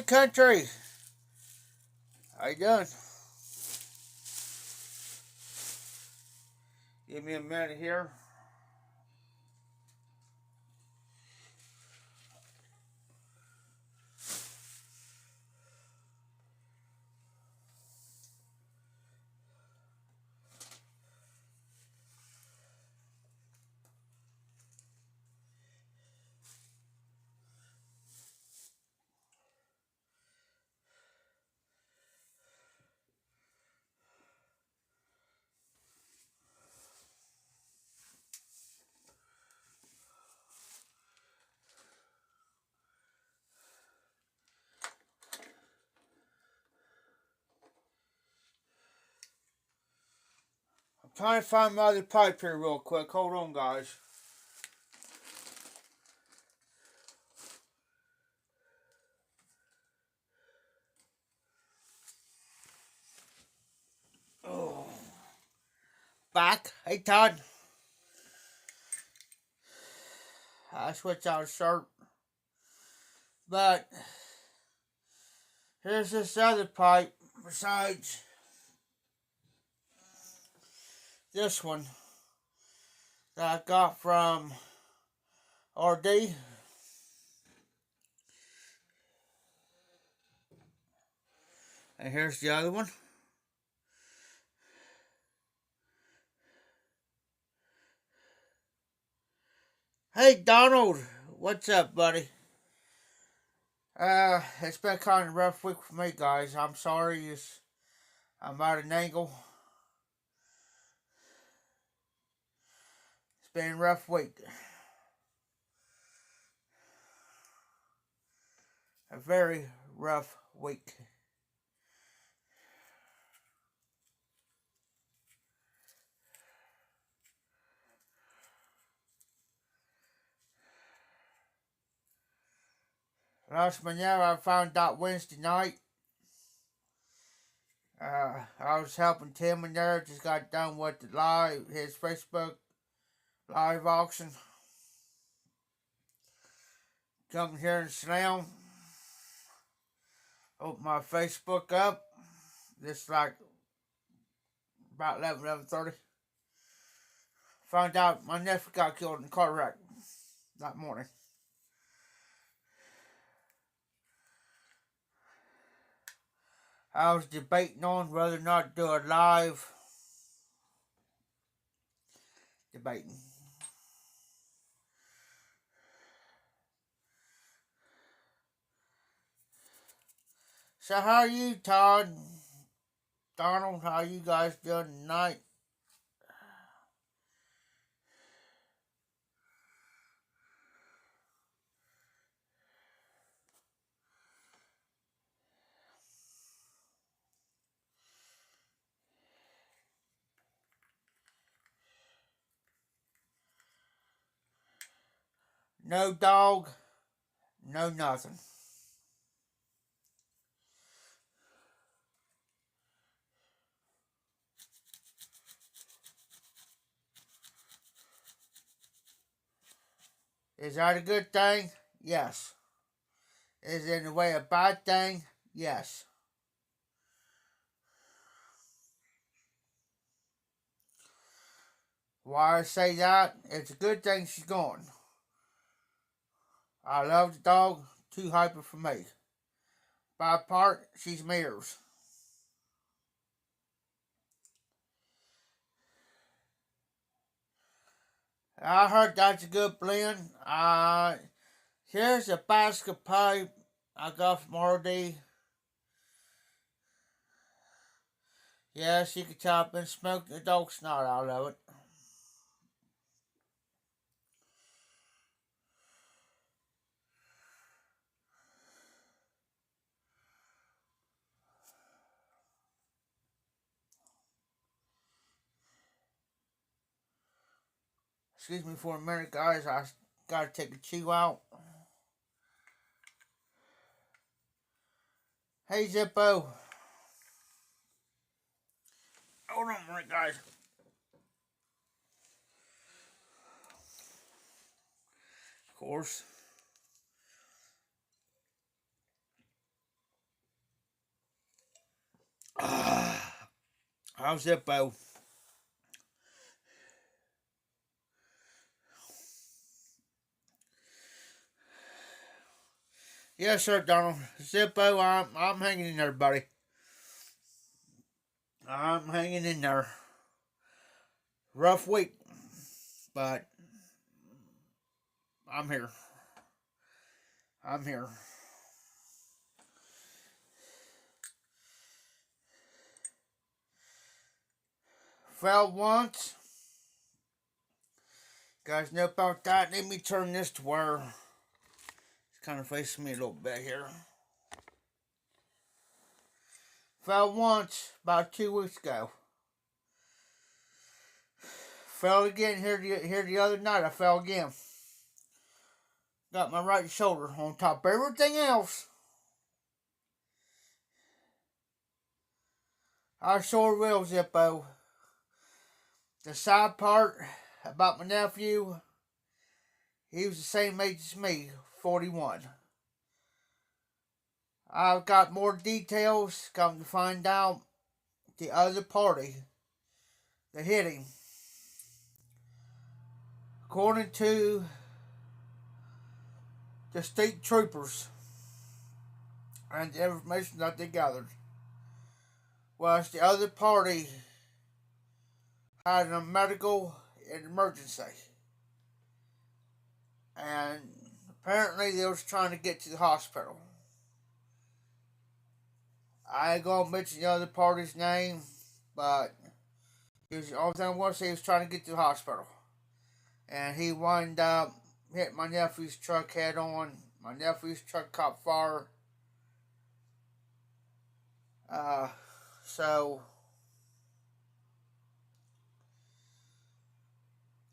country. How you doing? Give me a minute here. I'm trying to find my other pipe here real quick. Hold on, guys. Oh. Back. Hey, Todd. I switched out a shirt. But here's this other pipe besides this one that I got from RD. And here's the other one. Hey, Donald. What's up, buddy? It's been kind of a rough week for me, guys. I'm sorry. I'm at an angle. It's been a rough week. A very rough week. Last manure I found out Wednesday night. I was helping Tim in there. Just got done with his Facebook live auction. Come here and slam. Open my Facebook up. This like about 11:30. Found out my nephew got killed in a car wreck that morning. I was debating on whether or not to do a live debating. So how are you, Todd? Donald, how are you guys doing tonight? No dog, no nothing. Is that a good thing? Yes. Is it in a way a bad thing? Yes. Why I say that? It's a good thing she's gone. I love the dog, too hyper for me. By part, she's mirrors. I heard that's a good blend. Here's a basket pipe I got from RD. Yes, you can tell I've been smoking the dog snot out of it. Excuse me for a minute, guys. I gotta take a chew out. Hey, Zippo. Hold on a minute, guys. Of course. Now, Zippo. Yes, sir, Donald. Zippo, I'm hanging in there, buddy. I'm hanging in there. Rough week, but I'm here. I'm here. Fell once. Guys know about that. Let me turn this to where it's kind of facing me a little bit here. Fell once about 2 weeks ago. Fell again here the other night. I fell again. Got my right shoulder on top of everything else. I sure will, Zippo. The sad part about my nephew, he was the same age as me, 41. I've got more details, come to find out the other party that hit him. According to the state troopers and the information that they gathered, was the other party had a medical emergency. And apparently they was trying to get to the hospital. I ain't gonna mention the other party's name, but the only thing I want to say he was trying to get to the hospital. And he wound up hitting my nephew's truck head on. My nephew's truck caught fire. So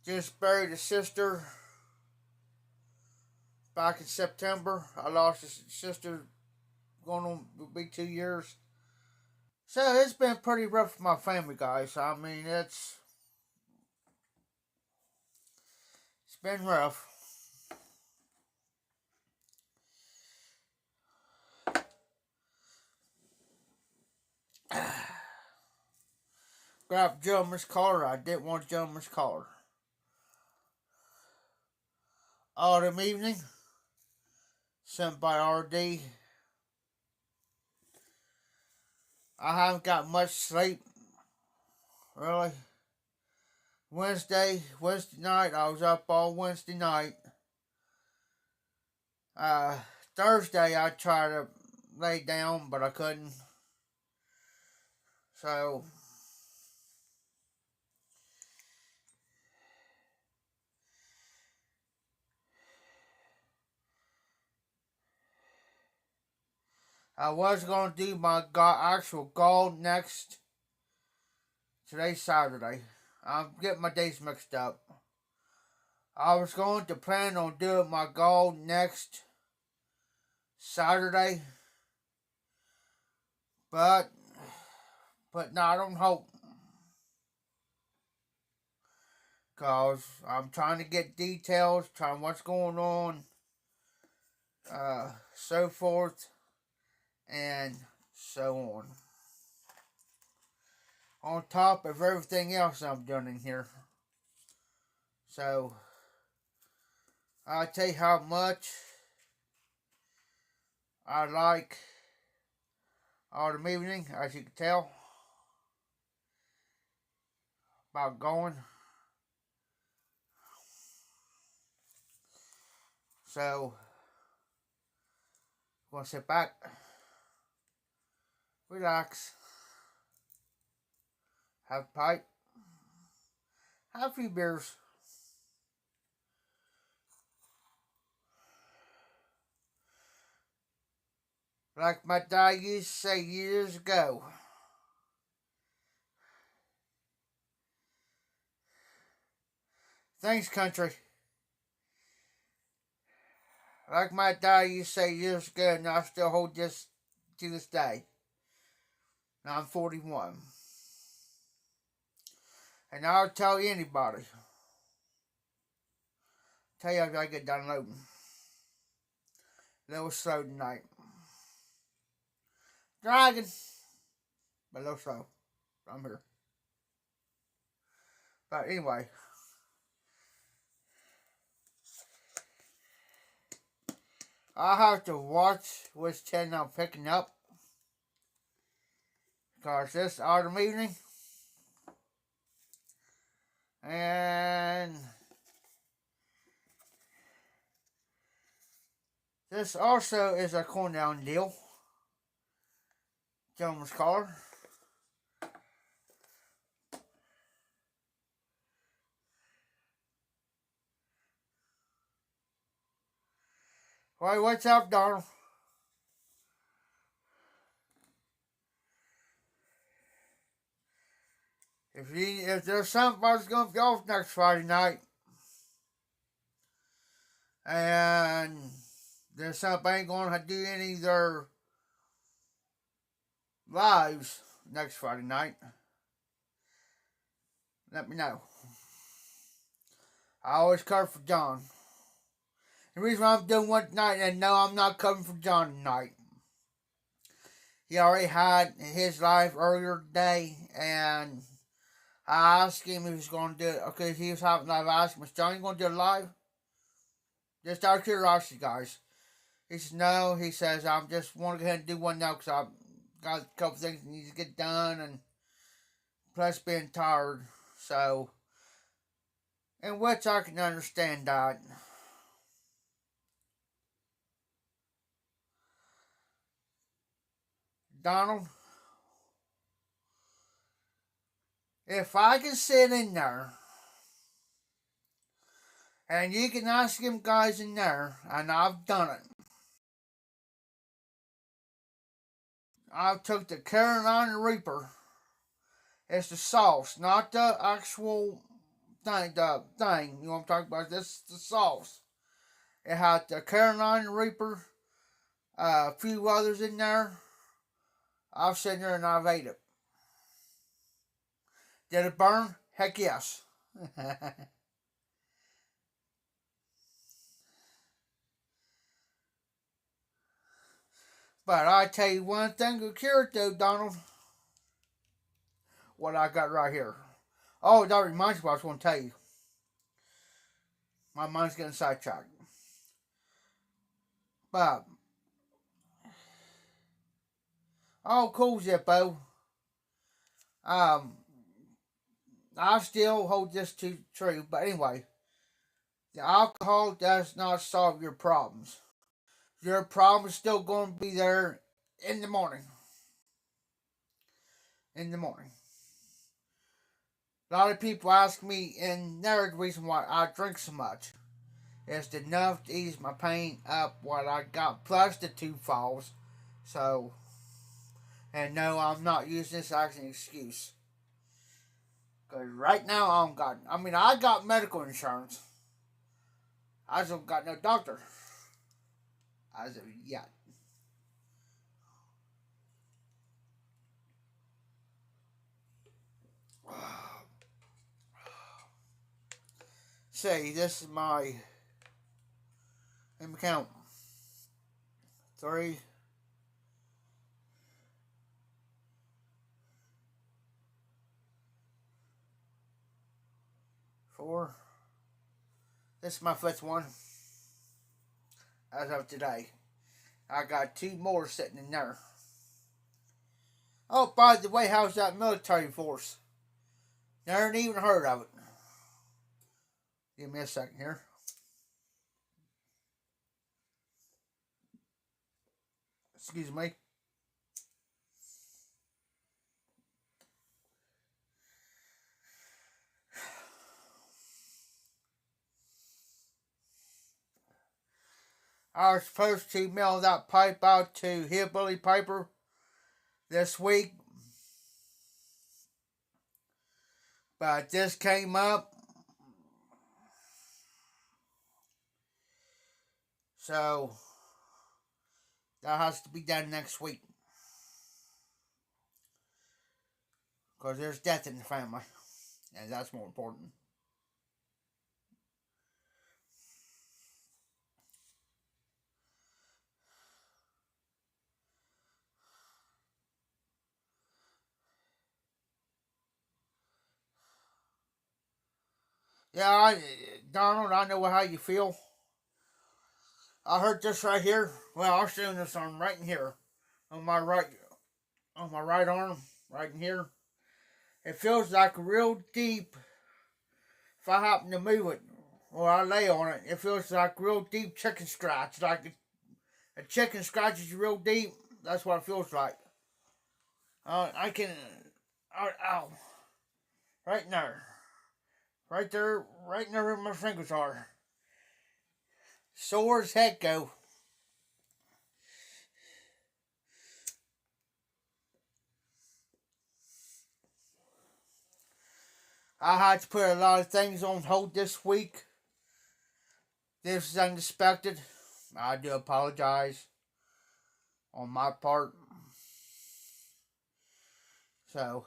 just buried his sister back in September. I lost his sister going on to be 2 years. So it's been pretty rough for my family, guys. I mean, it's been rough. Grabbed Gentleman's collar. I didn't want Gentleman's collar. Autumn evening, sent by RD. I haven't got much sleep, really. Wednesday night, I was up all Wednesday night. Thursday, I tried to lay down, but I couldn't. So, I was going to do my actual goal next. Today's Saturday. I'm getting my days mixed up. I was going to plan on doing my goal next Saturday. But no, I don't hope. Because I'm trying to get details, trying what's going on, so forth, and so on. On top of everything else I'm doing in here. So, I'll tell you how much I like autumn evening, as you can tell, about going. So, I'm going to sit back, relax, have a pipe, have a few beers. Like my dad used to say years ago, thanks, country. Like my dad used to say years ago, and I still hold this to this day. Now I'm 41. And I'll tell you anybody. Tell you if I get done loading. A little slow tonight. Dragging. But a little slow. I'm here. But anyway, I have to watch which channel I'm picking up. Because this autumn evening, and this also is a cool down deal. Gentleman's collar. Why, what's up, Donald? If there's somebody's gonna golf next Friday night, and there's somebody ain't gonna do any of their lives next Friday night, let me know. I always cover for John. The reason why I'm doing one tonight, and no, I'm not covering for John tonight. He already had his life earlier today, and I asked him if he was going to do it. Okay, he was having live. I asked him, "Is Johnny going to do it live?" Just out of curiosity, guys. He says, "No." He says, "I'm just want to go ahead and do one now because I've got a couple things that need to get done, and plus being tired." So, in which I can understand that. Donald, if I can sit in there, and you can ask him guys in there, and I've done it. I took the Carolina Reaper. It's the sauce, not the actual thing. The thing you know what I'm talking about. This is the sauce. It had the Carolina Reaper, a few others in there. I've sitting there and I've ate it. Did it burn? Heck yes. But I tell you one thing will cure it though, Donald. What I got right here. Oh, that reminds me what I was going to tell you. My mind's getting sidetracked. But, oh, cool, Zippo. Um, I still hold this to true. But anyway, the alcohol does not solve your problems. Your problem is still going to be there in the morning. In the morning. A lot of people ask me, and there's the reason why I drink so much. It's enough to ease my pain up what I got, plus the two falls. So, and no, I'm not using this as an excuse. Because right now, I got medical insurance. I just got no doctor. As of yet. Say, this is my. Let me count. 3, 4. This is my 5th one. As of today. I got 2 more sitting in there. Oh, by the way, how's that military force? Never even heard of it. Give me a second here. Excuse me. I was supposed to mail that pipe out to Hillbilly Piper this week. But this came up. So, that has to be done next week. Because there's death in the family. And that's more important. Yeah, Donald, I know how you feel. I heard this right here. Well, I'll show this on right in here, on my right arm, right in here. It feels like real deep. If I happen to move it or I lay on it, it feels like real deep chicken scratch. Like a chicken scratches you real deep. That's what it feels like. I can, ow, right there, right there where my fingers are. Sore as heck, go. I had to put a lot of things on hold this week. This is unexpected. I do apologize on my part. So,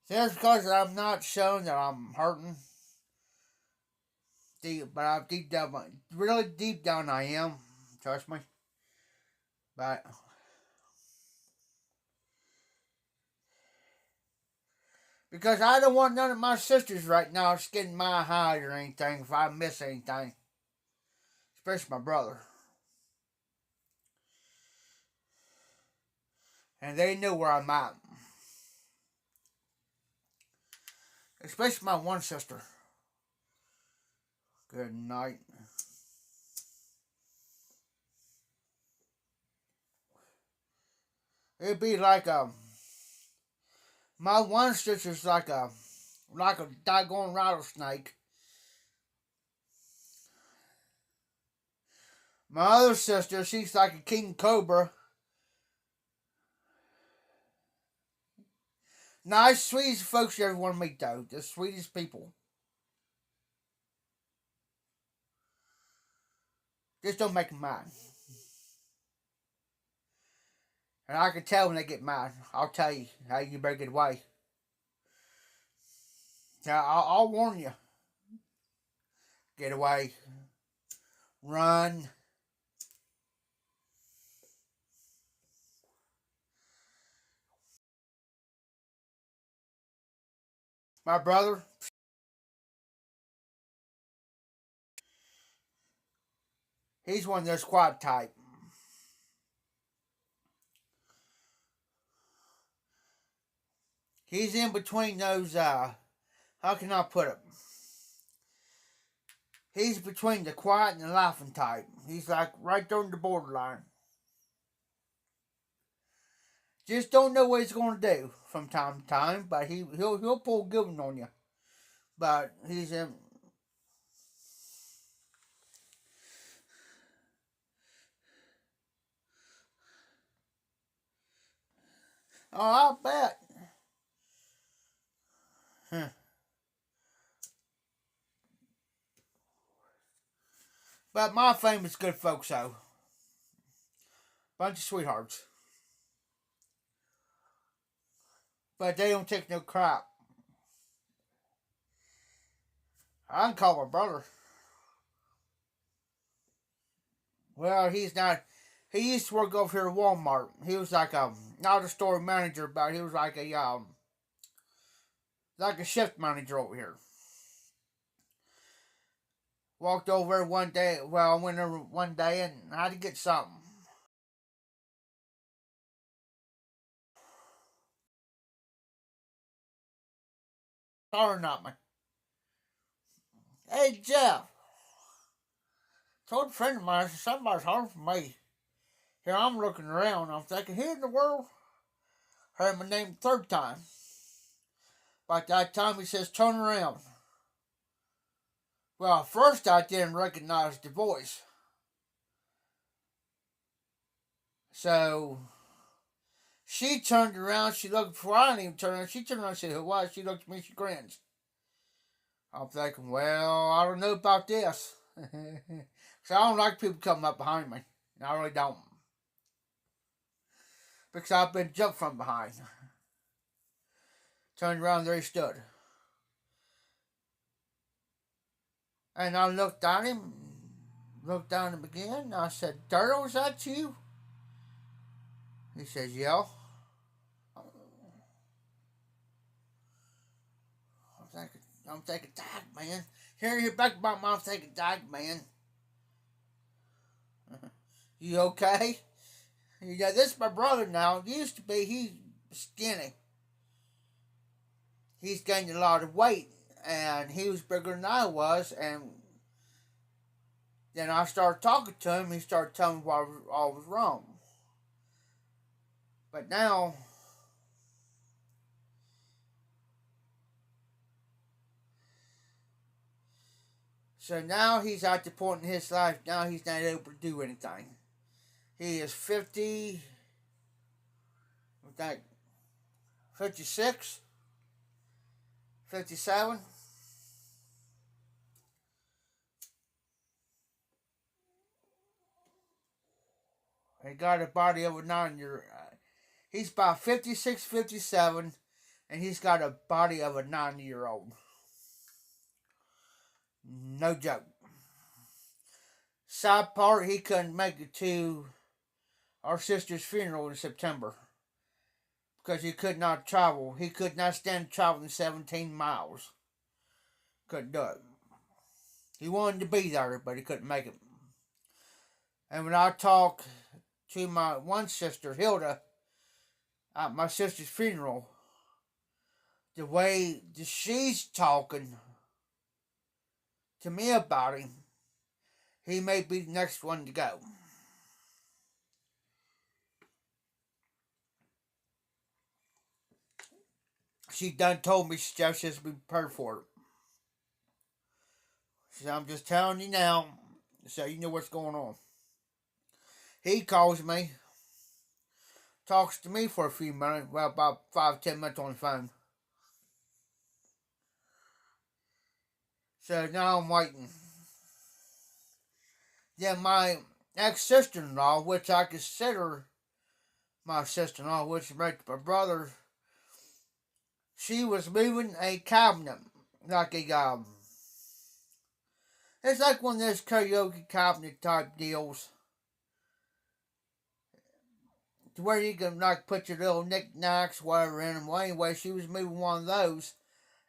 just because I'm not showing that I'm hurting, but I'm deep down, really deep down, I am. Trust me. But because I don't want none of my sisters right now getting my hide or anything if I miss anything, especially my brother. And they know where I'm at, especially my one sister. Good night. It'd be like my one sister's like a daggone rattlesnake. My other sister, she's like a king cobra. Nice, sweetest folks you ever want to meet, though. The sweetest people. Just don't make them mad. And I can tell when they get mad. I'll tell you how you better get away. Now, I'll warn you. Get away. Run. My brother, he's one of those quiet type. He's in between those, how can I put it? He's between the quiet and the laughing type. He's like right there on the borderline. Just don't know what he's going to do from time to time, but he'll pull a good one on you. But he's in. Oh, I'll bet. Huh. But my famous good folks, though. Bunch of sweethearts. But they don't take no crap. I can call my brother. Well, he's not. He used to work over here at Walmart. He was like not a store manager, but he was like a shift manager over here. Walked over one day. Well, I went over one day and I had to get something. Sorry, not me. Hey, Jeff. Told a friend of mine, somebody's hard for me. Here I'm looking around. I'm thinking, who in the world heard my name the third time? By that time, he says, turn around. Well, at first I didn't recognize the voice. So she turned around. She looked before I didn't even turn around. She turned around and said, who was? She looked at me. She grins. I'm thinking, well, I don't know about this. So I don't like people coming up behind me. I really don't. Because I've been jumped from behind. Turned around, there he stood. And I looked at him, looked down him again. I said, Turtle, is that you? He says, yeah. I'm thinking, dog, man. Hearing you back about my, I'm thinking, dog, man. You okay? Yeah, this is my brother now. Used to be, he's skinny. He's gained a lot of weight, and he was bigger than I was, and then I started talking to him. He started telling me what all was wrong. But now, so now he's at the point in his life, now he's not able to do anything. He is 50, I think, 56, 57. He got a body of a 9-year. He's about 56, 57, and he's got a body of a 9-year-old. No joke. Side part, he couldn't make it to our sister's funeral in September because he could not travel. He could not stand traveling 17 miles. Couldn't do it. He wanted to be there, but he couldn't make it. And when I talk to my one sister, Hilda, at my sister's funeral, the way that she's talking to me about him, he may be the next one to go. She done told me she just be prepared for it. She said, I'm just telling you now, so you know what's going on. He calls me, talks to me for a few minutes, well, about 5-10 minutes on the phone. So now I'm waiting. Then my ex-sister-in-law, which I consider my sister-in-law, which is married to my brother, she was moving a cabinet, like a, it's like one of those karaoke cabinet type deals, to where you can like put your little knickknacks, whatever in them. Well, anyway, she was moving one of those,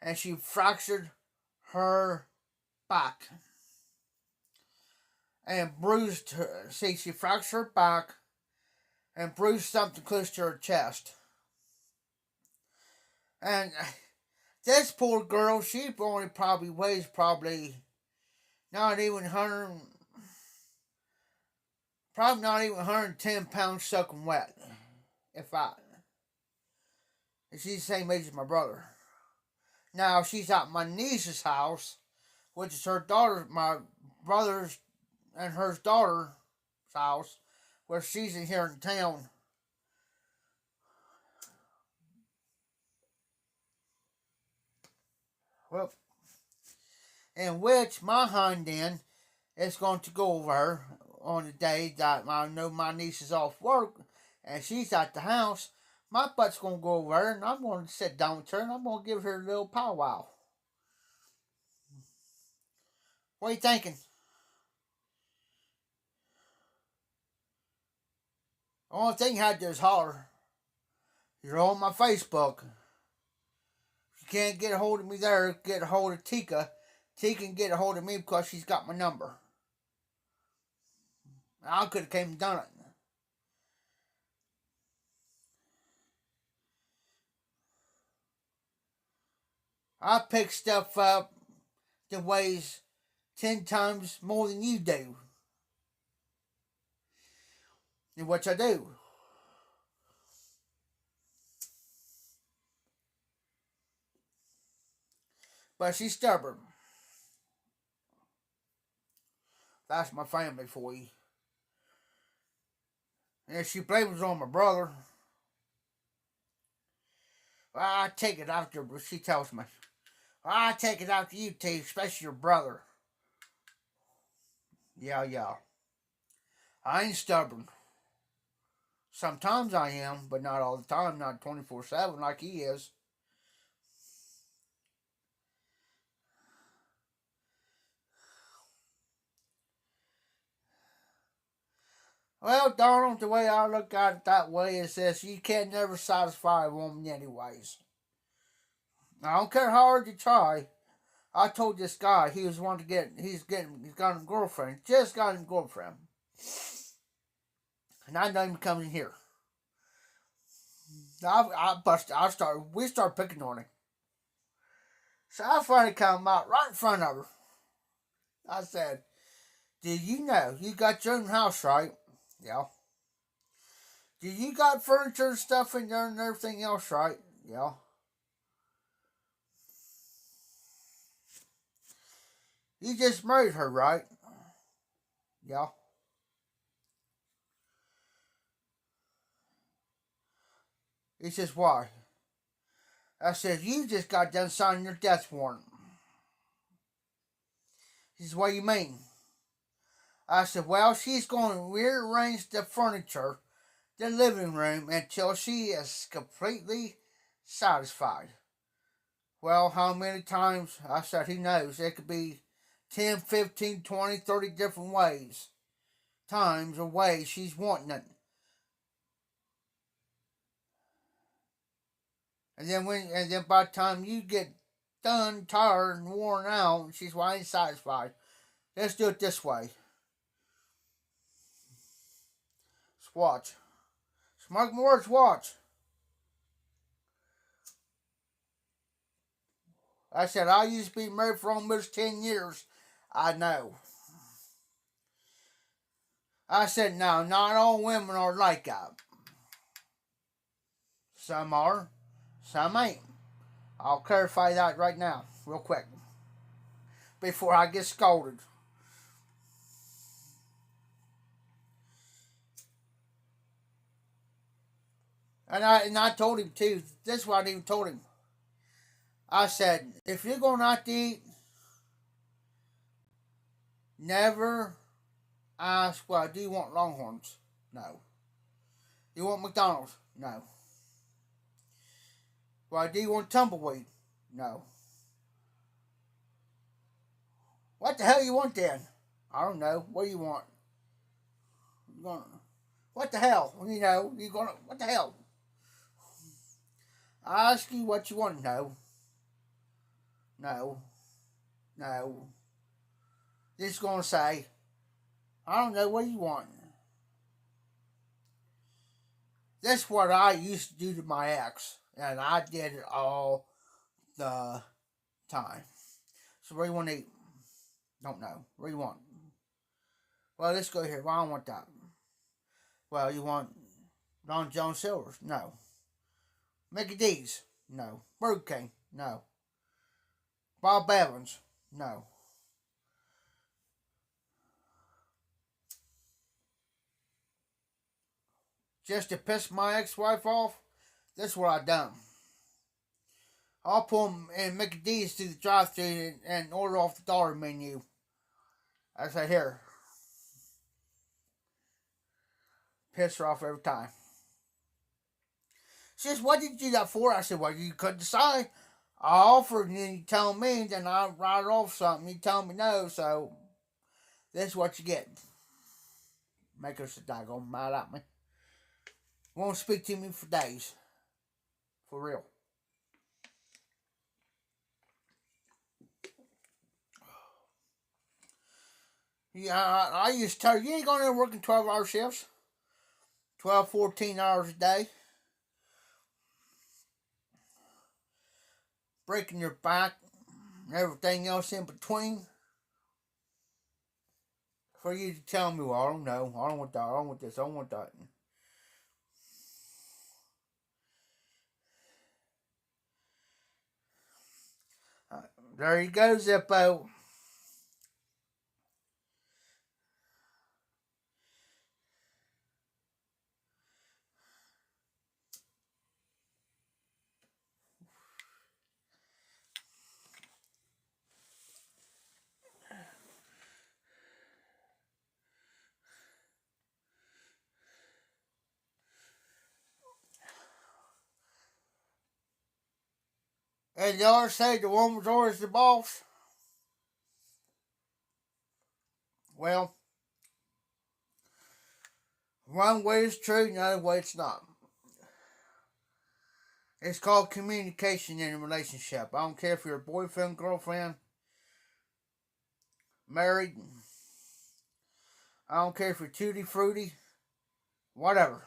and she fractured her back and bruised her. See, she fractured her back and bruised something close to her chest. And this poor girl, she only probably weighs not even 100, probably not even 110 pounds soaking wet. If I, she's the same age as my brother. Now she's at my niece's house, which is her daughter, my brother's and her daughter's house, where she's in here in town. Well, in which my hind end is going to go over on the day that I know my niece is off work and she's at the house. My butt's going to go over her and I'm going to sit down with her and I'm going to give her a little powwow. What are you thinking? The only thing you had to do is holler. You're on my Facebook. If you can't get a hold of me there, get a hold of Tika. Tika can get a hold of me because she's got my number. I could have came and done it. I pick stuff up that weighs 10 times more than you do. And what I do. But she's stubborn. That's my family for you. And if she blames on my brother, well, I take it after her, she tells me. Well, I take it after you, T, especially your brother. Yeah. I ain't stubborn. Sometimes I am, but not all the time, not 24/7 like he is. Well, Donald, the way I look at it that way is this: you can't never satisfy a woman, anyways. I don't care how hard you try. I told this guy he was wanting to get. He's got a girlfriend. Just got him a girlfriend, and I know him coming here. We started picking on him. So I finally come out right in front of her. I said, "Did you know you got your own house, right?" Yeah. "Did you got furniture and stuff in there and everything else, right?" Yeah. "You just married her, right?" Yeah. He says, "Why?" I said, "You just got done signing your death warrant." He says, "What do you mean?" I said, "Well, she's going to rearrange the furniture, the living room, until she is completely satisfied." "Well, how many times?" I said, "He knows. It could be 10, 15, 20, 30 different ways, times or ways she's wanting it." And then by the time you get done, tired, and worn out, she's why ain't satisfied. Let's do it this way. Let's watch. Smart words, watch. I said, I used to be married for almost 10 years. I know. I said, no, not all women are like that. Some are, some ain't. I'll clarify that right now, real quick, before I get scolded. And I told him too. This is what I even told him. I said, if you're going out to eat, never ask, well, do you want Longhorns? No. You want McDonald's? No. Well, do you want Tumbleweed? No. What the hell you want then? I don't know. What do you want? You gonna, what the hell? You gonna, what the hell? I ask you what you want. No. No. No. Just gonna say, I don't know what you want. That's what I used to do to my ex, and I did it all the time. So where you want to eat? Don't know. Where you want? Well, let's go here. Well, I don't want that. Well, you want Long John Silver's? No. Mickey D's? No. Burger King? No. Bob Evans? No. Just to piss my ex-wife off? That's what I done. I'll pull them and Mickey D's to the drive-thru and order off the dollar menu. I say, here. Piss her off every time. She says, what did you do that for? I said, well, you couldn't decide. I offered and then you tell me, then I write off something. You tell me no, so this is what you get. Make her so daggone mad at me. Won't speak to me for days. For real. Yeah, I used to tell her, you ain't going to working 12-hour shifts. 12, 14 hours a day. Breaking your back and everything else in between. For you to tell me, well, I don't know. I don't want that. I don't want this. I don't want that. There you go, Zippo. And you always say the woman's always the boss. Well, One way is true, another way it's not. It's called communication in a relationship. I don't care if you're a boyfriend, girlfriend, married. I don't care if you're tutti frutti, whatever.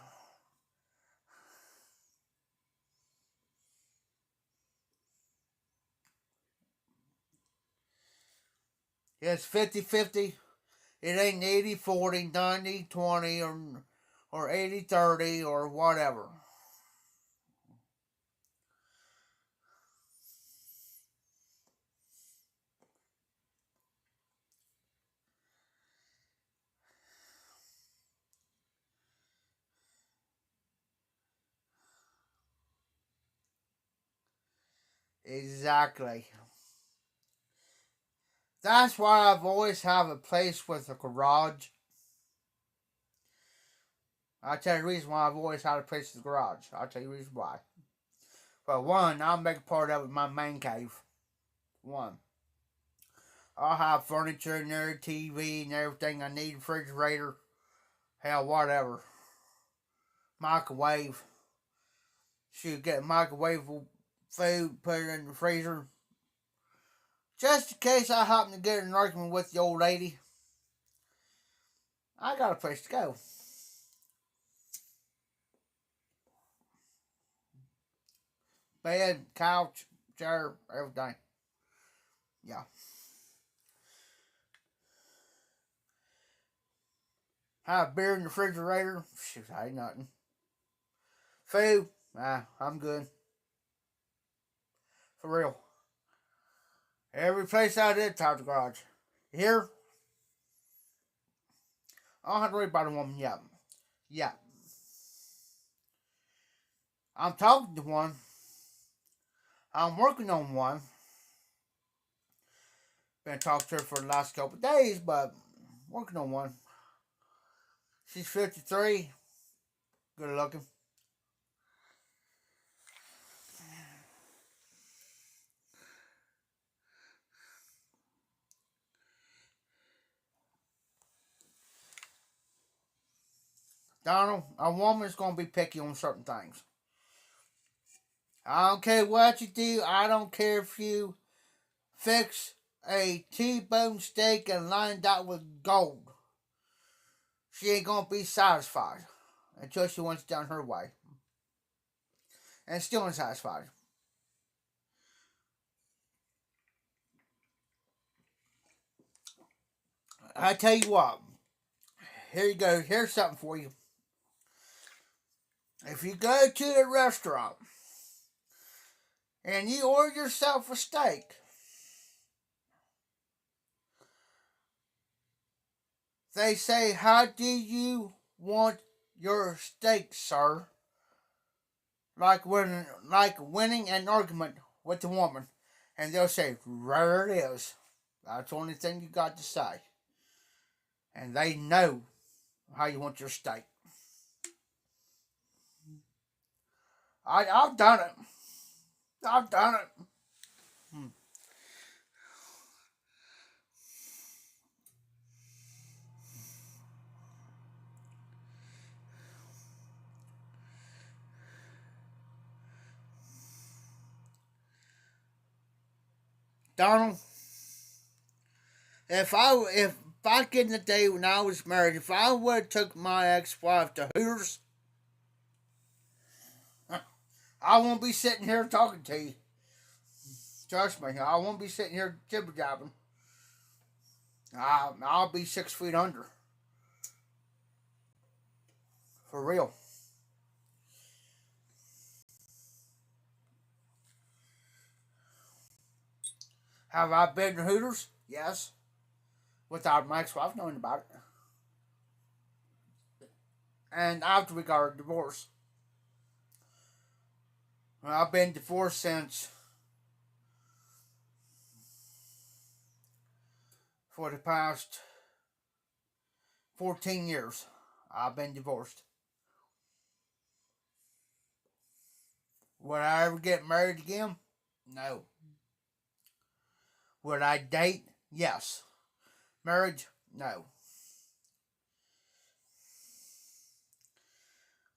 It's 50-50. It ain't 80-40, 90-20, or 80-30, or whatever. Exactly. That's why I've always have a place with a garage. I'll tell you the reason why I've always had a place with a garage. I'll tell you the reason why. For one, I'll make a part of it my man cave. One. I'll have furniture in there, TV and everything I need, refrigerator, hell, whatever. Microwave. Shoot, get a microwave food, put it in the freezer. Just in case I happen to get in an argument with the old lady, I got a place to go. Bed, couch, chair, everything. Yeah. Have beer in the refrigerator. Shoot, I ain't nothing. Food, I'm good. For real. Every place I did, top the garage. Here, I don't have to worry about a woman yet. Yeah. I'm talking to one. I'm working on one. Been talking to her for the last couple of days, but working on one. She's 53. Good looking. Donald, a woman's going to be picky on certain things. I don't care what you do. I don't care if you fix a T-bone steak and line that with gold. She ain't going to be satisfied until she wants it done her way. And still unsatisfied. I tell you what. Here you go. Here's something for you. If you go to a restaurant and you order yourself a steak, they say, "How do you want your steak, sir?" Like winning an argument with a woman, and they'll say, "There it is." That's the only thing you got to say, and they know how you want your steak. I've done it. I've done it. Hmm. Donald, if back in the day when I was married, if I would have took my ex-wife to Hooters, I won't be sitting here talking to you. Trust me, I won't be sitting here jibber jabbing. I'll be 6 feet under. For real. Have I been to Hooters? Yes. Without my ex-wife knowing about it. And after we got our divorce. I've been divorced since for the past 14 years. I've been divorced. Would I ever get married again? No. Would I date? Yes. Marriage? No.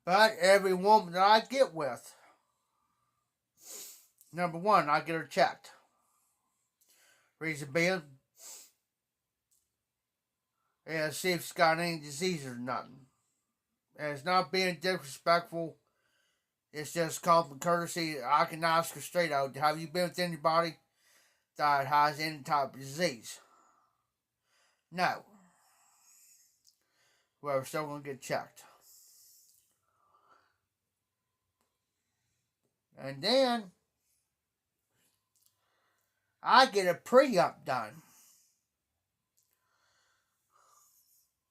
But every woman that I get with, number one, I get her checked. Reason being, is see if she's got any disease or nothing. And it's not being disrespectful. It's just common courtesy. I can ask her straight out, have you been with anybody that has any type of disease? No. Well, we're still going to get checked. And then I get a pre-op done.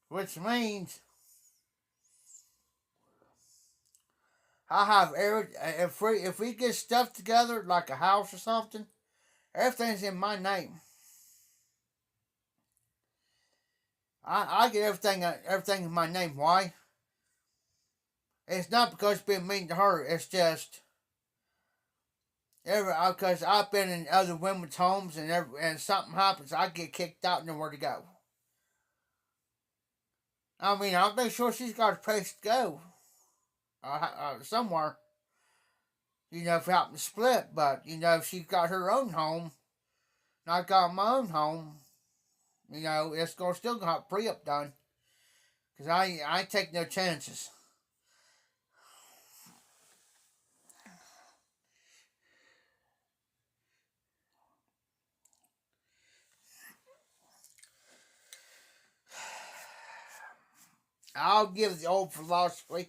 Which means I have if we get stuff together like a house or something, everything's in my name. I get everything in my name. Why? It's not because it's being mean to her. It's just because I've been in other women's homes and something happens, I get kicked out and nowhere to go. I mean, I'm not sure she's got a place to go somewhere. You know, if we happen to split, but you know, if she's got her own home, and I got my own home, you know, it's gonna still gonna have pre-op done, cause I take no chances. I'll give the old philosophy.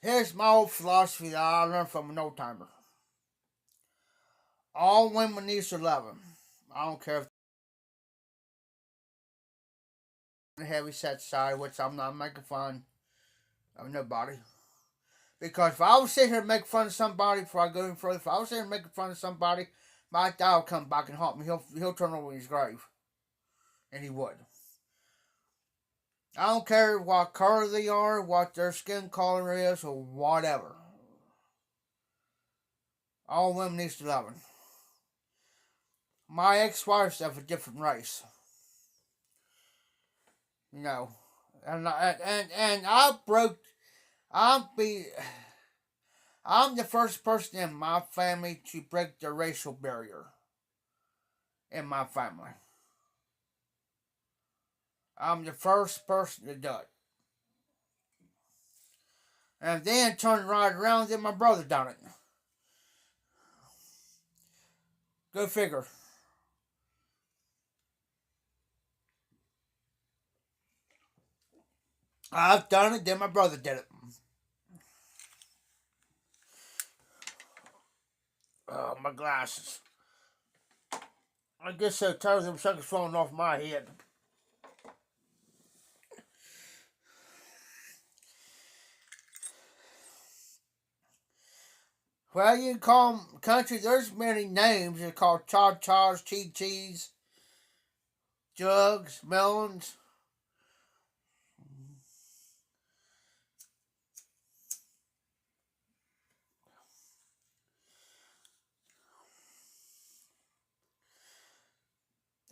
Here's my old philosophy that I learned from an old timer. All women need to love them. I don't care if they're heavy set side, which I'm not making fun of nobody. Because if I was sitting here making fun of somebody before I go any further, if I was sitting here making fun of somebody, my dad will come back and haunt me. He'll turn over in his grave. And he would. I don't care what color they are, what their skin color is, or whatever. All women need to love them. My ex-wife's of a different race. You know. And I'm the first person in my family to break the racial barrier in my family. I'm the first person to do it. And then turned right around, then my brother done it. Go figure. I've done it, then my brother did it. Oh, my glasses. I get so tired of them suckers falling off my head. Well, you can call them country. There's many names. They're called cha-chas, chi-chis, jugs, melons.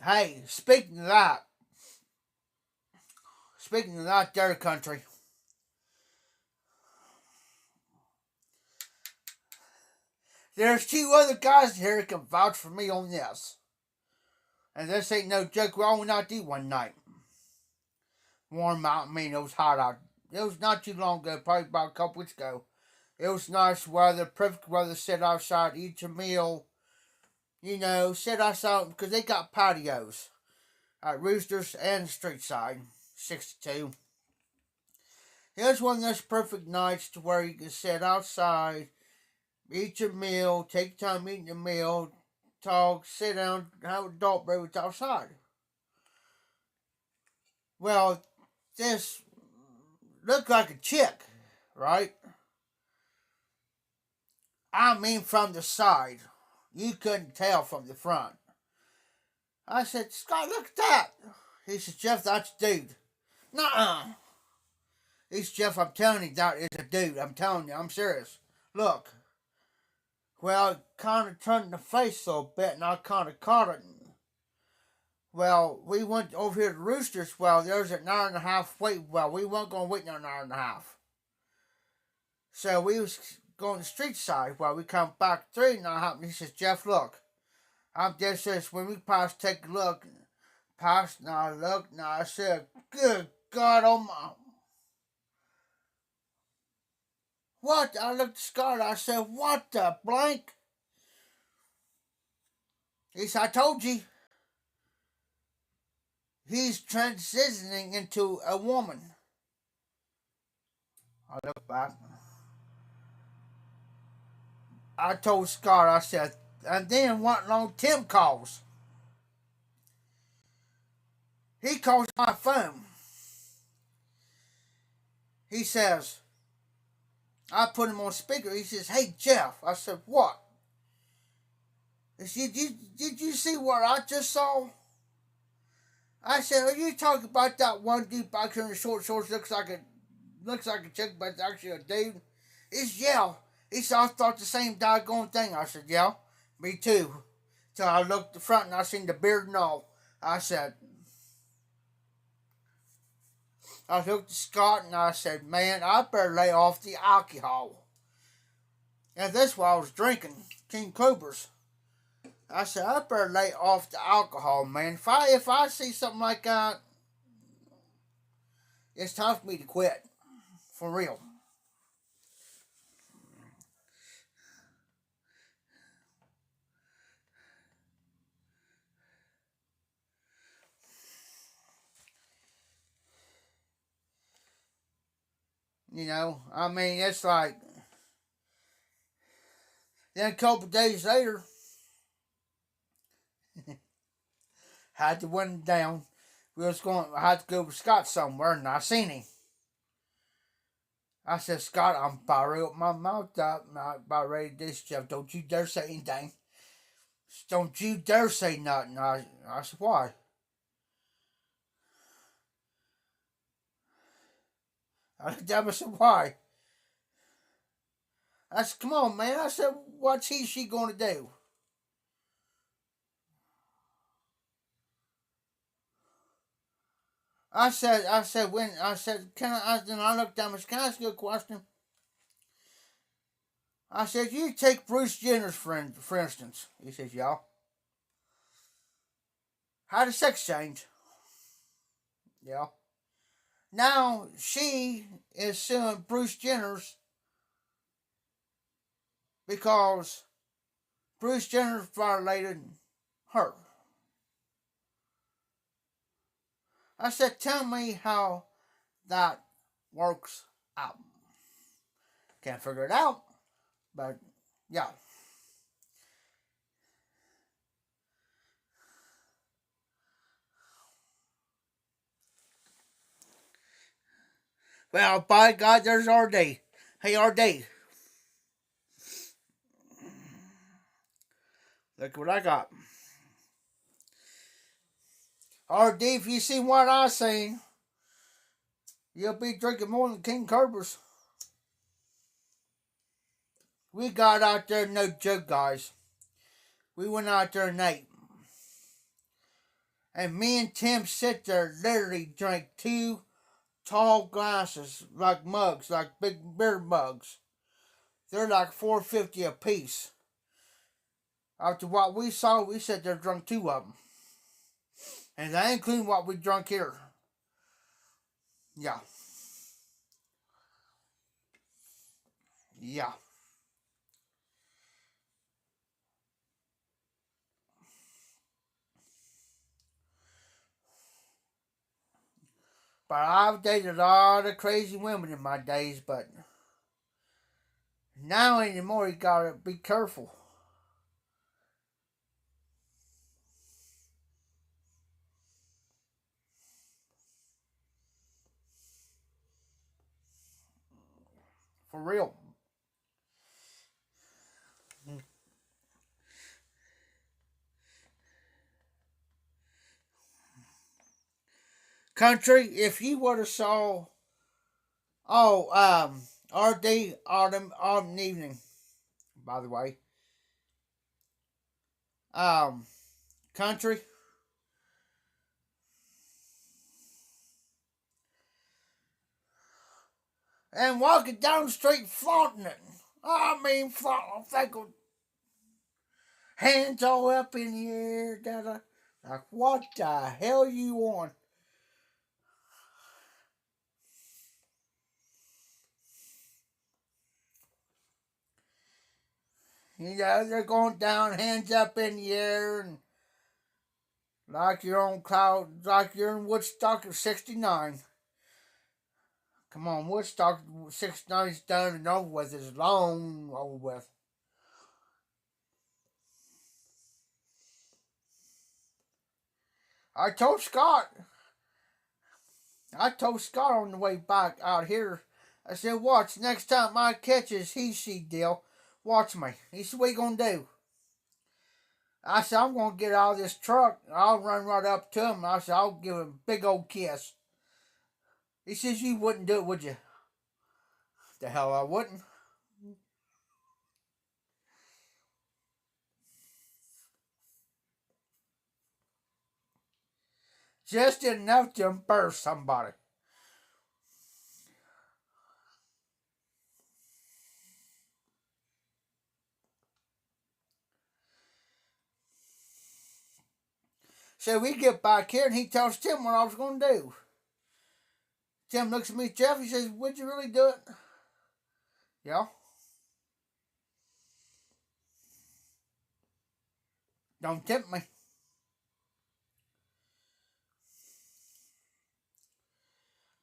Hey, speaking of that, their country. There's two other guys here that can vouch for me on this. And this ain't no joke. We all went out to eat one night. Warm out. I mean, it was hot out. It was not too long ago, probably about a couple weeks ago. It was nice weather, perfect weather. Sit outside, eat your meal. You know, sit outside because they got patios at Roosters and Street Side, 62. Here's one of those perfect nights to where you can sit outside, eat your meal, take time eating your meal, talk, sit down, have an adult beverage outside. Well, this looked like a chick, right? I mean, from the side. You couldn't tell from the front. I said, Scott, look at that. He said, Jeff, that's a dude. Nuh-uh. He said, Jeff, I'm telling you, that is a dude. I'm telling you, I'm serious. Look. Well, it kind of turned the face a little bit, and I kind of caught it. Well, we went over here to Roosters. Well, there's an hour and a half wait. Well, we weren't going to wait an hour and a half. So we was going to street side. Well, we come back through and I happened. He says, Jeff, look. I'm just says when we passed, take a look. Passed, and I looked, and I said, good God, oh my. What? I looked at Scott. I said, what the blank? He said, I told you. He's transitioning into a woman. I looked back. I told Scott, I said, and then what long Tim calls. He calls my phone. He says, I put him on speaker. He says, hey, Jeff. I said, what? He said, did you see what I just saw? I said, are you talking about that one dude back here in the short shorts looks like a chick, but it's actually a dude? It's yeah. He said, I thought the same doggone thing. I said, yeah, me too. So I looked at the front and I seen the beard and all. I looked at Scott and I said, man, I better lay off the alcohol. And that's why I was drinking King Cobras. I said, I better lay off the alcohol, man. If I see something like that, it's time for me to quit. For real. You know, I mean, it's like, then a couple days later, had to wind down. I had to go with Scott somewhere, and I seen him. I said, Scott, I'm about ready to open my mouth up. I'm about ready to this, Jeff. Don't you dare say anything. Don't you dare say nothing. I said, why? I said, why? I said, come on, man. I said, what's she going to do? I said, then I looked down. Can I ask you a question? I said, you take Bruce Jenner's friend, for instance. He says, yeah. How did sex change? Yeah. Now she is suing Bruce Jenner's because Bruce Jenner violated her. I said, tell me how that works out. Can't figure it out, but yeah. Well, by God, there's RD. Hey, RD. Look what I got. RD, if you see what I seen, you'll be drinking more than King Cobras. We got out there, no joke, guys. We went out there and ate. And me and Tim sit there, literally drank 2 tall glasses, like mugs, like big beer mugs. They're like $4.50 a piece. After what we saw, we sat there drunk 2 of them. And that including what we drunk here. Yeah. Yeah. But I've dated a lot of crazy women in my days, but now anymore you gotta be careful. For real. Country, if you would have saw RD autumn evening, by the way. Um Country, and walking down the street flaunting it. I mean, flaunting, hands all up in the air, like what the hell you want? You know, they're going down, hands up in the air, and like you're on cloud, like you're in Woodstock of '69. Come on, Woodstock '69's done and over with. It's long over with. I told Scott, I told Scott on the way back out here, I said, watch, next time I catch his he she deal, watch me. He said, what you gonna do? I said, I'm gonna get out of this truck. I'll run right up to him. I said, I'll give him a big old kiss. He says, you wouldn't do it, would you? The hell I wouldn't. Just enough to embarrass somebody. So we get back here and he tells Tim what I was going to do. Tim looks at me, Jeff, he says, would you really do it? Yeah. Don't tempt me.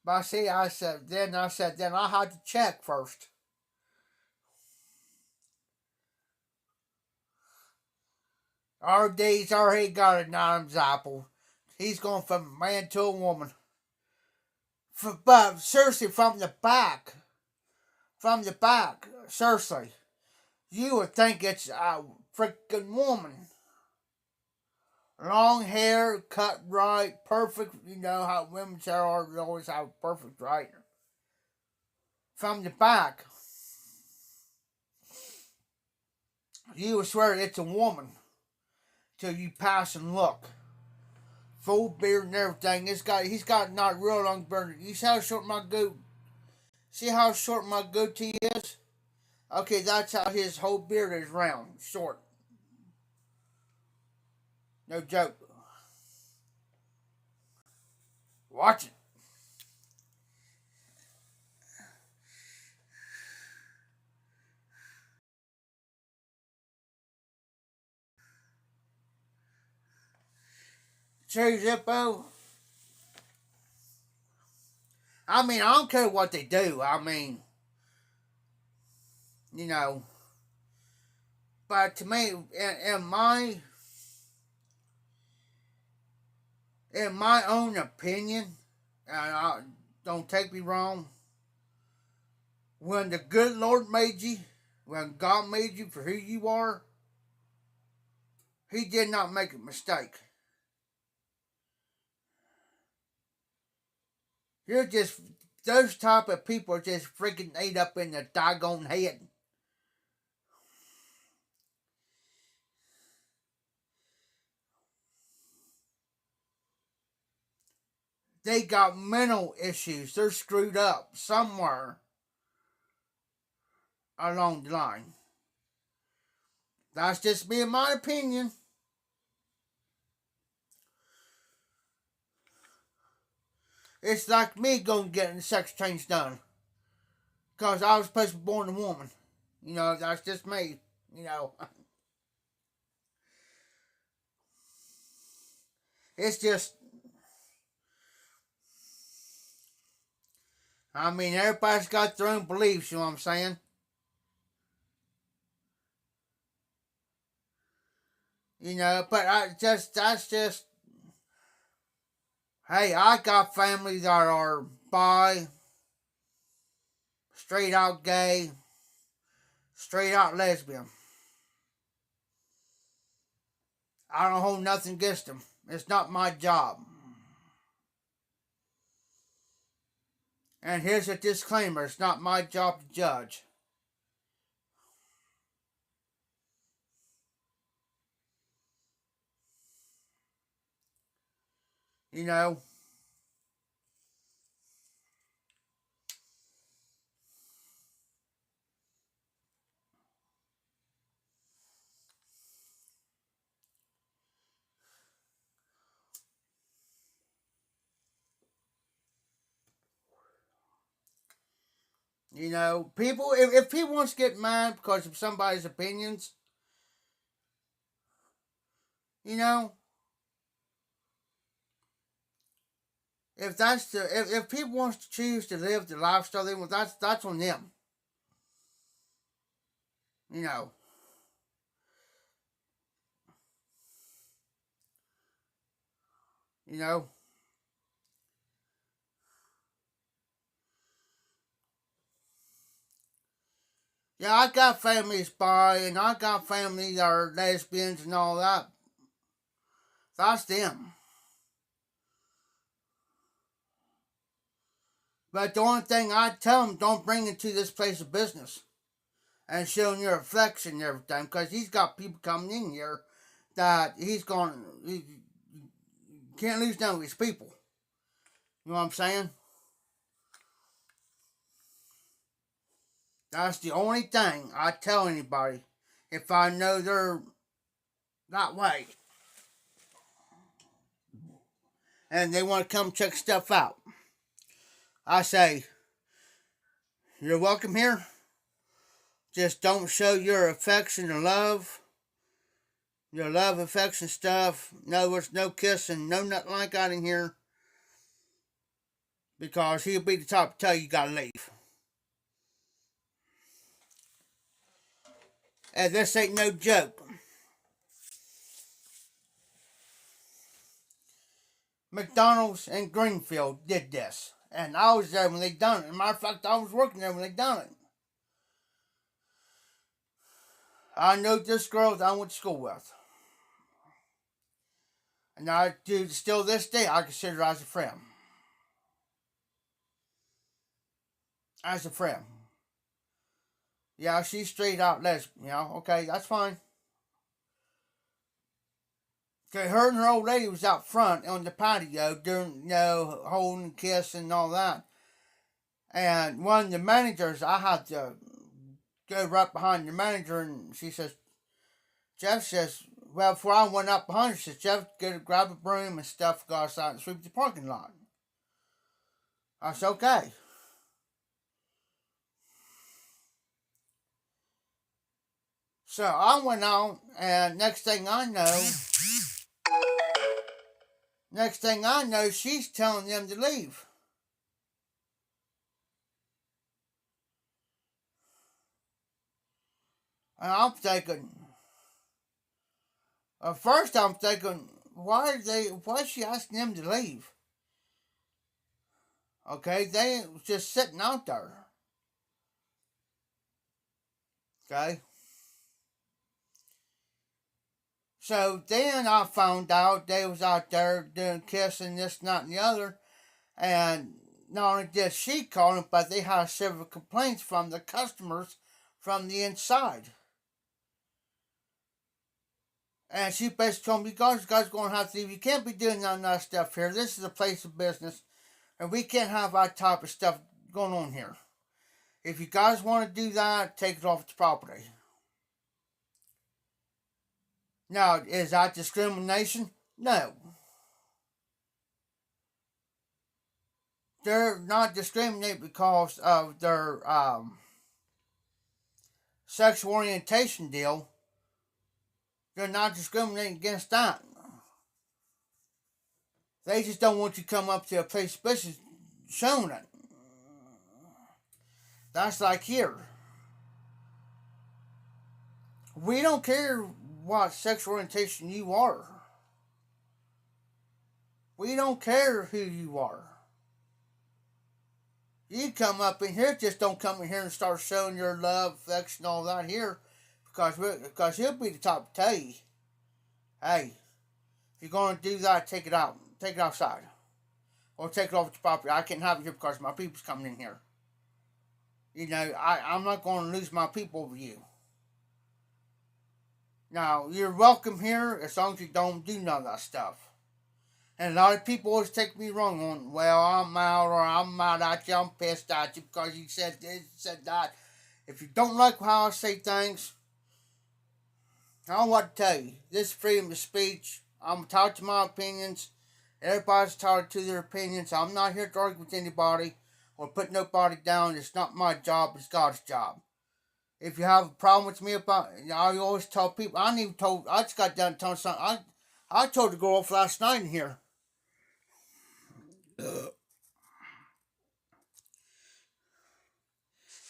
But see, I said, then I had to check first. RD's already got an Adam's apple. He's going from a man to a woman. But seriously, from the back, seriously, you would think it's a freaking woman. Long hair, cut right, perfect. You know how women's hair always have perfect, right? From the back, you would swear it's a woman till you pass and look. Full beard and everything. He's got not real long beard. You see how short my goat? See how short my goatee is? Okay, that's how his whole beard is round, short. No joke. Watch it. Cherry Zippo. I mean, I don't care what they do. I mean, you know. But to me, in my own opinion, and don't take me wrong, when the good Lord made you, when God made you for who you are, He did not make a mistake. You're just, those type of people are just freaking ate up in the doggone head. They got mental issues. They're screwed up somewhere along the line. That's just me in my opinion. It's like me going getting sex change done. Because I was supposed to be born a woman. You know, that's just me. You know. It's just, I mean, everybody's got their own beliefs, you know what I'm saying? You know, but that's just, hey, I got family that are bi, straight out gay, straight out lesbian. I don't hold nothing against them. It's not my job. And here's a disclaimer, it's not my job to judge. You know, You know, people, if people wants to get mad because of somebody's opinions, you know, if people wants to choose to live the lifestyle they want, that's on them. You know, you know. Yeah, I got families bi, and I got family that are lesbians and all that. That's them. But the only thing I tell them, don't bring it to this place of business and showing your affection and everything, because he's got people coming in here that he can't lose none of his people. You know what I'm saying? That's the only thing I tell anybody if I know they're that way and they want to come check stuff out. I say, you're welcome here. Just don't show your affection and love. Your love, affection stuff. No, there's no kissing, no nothing like that in here. Because he'll be the top to tell you gotta leave. And this ain't no joke. McDonald's in Greenfield did this. And I was there when they done it. As a matter of fact, I was working there when they done it. I know this girl that I went to school with. And I do still this day I consider her as a friend. As a friend. Yeah, she's straight out lesbian, you know, okay, that's fine. Okay, her and her old lady was out front on the patio doing, holding, kissing, and all that. And one of the managers, I had to go right behind the manager, and she says, Jeff says, well, before I went up behind her, she says, Jeff, go to grab a broom and stuff, go outside and sweep the parking lot. I said, okay. So I went on, and next thing I know, she's telling them to leave. And I'm thinking, at first I'm thinking, why is she asking them to leave? Okay, they was just sitting out there. Okay. So then I found out they was out there doing kissing, this, that, and the other. And not only did she call them, but they had several complaints from the customers from the inside. And she basically told me, you guys are going to have to leave. You can't be doing none of that stuff here. This is a place of business. And we can't have that type of stuff going on here. If you guys want to do that, take it off the property. Now, is that discrimination? No. They're not discriminating because of their sexual orientation deal. They're not discriminating against that. They just don't want you to come up to a place of business showing it. That's like here. We don't care what sexual orientation you are. We don't care who you are. You come up in here, just don't come in here and start showing your love, affection, all that here, because he'll be the top to tell you, hey, if you're going to do that, take it out. Take it outside. Or take it off the property. I can't have it here because my people's coming in here. I'm not going to lose my people over you. Now, you're welcome here as long as you don't do none of that stuff. And a lot of people always take me wrong on, well, I'm out or I'm mad at you, I'm pissed at you because you said this, said that. If you don't like how I say things, I don't want to tell you. This is freedom of speech. I'm entitled to my opinions. Everybody's entitled to their opinions. I'm not here to argue with anybody. or put nobody down. It's not my job, it's God's job. If you have a problem with me about, I always tell people, I just got done telling something, I told the girl off last night in here.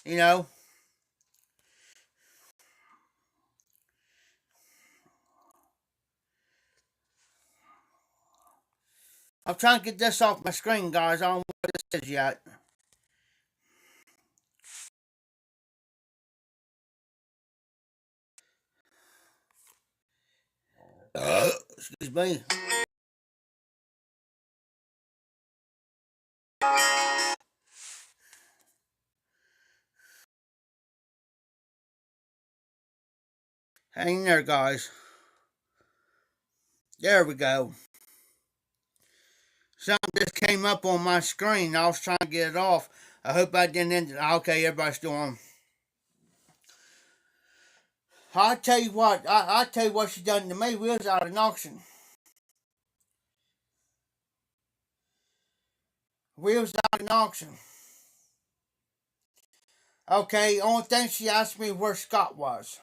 You know, I'm trying to get this off my screen, guys. I don't know what this is yet. Excuse me. Hang there, guys. There we go. Something just came up on my screen. I was trying to get it off. I hope I didn't end it. Okay, everybody's still on. I tell you what, I tell you what she done to me. We was out an auction. We was out an auction. Okay, only thing she asked me where Scott was.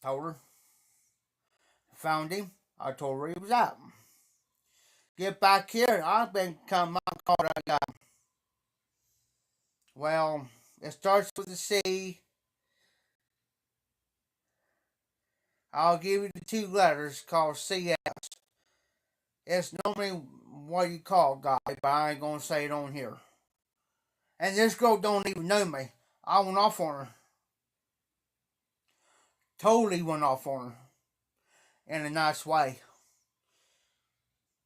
Told her. Found him. I told her he was out. Get back here. I've been come out caught that guy. Well, it starts with a C. I'll give you the two letters called CS. It's normally what you call guy, but I ain't gonna say it on here. And this girl don't even know me. I went off on her. Totally went off on her. In a nice way.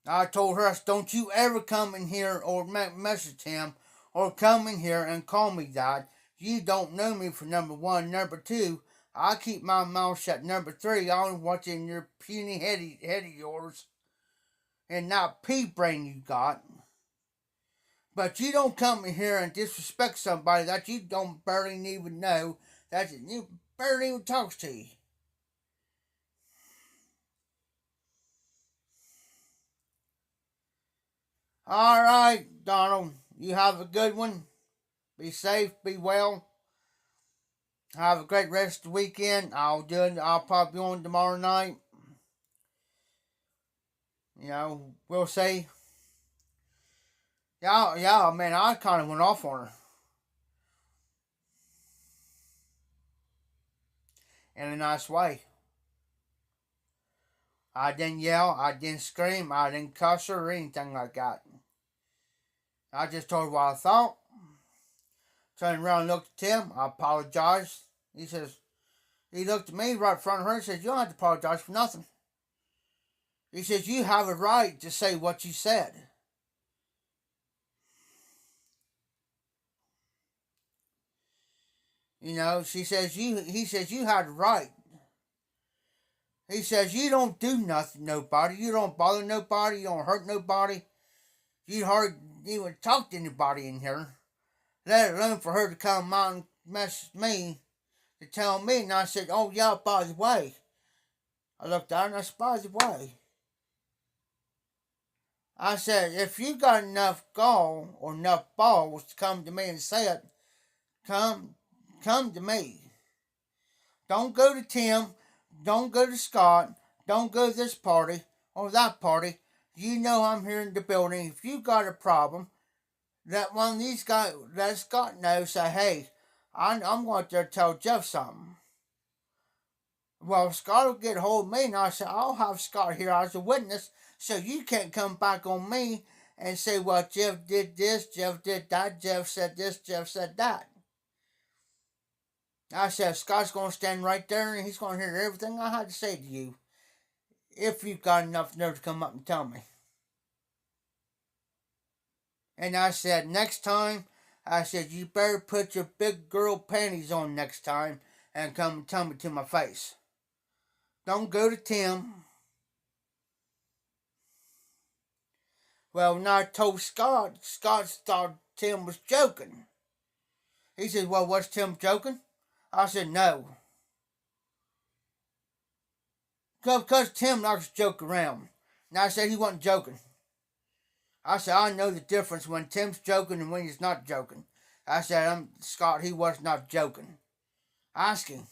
I told her, don't you ever come in here or message him or come in here and call me that. You don't know me for number one. Number two, I keep my mouth shut. Number three, I don't want you in your puny head of yours and not pea brain you got. But you don't come in here and disrespect somebody that you don't barely even know, that you barely even talks to you. All right, Donald, you have a good one. Be safe, be well. Have a great rest of the weekend. I'll probably be on tomorrow night. You know, we'll see. Yeah, man, I kind of went off on her. In a nice way. I didn't yell, I didn't scream, I didn't cuss her or anything like that. I just told her what I thought. Turned around and looked at him. I apologized. He looked at me right in front of her and said, you don't have to apologize for nothing. He says, you have a right to say what you said. You know, he says, you had a right. He says, you don't do nothing to nobody. You don't bother nobody. You don't hurt nobody. You hardly even talk to anybody in here. Let alone for her to come out and message me to tell me. And I said, oh, yeah, by the way. I looked at her and I said, by the way. I said, if you got enough gall or enough balls to come to me and say it, come to me. Don't go to Tim. Don't go to Scott. Don't go to this party or that party. You know I'm here in the building. If you got a problem, that one of these guys, that Scott knows, say, hey, I'm going to tell Jeff something. Well, Scott will get a hold of me, and I said, I'll have Scott here as a witness, so you can't come back on me and say, well, Jeff did this, Jeff did that, Jeff said this, Jeff said that. I said, Scott's going to stand right there, and he's going to hear everything I had to say to you, if you've got enough nerve to come up and tell me. And I said, next time, I said, you better put your big girl panties on next time and come and tell me to my face. Don't go to Tim. Well, when I told Scott thought Tim was joking. He said, well, was Tim joking? I said, no. Because Tim likes to joke around. And I said he wasn't joking. I said, I know the difference when Tim's joking and when he's not joking. I said, Scott, he was not joking. Ask him.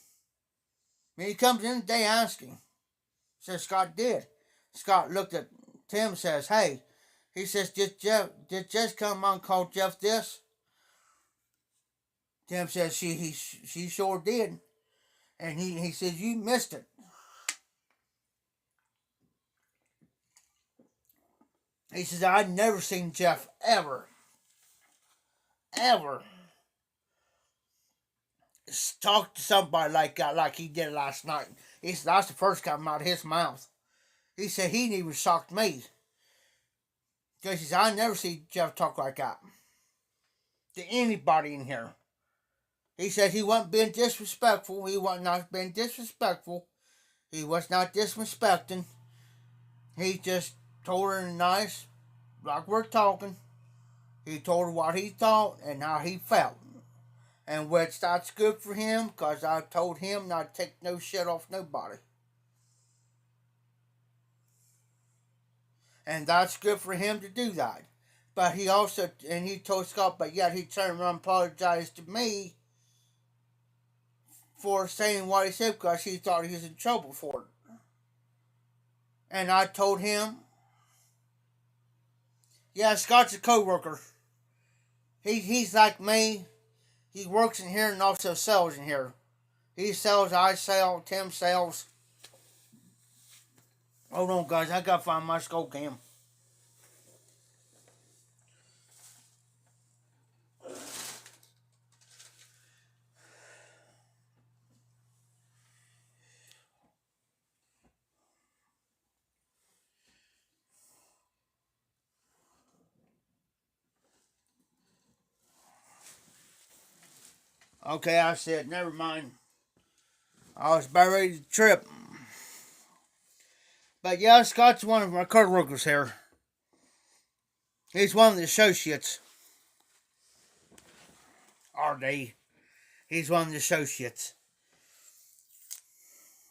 When he comes in the day, ask him. Says Scott did. Scott looked at Tim and says, hey, he says, did Jess come on and call Jeff this? Tim says, she sure did. And he says, you missed it. He says, I'd never seen Jeff ever talk to somebody like he did last night. He said, that's the first time out of his mouth. He said, he even shocked me. Because he said, I never see Jeff talk like that to anybody in here. He said he wasn't being disrespectful. He was not being disrespectful. He was not disrespecting. He just told her nice, like we're talking. He told her what he thought and how he felt. And which that's good for him, because I told him not to take no shit off nobody. And that's good for him to do that. But he also, and he told Scott, but yet he turned around and apologized to me for saying what he said because he thought he was in trouble for it. And I told him, yeah, Scott's a co-worker. He's like me. He works in here and also sells in here. He sells, I sell, Tim sells. Hold on, guys. I gotta find my skull cam. Okay, I said, never mind. I was about ready to trip. But yeah, Scott's one of my co-workers here. He's one of the associates. RD. He's one of the associates.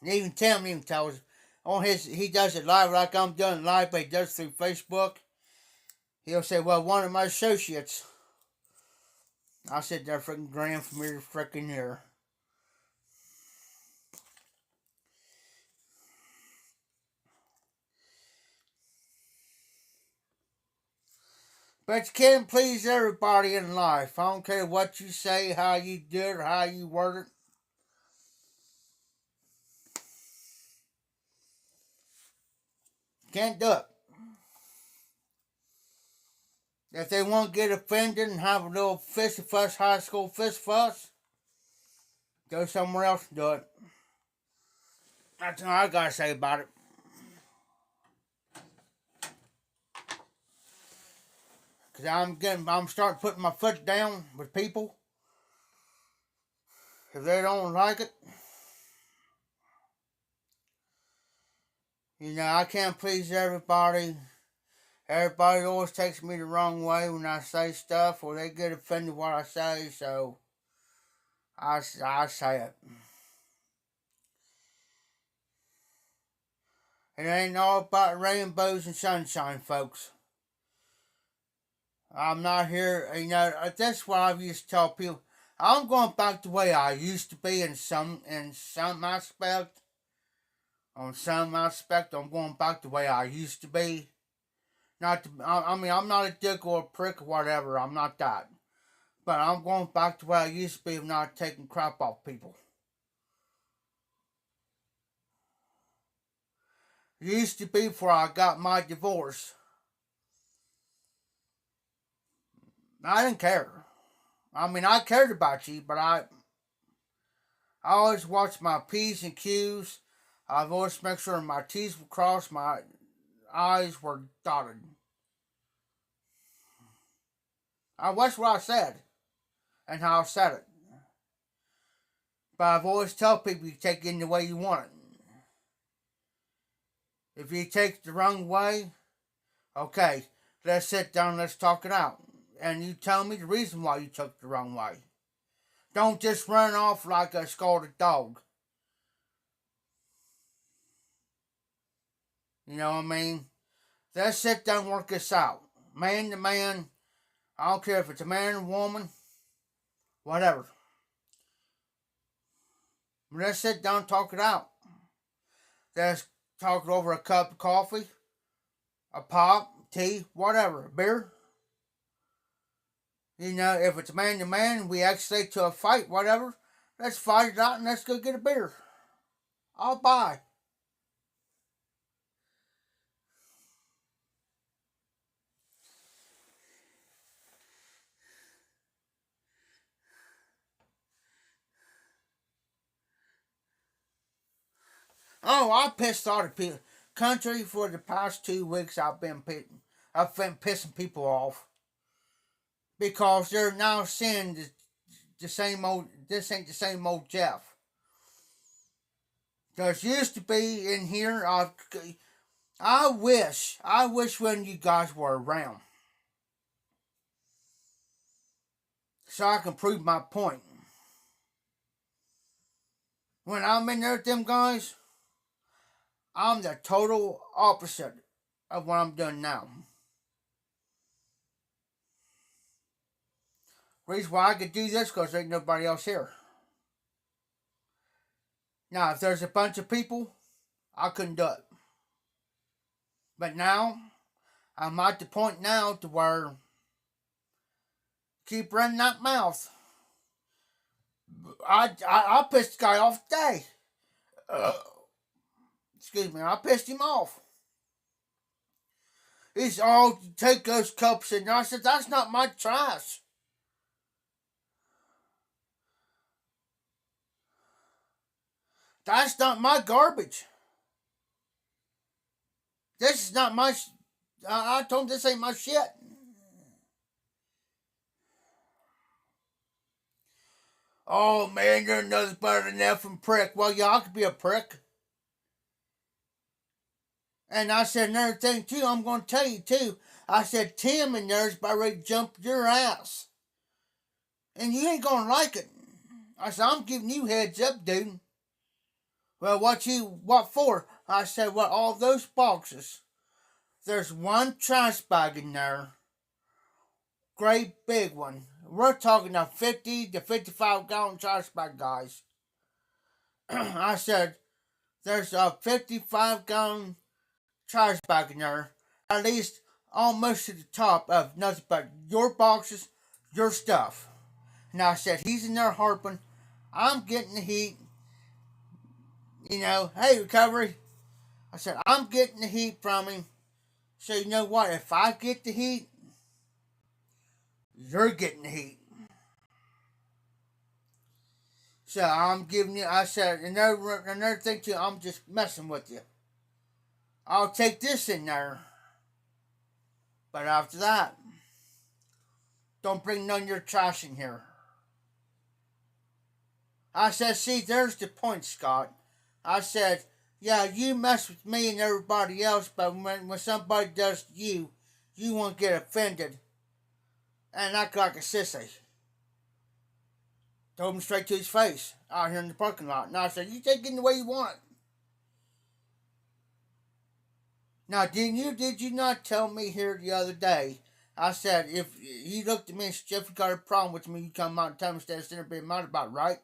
And even Tim even tells on his, he does it live like I'm doing live, but he does it through Facebook. He'll say, well, one of my associates. I said, they're freaking grand from here to freaking here. But you can't please everybody in life. I don't care what you say, how you do it, or how you word it. Can't do it. If they want to get offended and have a little fist fuss, high school fist fuss, go somewhere else and do it. That's all I gotta say about it. Cause I'm starting putting my foot down with people. If they don't like it, you know, I can't please everybody. Everybody always takes me the wrong way when I say stuff, or they get offended what I say, so I say it. It ain't all about rainbows and sunshine, folks. I'm not here, you know, that's what I used to tell people. I'm going back the way I used to be in some aspect. On some aspect, I'm going back the way I used to be. I mean, I'm not a dick or a prick or whatever. I'm not that. But I'm going back to where I used to be of not taking crap off people. It used to be before I got my divorce. I didn't care. I mean, I cared about you, but I always watched my P's and Q's. I've always made sure my T's were crossed, my I's were dotted. I watched what I said and how I said it. But I've always tell people you take it in the way you want it. If you take it the wrong way, okay, let's sit down, let's talk it out. And you tell me the reason why you took it the wrong way. Don't just run off like a scalded dog. You know what I mean? Let's sit down and work this out. man to man. I don't care if it's a man or woman, whatever. Let's sit down and talk it out. Let's talk it over a cup of coffee, a pop, tea, whatever, a beer. You know, if it's man to man, we escalate to a fight, whatever. Let's fight it out and let's go get a beer. I'll buy. Oh, I pissed all the people. Country for the past 2 weeks, I've been pissing people off because they're now seeing the same old. This ain't the same old Jeff. There's used to be in here. I wish when you guys were around, so I can prove my point. When I'm in there with them guys, I'm the total opposite of what I'm doing now. Reason why I could do this because there ain't nobody else here. Now, if there's a bunch of people, I couldn't do it. But now, I'm at the point now to where keep running that mouth. I pissed the guy off today. Excuse me, I pissed him off. He's all take those cups in there. I said, that's not my trash. That's not my garbage. This is not my. I told him this ain't my shit. Oh man, you're nothing but an effing prick. Well, yeah, I could be a prick. And I said another thing too. I'm going to tell you too. I said Tim in there's about ready to jump your ass, and you ain't gonna like it. I said I'm giving you heads up, dude. Well, what for? I said, well, all those boxes. There's one trash bag in there. Great big one. We're talking a 50 to 55 gallon trash bag, guys. I said, there's a 55 gallon trash bag in there. At least almost to the top of nothing but your boxes, your stuff. And I said, he's in there harping. I'm getting the heat. You know, hey, recovery. I said, I'm getting the heat from him. So you know what? If I get the heat, you're getting the heat. So I'm giving you, I said, another thing too, I'm just messing with you. I'll take this in there. But after that, don't bring none of your trash in here. I said, see, there's the point, Scott. I said, yeah, you mess with me and everybody else, but when somebody does to you, you won't get offended and act like a sissy. Told him straight to his face out here in the parking lot. And I said, you take it the way you want. Now, did you not tell me here the other day? I said, if he looked at me and said, Jeff, you got a problem with me, you come out and tell me instead of sitting there being mad about it, right?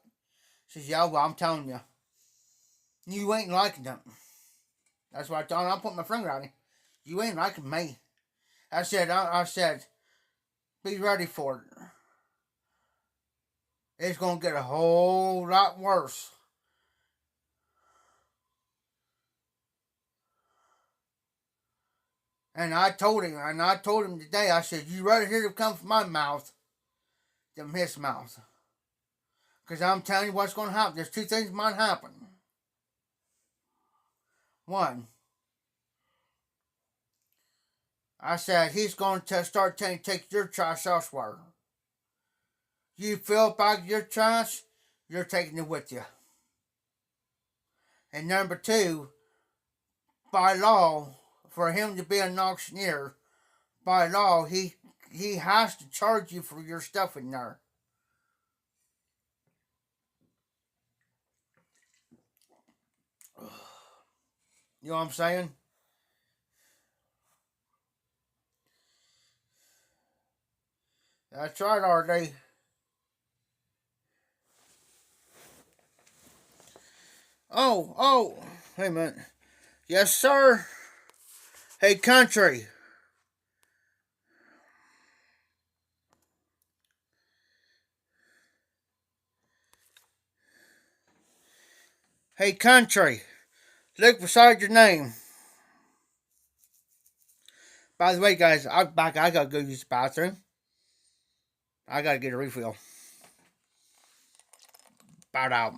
He says, yeah, well, I'm telling you. You ain't liking them. That's why I told him, I'll put my finger on him. You ain't liking me. I said, be ready for it. It's going to get a whole lot worse. And I told him today, I said, you rather hear it come from my mouth than his mouth. Because I'm telling you what's going to happen. There's two things that might happen. One, I said, he's going to start telling you to take your trash elsewhere. You fill back your trash, you're taking it with you. And number two, by law, for him to be an auctioneer, by law, he has to charge you for your stuff in there. You know what I'm saying? That's right, RD. Oh, hey man. Yes, sir. Hey, country. Hey, country. Look beside your name. By the way, guys, I'm back. I gotta go use the bathroom. I gotta get a refill. About out.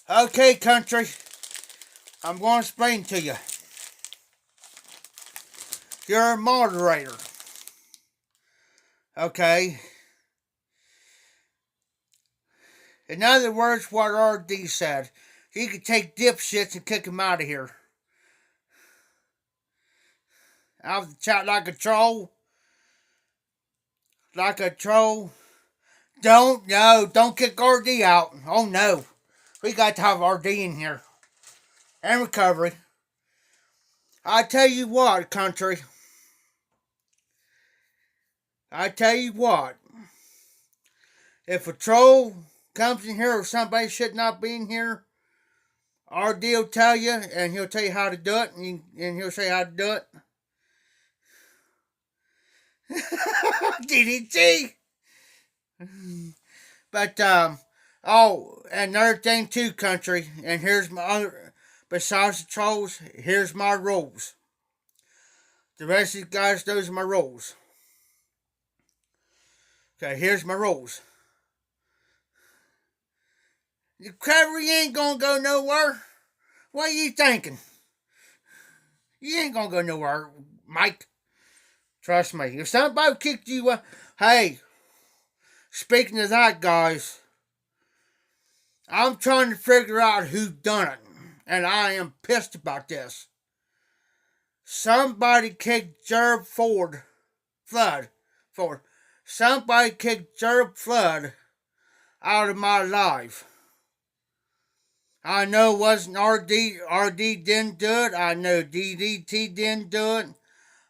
Okay, country. I'm going to explain to you. You're a moderator. Okay? In other words, what RD said. You can take dipshits and kick them out of here. Out of the chat like a troll. Like a troll. Don't kick RD out. Oh no. We got to have RD in here. And recovery. I tell you what, country. I tell you what. If a troll comes in here or somebody should not be in here, RD will tell you, and he'll tell you how to do it, and he'll say how to do it. DDT! But, oh, another thing too, country, and here's my other, besides the trolls, here's my rules. The rest of you guys, those are my rules. Okay, here's my rules. The recovery ain't gonna go nowhere. What are you thinking? You ain't gonna go nowhere, Mike. Trust me. If somebody kicked you out, hey, speaking of that, guys, I'm trying to figure out who done it, and I am pissed about this. Somebody kicked Gerald Flood. Somebody kicked Gerald Flood out of my life. I know it wasn't RD didn't do it. I know DDT didn't do it.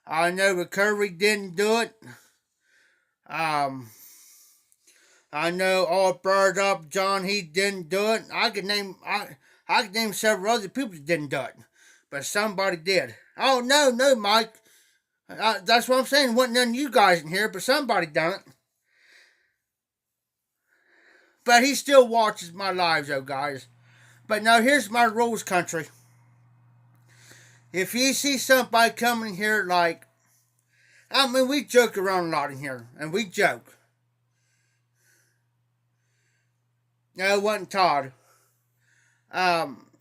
I know Recovery didn't do it. I know all Bird Up John, he didn't do it. I could name several other people that didn't do it, but somebody did. Oh no, Mike. That's what I'm saying. Wasn't none of you guys in here, but somebody done it. But he still watches my lives, though, guys. But now here's my rules, country. If you see somebody coming here like, I mean, we joke around a lot in here, and we joke. No, it wasn't Todd.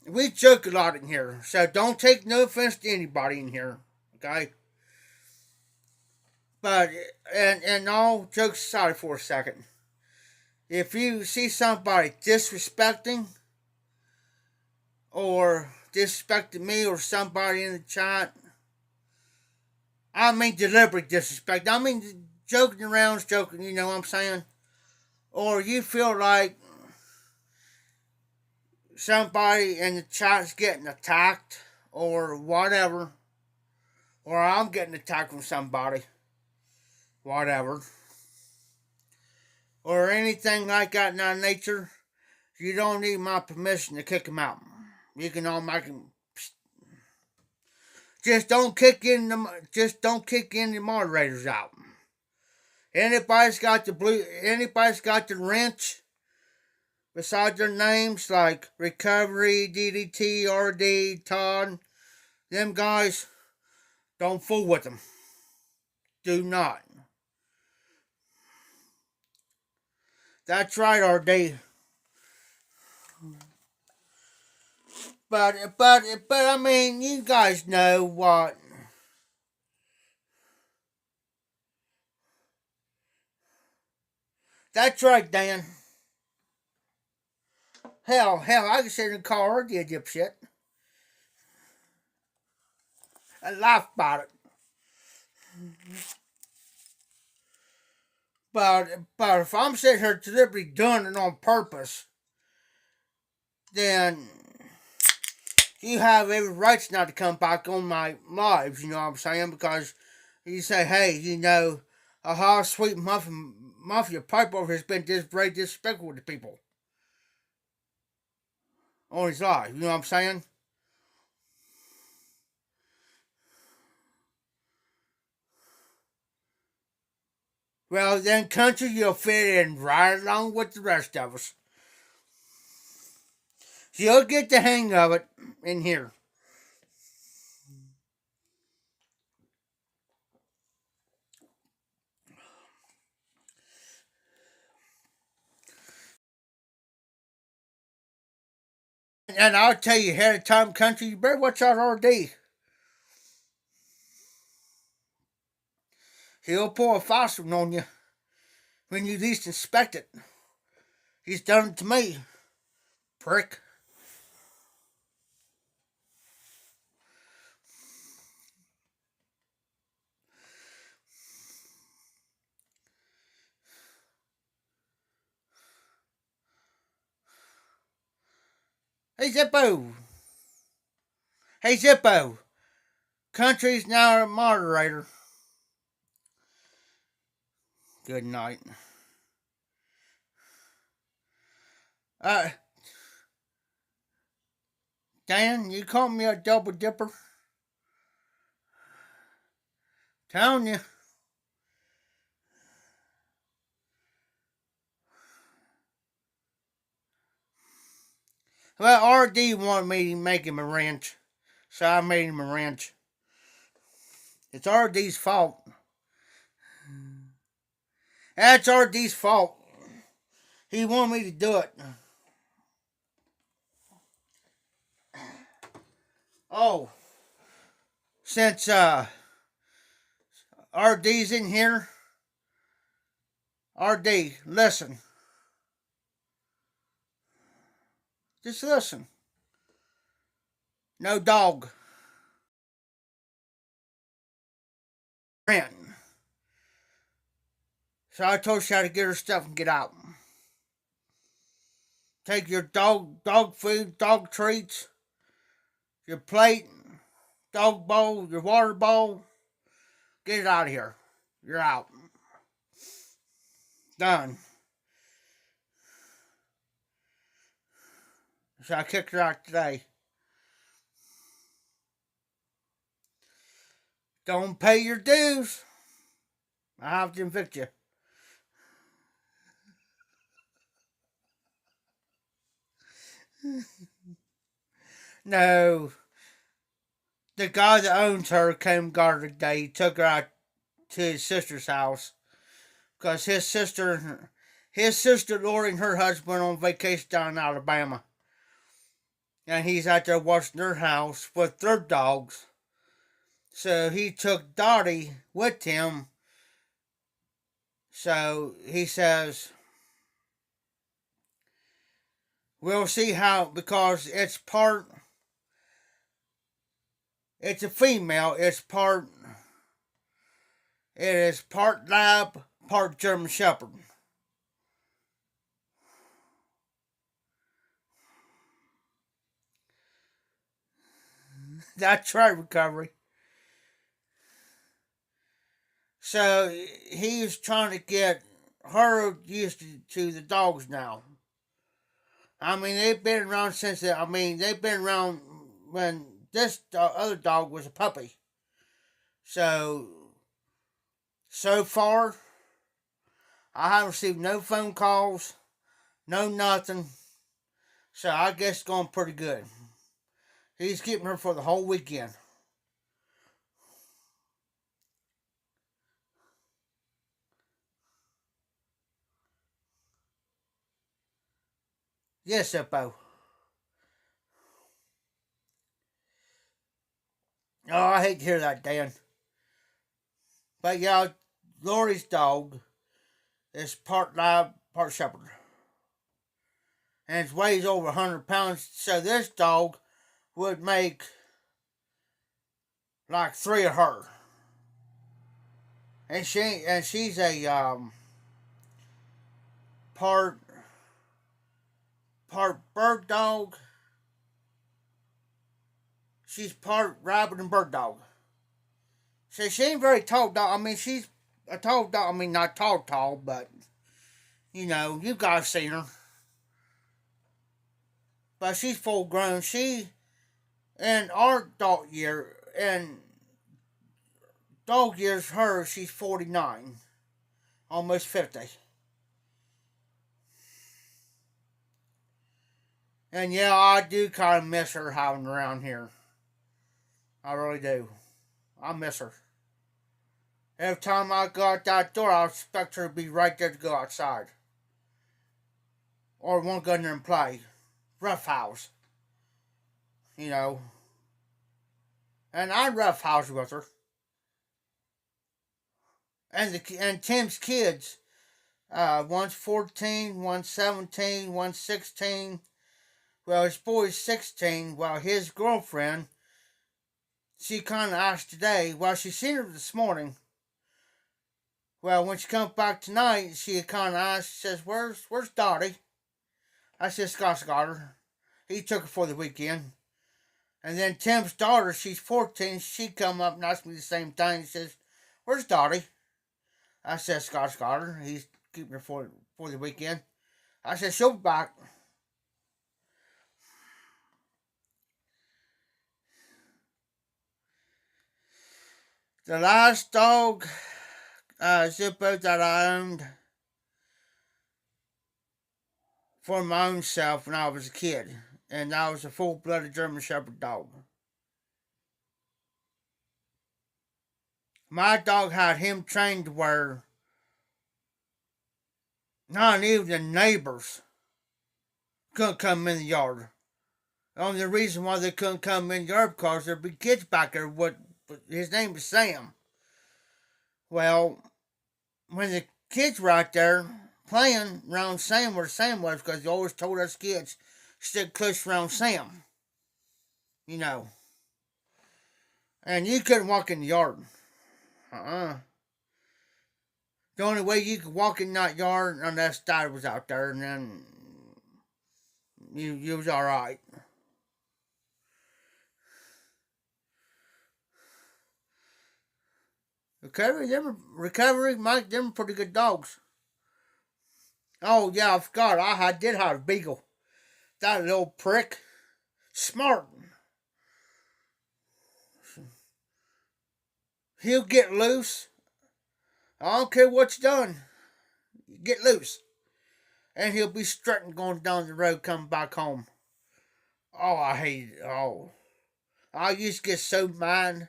We joke a lot in here, so don't take no offense to anybody in here, okay? But, and all jokes aside for a second, if you see somebody disrespecting or disrespecting me or somebody in the chat, I mean deliberate disrespect. I mean joking around, joking, you know what I'm saying? Or you feel like somebody in the chat's getting attacked or whatever, or I'm getting attacked from somebody, whatever, or anything like that in that nature, you don't need my permission to kick them out. You can all make them. Just don't kick the moderators out. Anybody's got the wrench beside their names like Recovery, DDT, RD, Todd, them guys, don't fool with them. Do not. That's right, RD. But I mean, you guys know what. That's right, Dan. Hell, I can sit in the car, you dipshit. I laugh about it. But if I'm sitting here deliberately doing it on purpose, then you have every right not to come back on my lives, you know what I'm saying? Because you say, hey, you know, aha, sweet Mafia Piper has been very disrespectful to people on his life, you know what I'm saying? Well, then, country, you'll fit in right along with the rest of us. You'll get the hang of it in here. And I'll tell you ahead of time, country, you better watch out RD. He'll pull a fast one on you when you least expect it. He's done it to me, prick. Hey Zippo! Hey Zippo! Country's now a moderator. Good night. Dan, you call me a double dipper? Telling you. Well, RD wanted me to make him a wrench, so I made him a wrench. It's RD's fault. That's RD's fault. He wanted me to do it. Oh, since RD's in here, RD, listen. Just listen. No dog. Ran. So I told her how to get her stuff and get out. Take your dog food, dog treats, your plate, dog bowl, your water bowl. Get it out of here. You're out. Done. So I kicked her out today. Don't pay your dues. I have to evict you. No. The guy that owns her came and got her today. He took her out to his sister's house. Because his sister Lori and her husband on vacation down in Alabama. And he's out there watching their house with their dogs. So he took Dottie with him. So he says, we'll see how, because it's a female, it is part lab, part German Shepherd. That's right, Recovery. So he's trying to get her used to the dogs now. I mean, they've been around they've been around when this other dog was a puppy. So far, I haven't received no phone calls, no nothing. So I guess it's going pretty good. He's keeping her for the whole weekend. Yes, Eppo. Oh, I hate to hear that, Dan. But yeah, Lori's dog is part lab, part shepherd. And it weighs over 100 pounds. So this dog would make like three of her. And she's a part bird dog. She's part rabbit and bird dog. So she ain't very tall dog. I mean, she's a tall dog. I mean, not tall, but you guys seen her. But she's full grown. She in our dog year and dog years her, she's 49, almost 50. And yeah, I do kind of miss her having around here. I really do. I miss her. Every time I go out that door, I expect her to be right there to go outside. Or want to go in there and play. Rough house. And I rough house with her. And Tim's kids, one's 14, one's 17, one's 16. Well, his boy's 16. Well, his girlfriend, she kind of asked today. Well, she seen her this morning. Well, when she comes back tonight, she kind of asked, she says, where's Dottie? I said, Scott's got her. He took her for the weekend. And then Tim's daughter, she's 14, she come up and asked me the same thing. She says, where's Dottie? I said, Scott's got her. He's keeping her for the weekend. I said, she'll be back. The last dog, Zippo, that I owned for my own self when I was a kid. And that was a full-blooded German Shepherd dog. My dog had him trained to where not even the neighbors couldn't come in the yard. The only reason why they couldn't come in the yard because there'd be kids back there. His name was Sam. Well, when the kids were out there playing around Sam where Sam was, because he always told us kids stick close around Sam. And you couldn't walk in the yard. The only way you could walk in that yard unless Dad was out there, and then you was all right. Recovery, Mike, them pretty good dogs. Oh yeah, I forgot. Did have a beagle. That little prick, smart. He'll get loose. I don't care what you done. Get loose. And he'll be strutting going down the road coming back home. Oh, I hate it. Oh. I used to get so mad.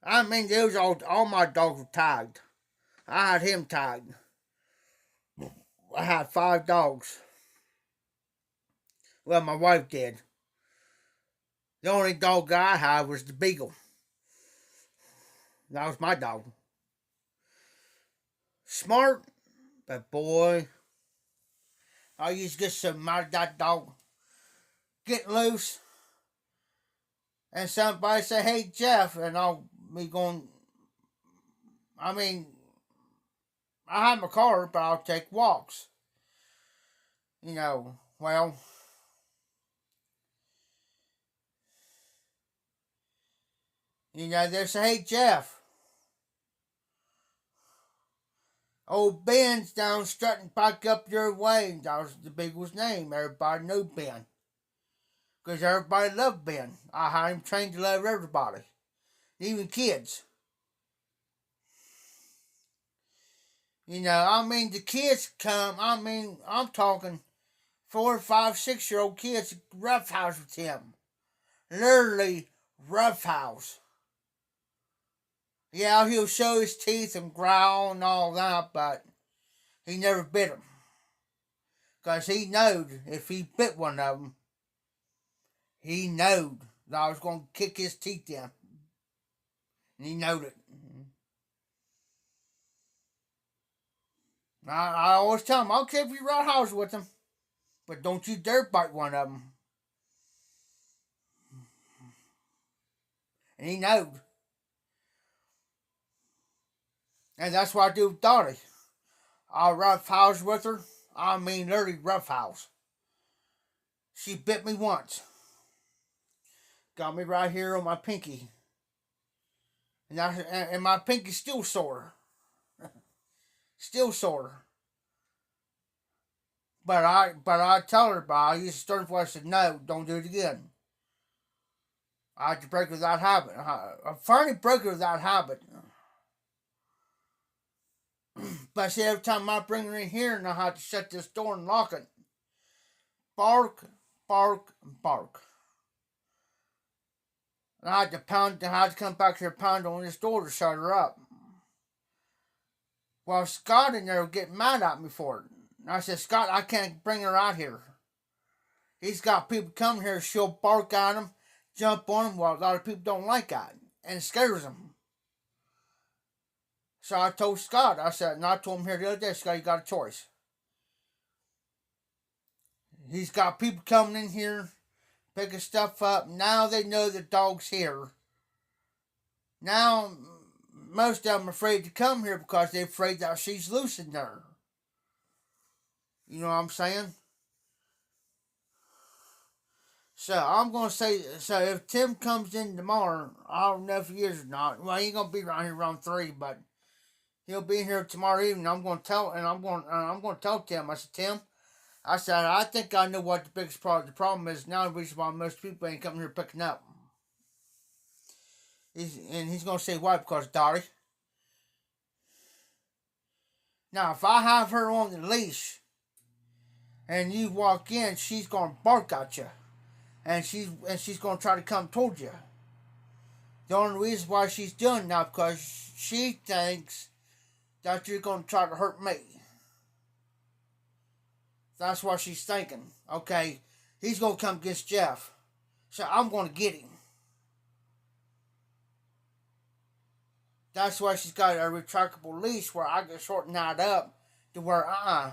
I mean, there was all my dogs were tagged. I had him tagged. I had 5 dogs. Well, my wife did. The only dog I had was the Beagle. That was my dog. Smart, but boy, I used to get so mad at that dog. Getting loose, and somebody say, "Hey Jeff," and I'll be going. I mean, I have my car, but I'll take walks. Well, they say, "Hey Jeff, old Ben's down strutting back up your way." That was the Beagle's name. Everybody knew Ben. Because everybody loved Ben. I had him trained to love everybody. Even kids. The kids come, I'm talking 4, 5, 6-year-old kids roughhouse with him. Literally roughhouse. Yeah, he'll show his teeth and growl and all that, but he never bit them. Because he knowed if he bit one of them, he knowed that I was going to kick his teeth in. And he knowed it. I always tell him, I'll keep you right house with him, but don't you dare bite one of them. And he knowed. And that's what I do with Dottie. I'll rough house with her. Literally rough house. She bit me once. Got me right here on my pinky. And my pinky's still sore. Still sore. But I tell her, I used to stern voice, I said, no, don't do it again. I had to break with that habit. I finally broke with that habit. But see, every time I bring her in here and I had to shut this door and lock it, bark, bark, bark. And I had to come back here and pound on this door to shut her up. Well, Scott in there would get mad at me for it. And I said, Scott, I can't bring her out here. He's got people come here, she'll bark at him, jump on him. Well, a lot of people don't like that. And it scares them. So I told Scott, I told him here the other day, Scott, you got a choice. He's got people coming in here, picking stuff up. Now they know the dog's here. Now, most of them are afraid to come here because they're afraid that she's loose in there. You know what I'm saying? So I'm going to say, if Tim comes in tomorrow, I don't know if he is or not. Well, he ain't going to be around here around 3, but he'll be here tomorrow evening. I'm going to tell Tim. I said, Tim, I think I know what the biggest problem. The problem is now the reason why most people ain't coming here picking up. He's going to say why, because Dottie. Now, if I have her on the leash and you walk in, she's going to bark at you, and she's going to try to come towards you. The only reason why she's doing that because she thinks that you're going to try to hurt me. That's what she's thinking. Okay, he's going to come get Jeff, so I'm going to get him. That's why she's got a retractable leash where I can shorten that up to where I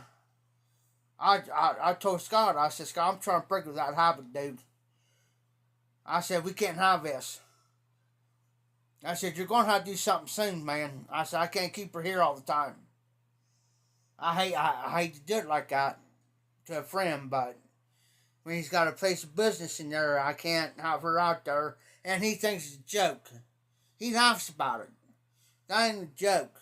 told Scott, I said, Scott, I'm trying to break with that habit, dude. I said, we can't have this. I said, you're going to have to do something soon, man. I said, I can't keep her here all the time. I hate to do it like that to a friend, but when he's got a place of business in there, I can't have her out there. And he thinks it's a joke. He laughs about it. That ain't a joke.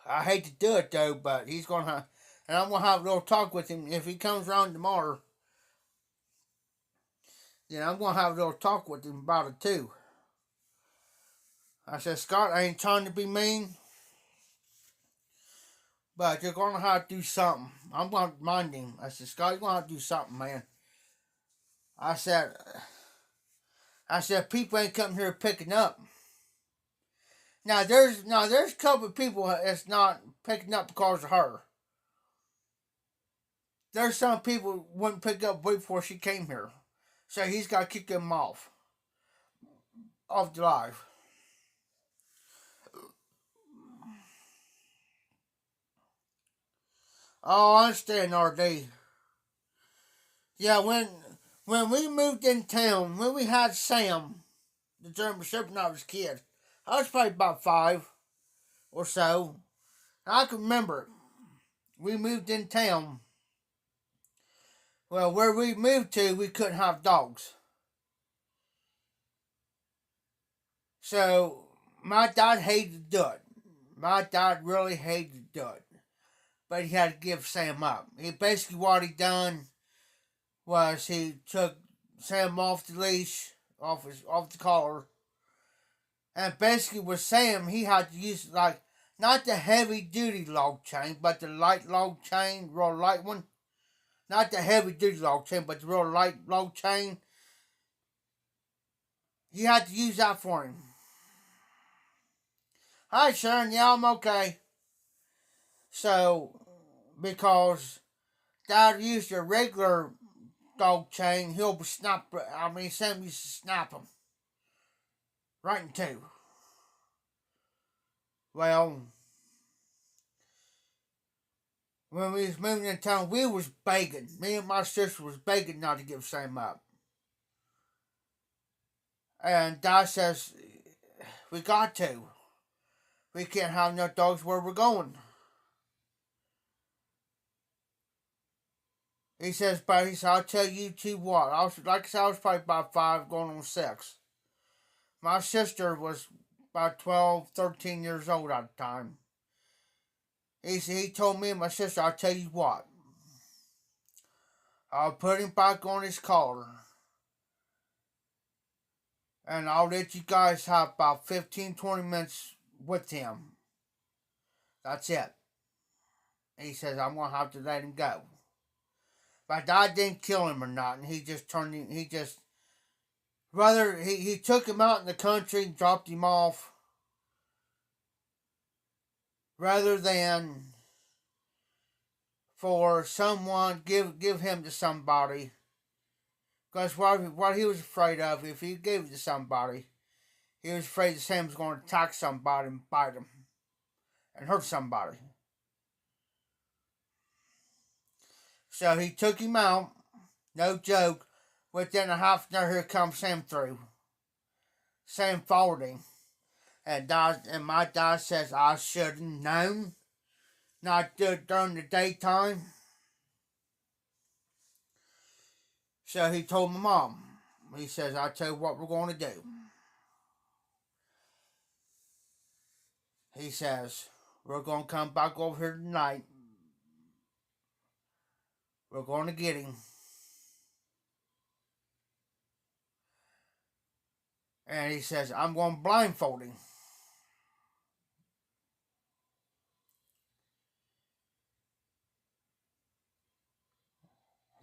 I hate to do it though, but he's gonna, and I'm gonna have a little talk with him if he comes around tomorrow. Then I'm gonna have a little talk with him about it too. I said, Scott, I ain't trying to be mean, but you're gonna have to do something. I'm gonna remind him. I said, Scott, you're gonna have to do something, man. I said, people ain't coming here picking up. Now there's a couple of people that's not picking up because of her. There's some people wouldn't pick up way before she came here, so he's got to kick them off the live. Oh, I understand, RD. Yeah, when we moved in town, when we had Sam, the German Shepherd, when I was a kid, I was probably about 5 or so. I can remember it. We moved in town. Well, where we moved to, we couldn't have dogs. So my dad hated to do it. My dad really hated to do it. But he had to give Sam up. He basically what he done was he took Sam off the leash, off the collar, and basically with Sam he had to use like not the heavy duty log chain, but the light log chain, real light one. Not the heavy duty log chain, but the real light log chain. He had to use that for him. Hi Sharon, yeah I'm okay. So because Dad used a regular dog chain, he'll be snap. I mean, Sam used to snap him right in two. Well, when we was moving in town, we was begging. Me and my sister was begging not to give Sam up. And Dad says, we got to. We can't have no dogs where we're going. He says, but he said, I'll tell you two what. Like I said, I was probably about 5 going on 6. My sister was about 12, 13 years old at the time. He told me and my sister, I'll tell you what. I'll put him back on his collar. And I'll let you guys have about 15, 20 minutes with him. That's it. He says, I'm going to have to let him go. But Dad didn't kill him or nothing. He just turned him, he took him out in the country and dropped him off. Rather than for someone, give him to somebody. Because what he was afraid of, if he gave it to somebody, he was afraid that Sam was going to attack somebody and bite him. And hurt somebody. So he took him out, no joke. Within a half an hour, here comes Sam through. Sam followed him. And my dad says, I should have known. Not do it during the daytime. So he told my mom. He says, I'll tell you what we're going to do. He says, we're going to come back over here tonight. We're going to get him. And he says, I'm going to blindfold him.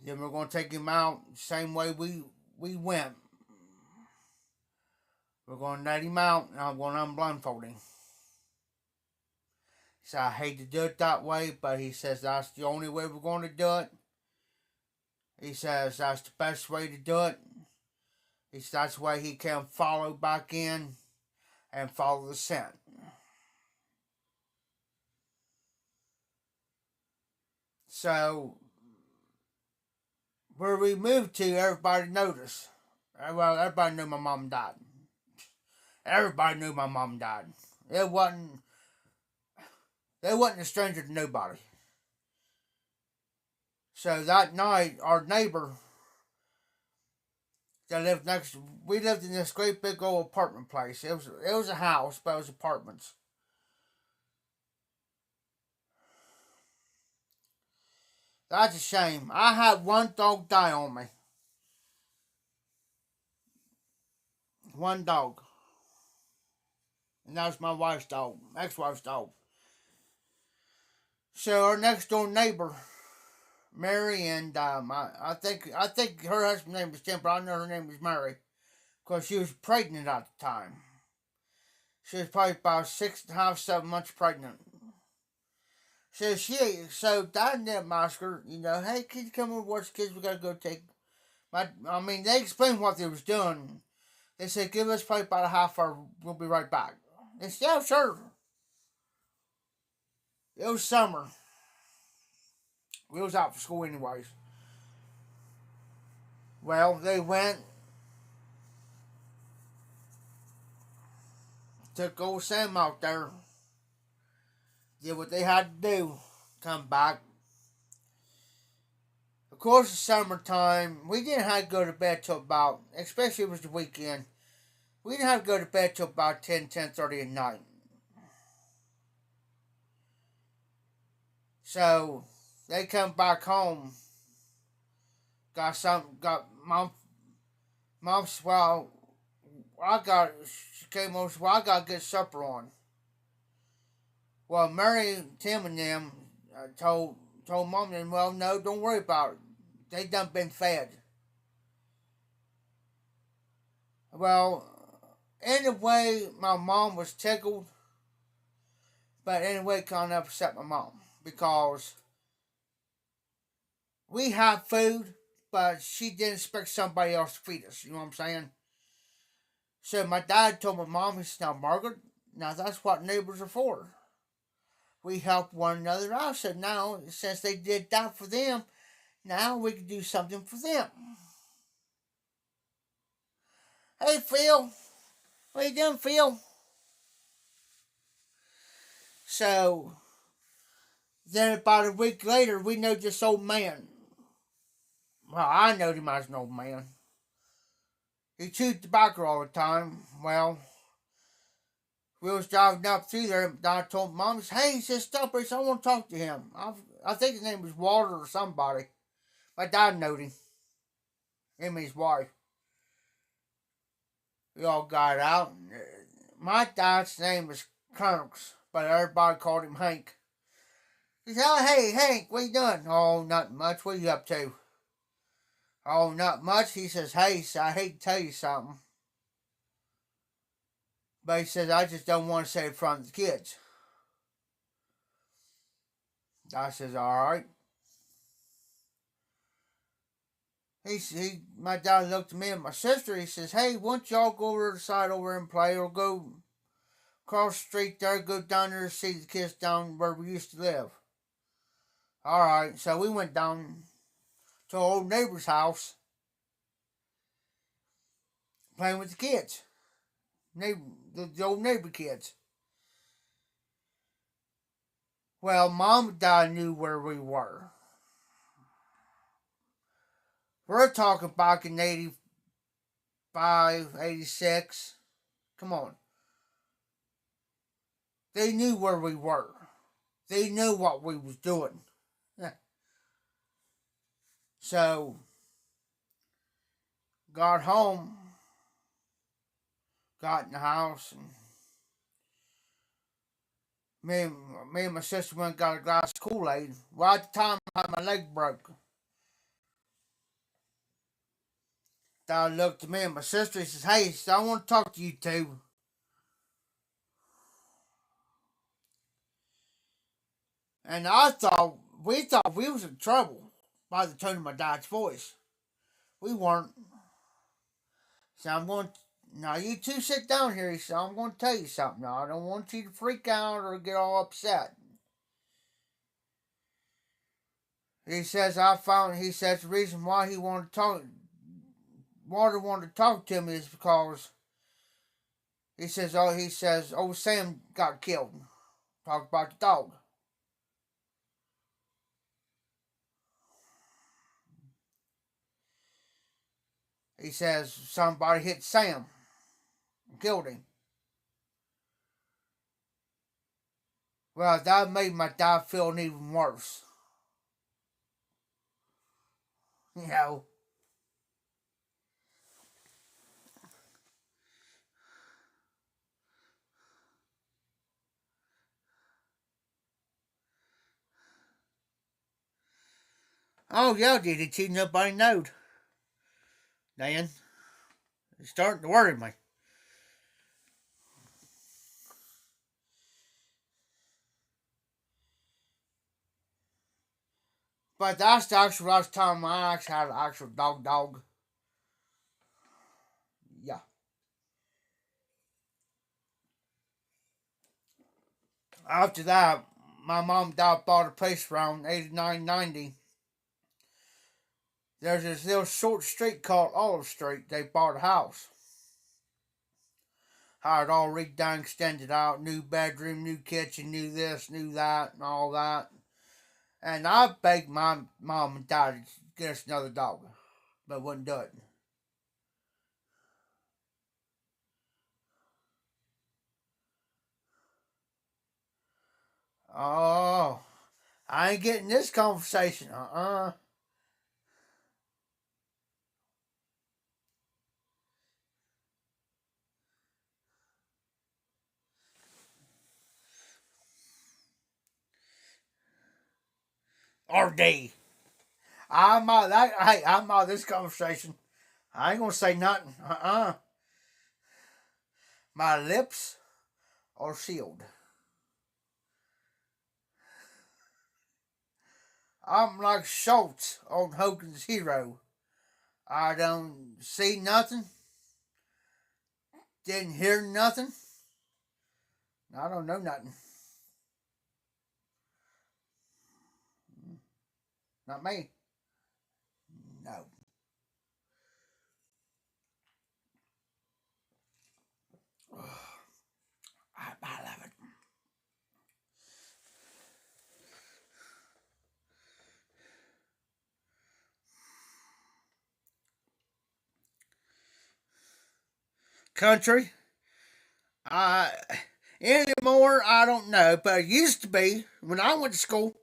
Then we're going to take him out the same way we went. We're going to let him out and I'm going to unblindfold him. He said, I hate to do it that way, but he says that's the only way we're going to do it. He says that's the best way to do it. He says that's the way he can follow back in and follow the scent. So, where we moved to, everybody noticed. Well, everybody knew my mom died. Everybody knew my mom died. They wasn't a stranger to nobody. So that night, our neighbor that lived we lived in this great big old apartment place. It was a house, but it was apartments. That's a shame. I had one dog die on me. One dog. And that was my wife's dog, ex-wife's dog. So our next door neighbor, Mary, and I think her husband's name was Tim, but I know her name was Mary, because she was pregnant at the time. She was probably about 6.5, 7 months pregnant. So Dad didn't ask her, hey, can you come over and watch the kids? We gotta go take they explained what they was doing. They said, give us probably about a half hour, we'll be right back. They said, yeah, sure. It was summer. We was out for school anyways. Well, they went, took old Sam out there, did what they had to do, come back. Of course, it's summertime. We didn't have to go to bed till about, especially if it was the weekend, we didn't have to go to bed till about 10:30 at night. So, they come back home, got mom's, well, she came over, well, I got to get supper on. Well, Mary, Tim, and them told Mom, and well, no, don't worry about it. They done been fed. Well, anyway, my mom was tickled, but anyway, it kind of upset my mom because we have food, but she didn't expect somebody else to feed us. You know what I'm saying? So my dad told my mom, he said, now, Margaret, now that's what neighbors are for. We help one another out. I said, now, since they did that for them, now we can do something for them. Hey, Phil. What you doing, Phil? So, then about a week later, we know this old man. Well, I knowed him as an old man. He chewed tobacco all the time. Well, we was driving up through there, and I told Mom, hey, he said, stop, I want to talk to him. I think his name was Walter or somebody. My dad knowed him. Him and his wife. We all got out. My dad's name was Kerks, but everybody called him Hank. He said, oh, hey, Hank, what you doing? Oh, nothing much. What are you up to? Oh, not much. He says, hey, I hate to tell you something. But he says, I just don't want to say it in front of the kids. I says, all right. My dad looked at me and my sister. He says, hey, why don't y'all go over to the side over and play, or go across the street there, go down there to see the kids down where we used to live. All right, so we went down to our old neighbor's house, playing with the kids, the old neighbor kids. Well, Mom and Dad knew where we were. We're talking back in 85, 86. Come on. They knew where we were. They knew what we was doing. So, got home, got in the house, and me and my sister went and got a glass of Kool-Aid. Well, at the time, I had my leg broke. Dad looked at me and my sister. He says, hey, I want to talk to you two. And we thought we was in trouble by the tone of my dad's voice. We weren't. So now you two sit down here. He said, I'm going to tell you something now. I don't want you to freak out or get all upset. He says, the reason why Walter wanted to talk to me is because he says, old Sam got killed. Talk about the dog. He says somebody hit Sam and killed him. Well, that made my dad feel even worse. You know. Oh, yeah, did it? See, nobody knowed. Dan, it's starting to worry me. But that's the actual last time I actually had an actual dog. Yeah. After that, my mom and dad bought a place around 89, 90. There's this little short street called Olive Street. They bought a house. Had it all redone, extended out, new bedroom, new kitchen, new this, new that, and all that. And I begged my mom and dad to get us another dog, but wouldn't do it. Oh, I ain't getting this conversation. RD. I'm out that. Hey, I'm out of this conversation. I ain't gonna say nothing. My lips are sealed. I'm like Schultz on Hogan's Hero. I don't see nothing. Didn't hear nothing. I don't know nothing. Not me. No. I love it. Country. I anymore. I don't know, but it used to be when I went to school.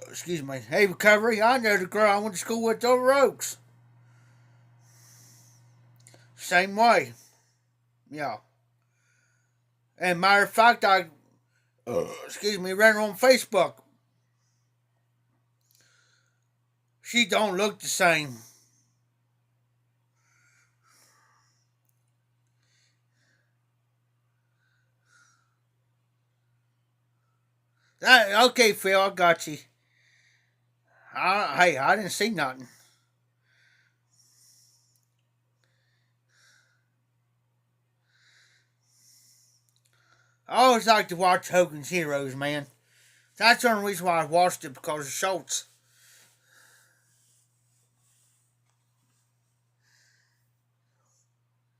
Excuse me. Hey, recovery. I know the girl I went to school with over Oaks. Same way. Yeah. And matter of fact, I excuse me, ran her on Facebook. She don't look the same. Okay, Phil, I got you. Hey, I didn't see nothing. I always like to watch Hogan's Heroes, man. That's the only reason why I watched it because of Schultz.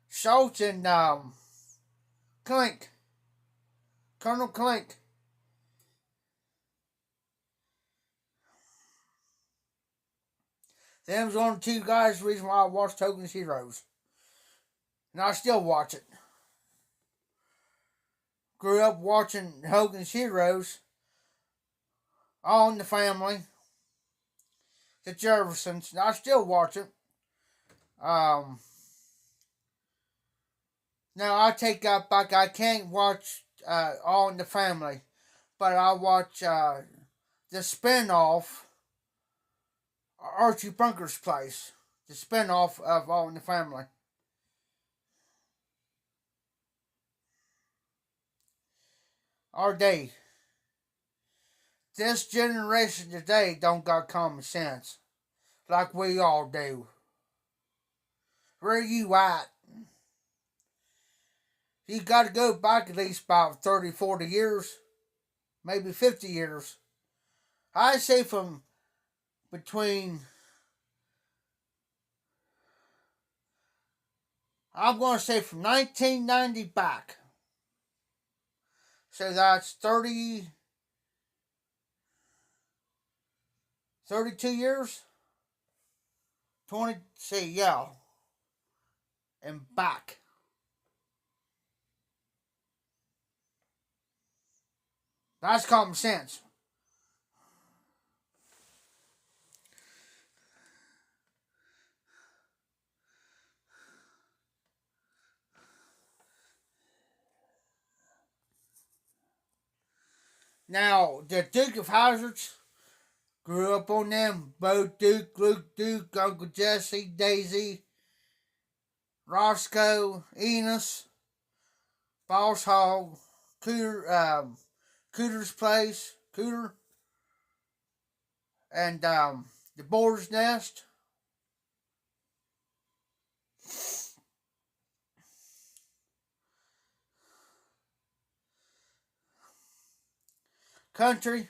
Schultz and Clink, Colonel Clink. Them was only two guys. The reason why I watched Hogan's Heroes, and I still watch it. Grew up watching Hogan's Heroes, All in the Family, The Jeffersons, and I still watch it. Um, Now I take that back. I can't watch All in the Family, but I watch the spinoff Archie Bunker's Place, the spinoff of All in the Family. Our day, this generation today don't got common sense like we all do. Where you at? You got to go back at least about 30, 40 years, maybe 50 years. I say from between, I'm going to say from 1990 back. So that's 30, 32 years? 20, see, yeah, and back. That's common sense. Now, the Duke of Hazards grew up on them. Bo Duke, Luke Duke, Uncle Jesse, Daisy. Roscoe, Enos, Boss Hog, Cooter's Place, Cooter, and the Boar's Nest. Country.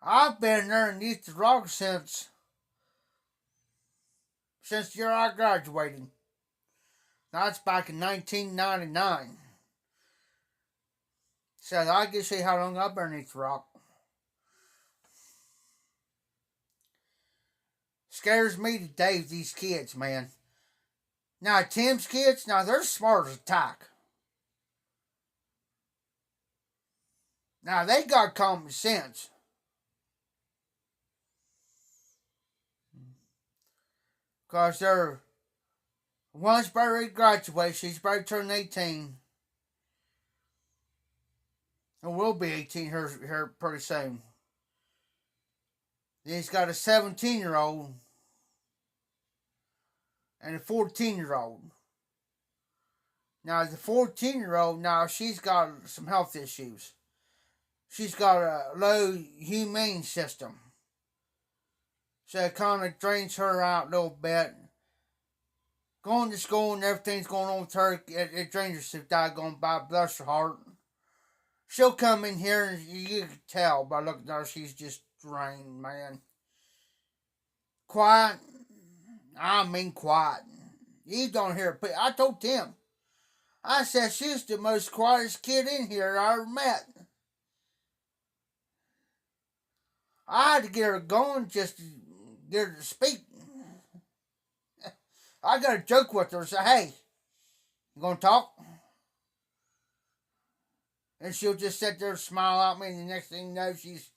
I've been there underneath the rock since the year I graduated. That's back in 1999. So I can see how long I've been underneath the rock. Scares me to death, these kids, man. Now, Tim's kids, now they're smart as a tack. Now, they got common sense. Because they're, one's about to graduate, she's about to turn 18. And will be 18 here pretty soon. Then he's got a 17-year-old and a 14-year-old. Now, the 14-year-old, now she's got some health issues. She's got a low immune system. So it kind of drains her out a little bit. Going to school and everything's going on with her, it drains her so doggone bad, bless her heart. She'll come in here and you can tell by looking at her, she's just drained, man. Quiet. I mean quiet. You don't hear it. I told Tim. I said she's the most quietest kid in here I ever met. I had to get her going just to get her to speak. I got a joke with her. Say, hey, you gonna talk? And she'll just sit there and smile at me, and the next thing you know, she's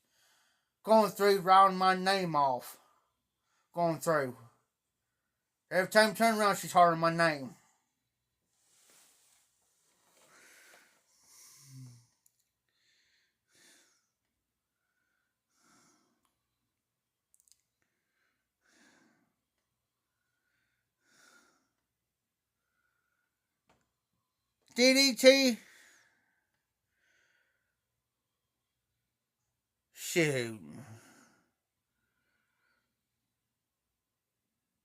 going through, rounding my name off. Going through. Every time I turn around, she's hollering my name. DDT. Shoot.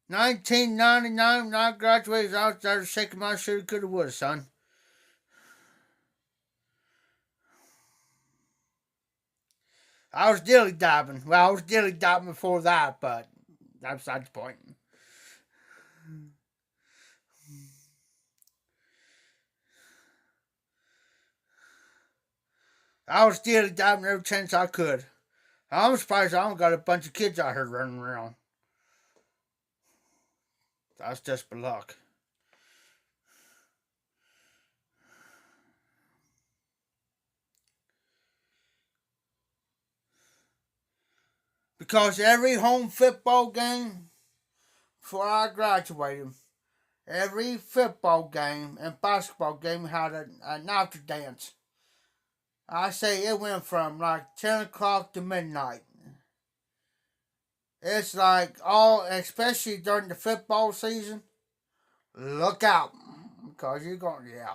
1999, when I graduated, I was there shaking my shoe, coulda woulda, son. I was dilly dabbing. Well, I was dilly dabbing before that, but that's beside the point. I was dilly dabbing every chance I could. I'm surprised I don't got a bunch of kids out here running around. That's just my luck. Because every home football game before I graduated, every football game and basketball game had an after dance. I say it went from like 10 o'clock to midnight. It's like all, especially during the football season, look out. Because you're going to, yeah.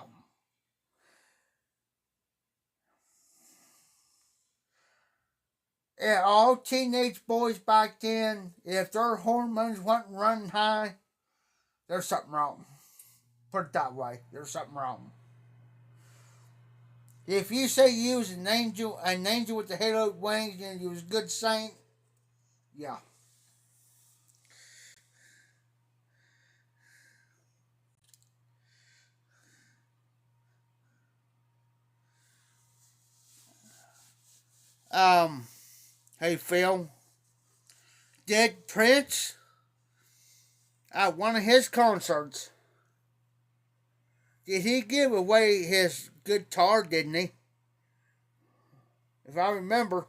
Yeah, all teenage boys back then, if their hormones weren't running high, there's something wrong. Put it that way. There's something wrong. If you say you was an angel with the halo wings, and you was a good saint, yeah. Hey Phil, did Prince at one of his concerts? Did he give away his guitar? Didn't he? If I remember.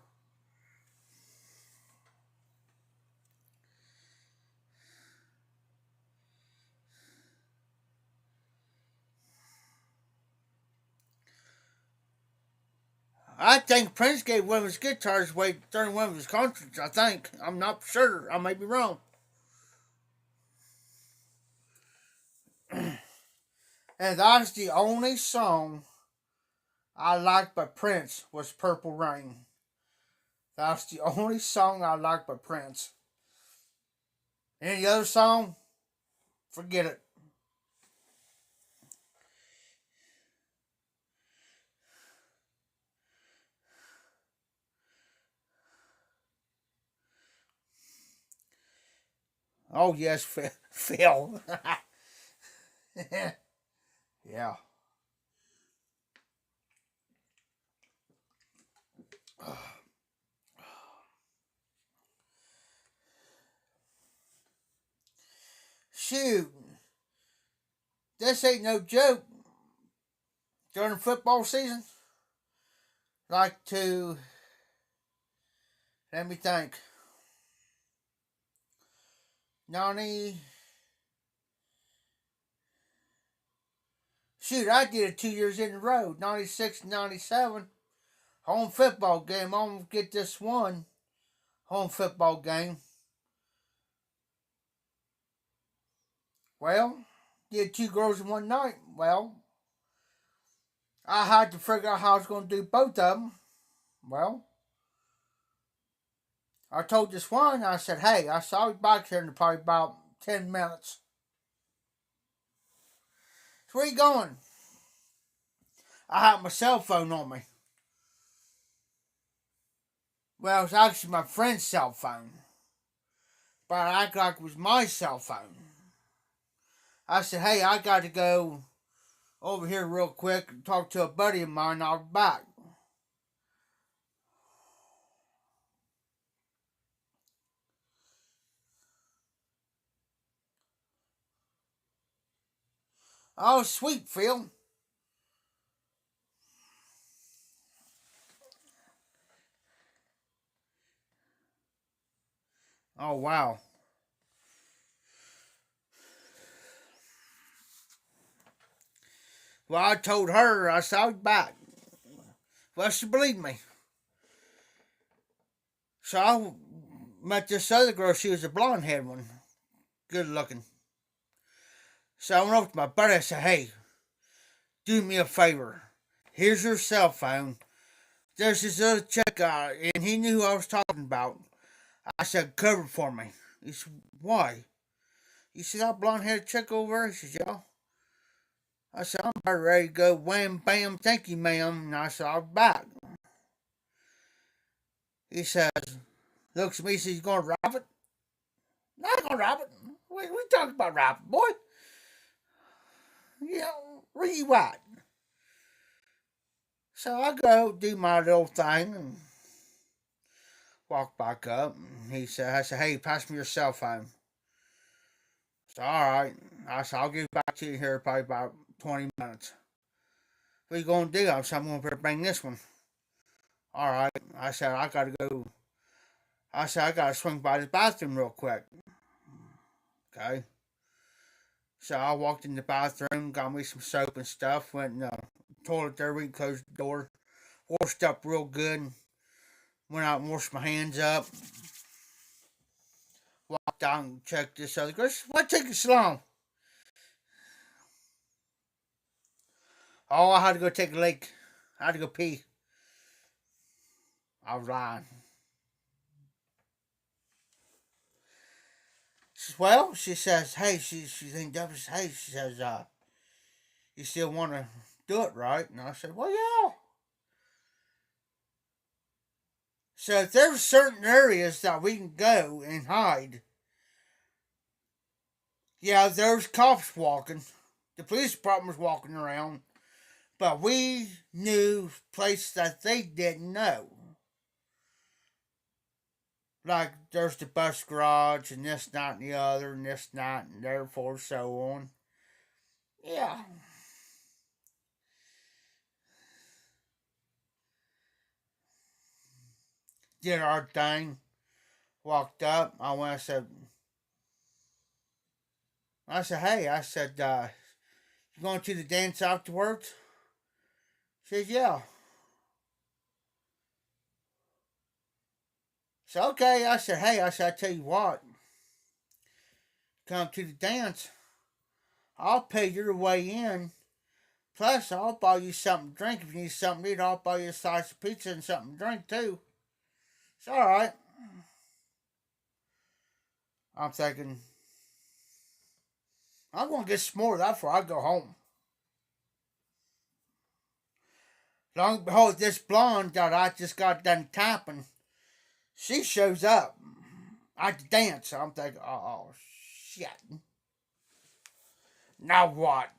I think Prince gave one of his guitars away during one of his concerts. I think. I'm not sure. I may be wrong. And that's the only song I liked by Prince was Purple Rain. That's the only song I liked by Prince. Any other song? Forget it. Oh yes, Phil. Yeah. Shoot, this ain't no joke. During football season, like to let me think. 90. Shoot, I did it 2 years in a row. 96 and 97. Home football game. I'm going to get this one. Home football game. Well, did two girls in one night. Well, I had to figure out how I was going to do both of them. Well, I told this one, I said, hey, I saw you back here in probably about 10 minutes. So where you going? I had my cell phone on me. Well, it was actually my friend's cell phone. But I acted like it was my cell phone. I said, hey, I got to go over here real quick and talk to a buddy of mine. I'll be back. Oh, sweet, Phil. Oh, wow. Well, I told her, I said, I'll be back. Well, she believed me. So I met this other girl. She was a blonde haired one. Good looking. So I went over to my buddy. I said, hey, do me a favor. Here's your cell phone. There's this other chick, and he knew who I was talking about. I said, cover for me. He said, why? You see that blonde haired chick over there? He said, yeah. I said, I'm about ready to go wham bam, thank you, ma'am. And I said, I'll be back. He says, looks at me, says, you gonna rob it? Not gonna rob it. We talking about robbing, boy. You know, where you at? So I go do my little thing and walk back up. And I said, hey, pass me your cell phone. So, all right. I said, I'll give it back to you here probably about 20 minutes. What are you going to do? I said, I'm going to bring this one. All right. I said, I got to go. I said, I got to swing by the bathroom real quick. Okay. So I walked in the bathroom, got me some soap and stuff, went in the toilet there, we closed the door, washed up real good, went out and washed my hands up, walked out and checked this other girl. Why take it so long? Oh, I had to go take a leak. I had to go pee. I was lying. She says, well, she says, hey, she thinks up, hey, she says, you still want to do it, right? And I said, well, yeah. So if there's certain areas that we can go and hide, yeah, there's cops walking. The police department was walking around. But we knew places that they didn't know. Like there's the bus garage and this, that, and the other, and this, that, and therefore so on. Yeah. Did our thing. Walked up. I said, hey, you going to the dance afterwards? She says, yeah. So, okay. I said, hey, I tell you what. Come to the dance. I'll pay your way in Plus, I'll buy you something to drink. If you need something to eat, I'll buy you a slice of pizza and something to drink too. It's alright. I'm thinking, I'm going to get some more of that before I go home. Long and behold, this blonde that I just got done tapping, she shows up at the dance. I'm thinking, oh, shit. Now what?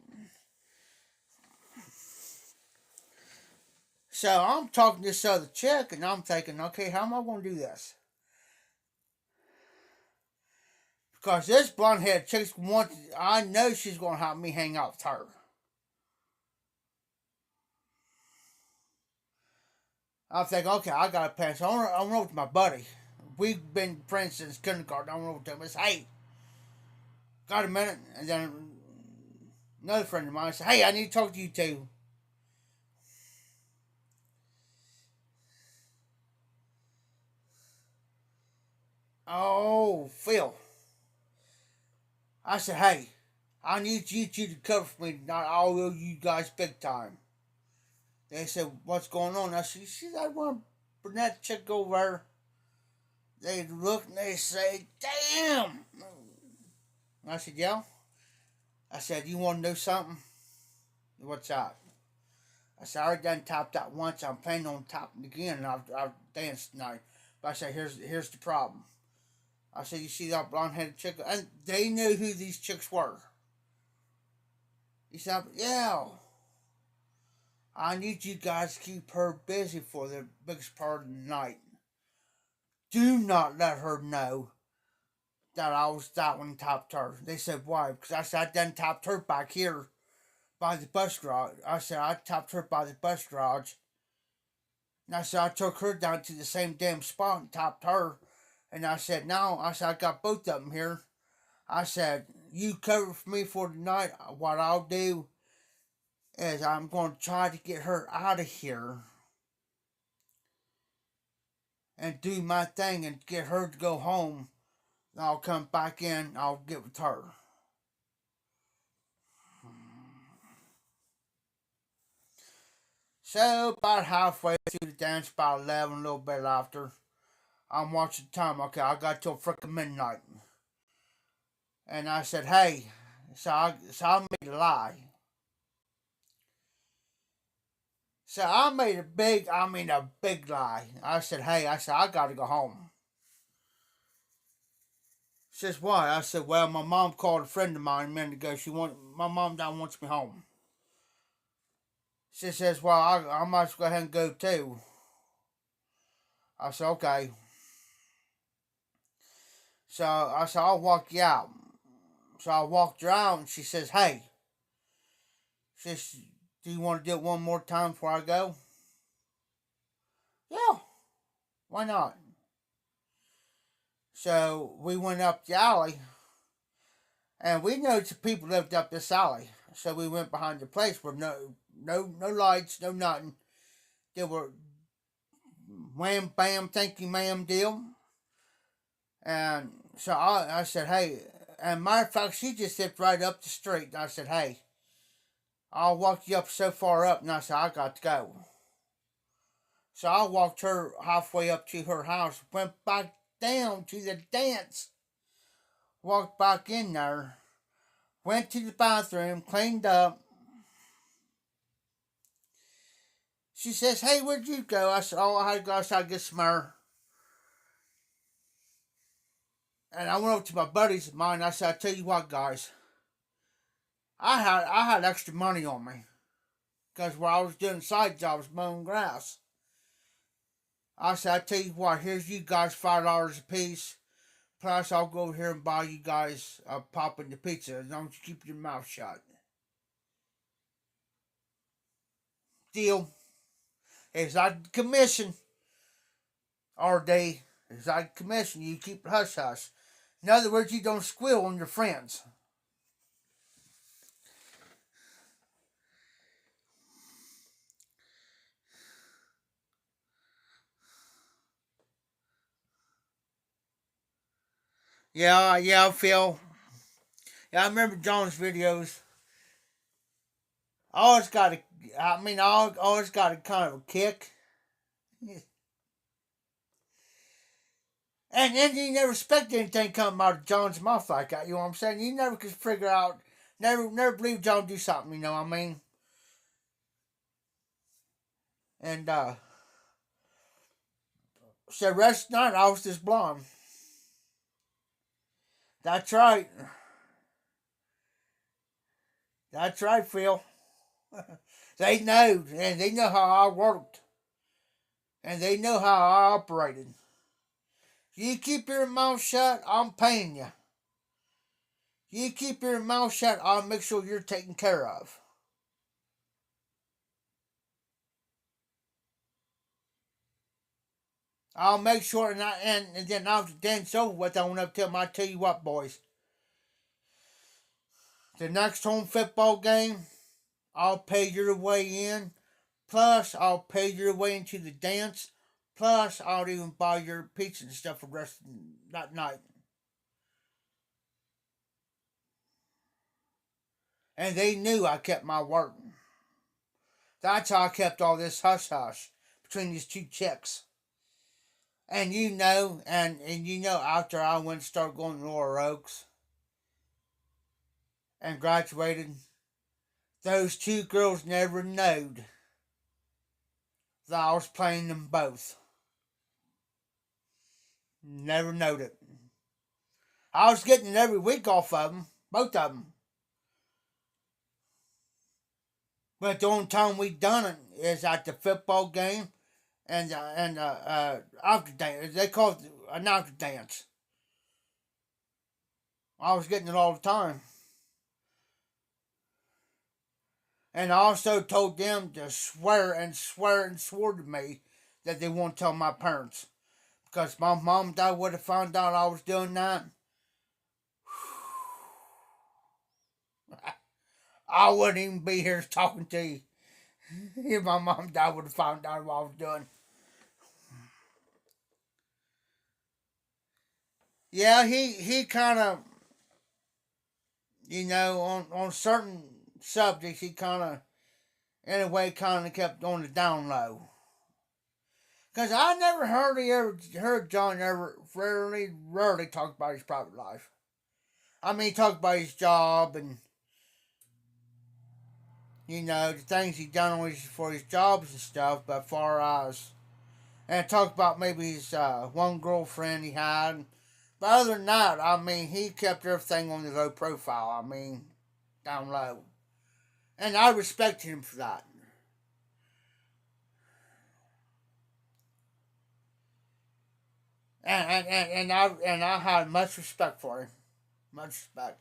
So I'm talking to this other chick, and I'm thinking, okay, how am I going to do this? Because this blonde haired chick wants, I know she's going to have me hang out with her. I'm thinking, okay, I got to pass. I went over to my buddy. We've been friends since kindergarten. I went over to him and said, hey, got a minute? And then another friend of mine said, hey, I need to talk to you too. Oh, Phil. I said, hey, I need you two to cover for me tonight. I'll owe you guys big time. They said, what's going on? I said, you see that one brunette chick over there? They look and they say, damn. I said, yeah. I said, you want to know something? What's that? I said, I already done topped that once. I'm planning on topping again, and I've danced tonight. But I said, here's the problem. I said, you see that blonde-headed chick? And they knew who these chicks were. He said, yeah. I need you guys to keep her busy for the biggest part of the night. Do not let her know that I was that one topped her. They said, why? Because I said, I done topped her back here by the bus garage. I said, I topped her by the bus garage. And I said, I took her down to the same damn spot and topped her. And I said, now, I said, I got both of them here. I said, you cover for me for tonight. What I'll do is I'm going to try to get her out of here and do my thing and get her to go home. I'll come back in. I'll get with her. So, about halfway through the dance, about 11, a little bit after, I'm watching the time. Okay, I got till frickin' midnight. And I said, hey, so I made a lie. So I made a big lie. I said, hey, I gotta go home. She says, why? I said, well, my mom called a friend of mine a minute ago. My mom down wants me home. She says, well, I might as well go ahead and go too. I said, okay. So I said, I'll walk you out. So I walked her out and she says, hey. She says, do you want to do it one more time before I go? Yeah, why not? So we went up the alley and we noticed the people lived up this alley. So we went behind the place where no lights, no nothing. There were wham bam thank you ma'am deal. And so I said, hey, and matter of fact, she just lived right up the street. And I said, hey, I'll walk you up so far up. And I said, I got to go. So I walked her halfway up to her house, went back down to the dance, walked back in there, went to the bathroom, cleaned up. She says, hey, where'd you go? I said, oh, I had to go outside to get some air. And I went over to my buddies of mine. I said, I tell you what, guys, I had extra money on me. Because while I was doing side jobs, mowing grass. I said, I tell you what, here's you guys $5 a piece. Plus, I'll go over here and buy you guys a pop in the pizza as long as you keep your mouth shut. Deal. It's not commission. Or they, it's not commission. You keep it hush hush. In other words, you don't squeal on your friends. Yeah, Phil. Yeah, I remember John's videos. always got a, I always got a kind of a kick. And you never expect anything coming out of John's mouth like that, you know what I'm saying? You never could figure out, never believe John do something, you know what I mean? And, so rest night I was just blonde. That's right. That's right, Phil. They know, and they know how I worked. And they know how I operated. You keep your mouth shut, I'm paying you. You keep your mouth shut, I'll make sure you're taken care of. I'll make sure, and then after it's over with, I went up to him. I tell you what, boys. The next home football game, I'll pay your way in. Plus, I'll pay your way into the dance. Plus, I'll even buy your pizza and stuff for the rest of that night. And they knew I kept my word. That's how I kept all this hush hush between these two chicks. And you know, after I went and started going to Laurel Oaks and graduated, those two girls never knowed that I was playing them both. Never knowed it. I was getting it every week off of them, both of them. But the only time we done it is at the football game and after dance. They call it an after dance. I was getting it all the time. And I also told them to swear and swear and swore to me that they won't tell my parents. Because my mom and dad would have found out I was doing that. I wouldn't even be here talking to you if my mom and dad would have found out what I was doing. Yeah, he kind of, on certain subjects, he kind of, in a way, kind of kept on the down low. Because I never heard John ever rarely talk about his private life. I mean, he talked about his job and, the things he done for his jobs and stuff, but far as, and talked about maybe his one girlfriend he had. But other than that, I mean, he kept everything on the low profile. I mean, down low. And I respected him for that. And I had much respect for him. Much respect.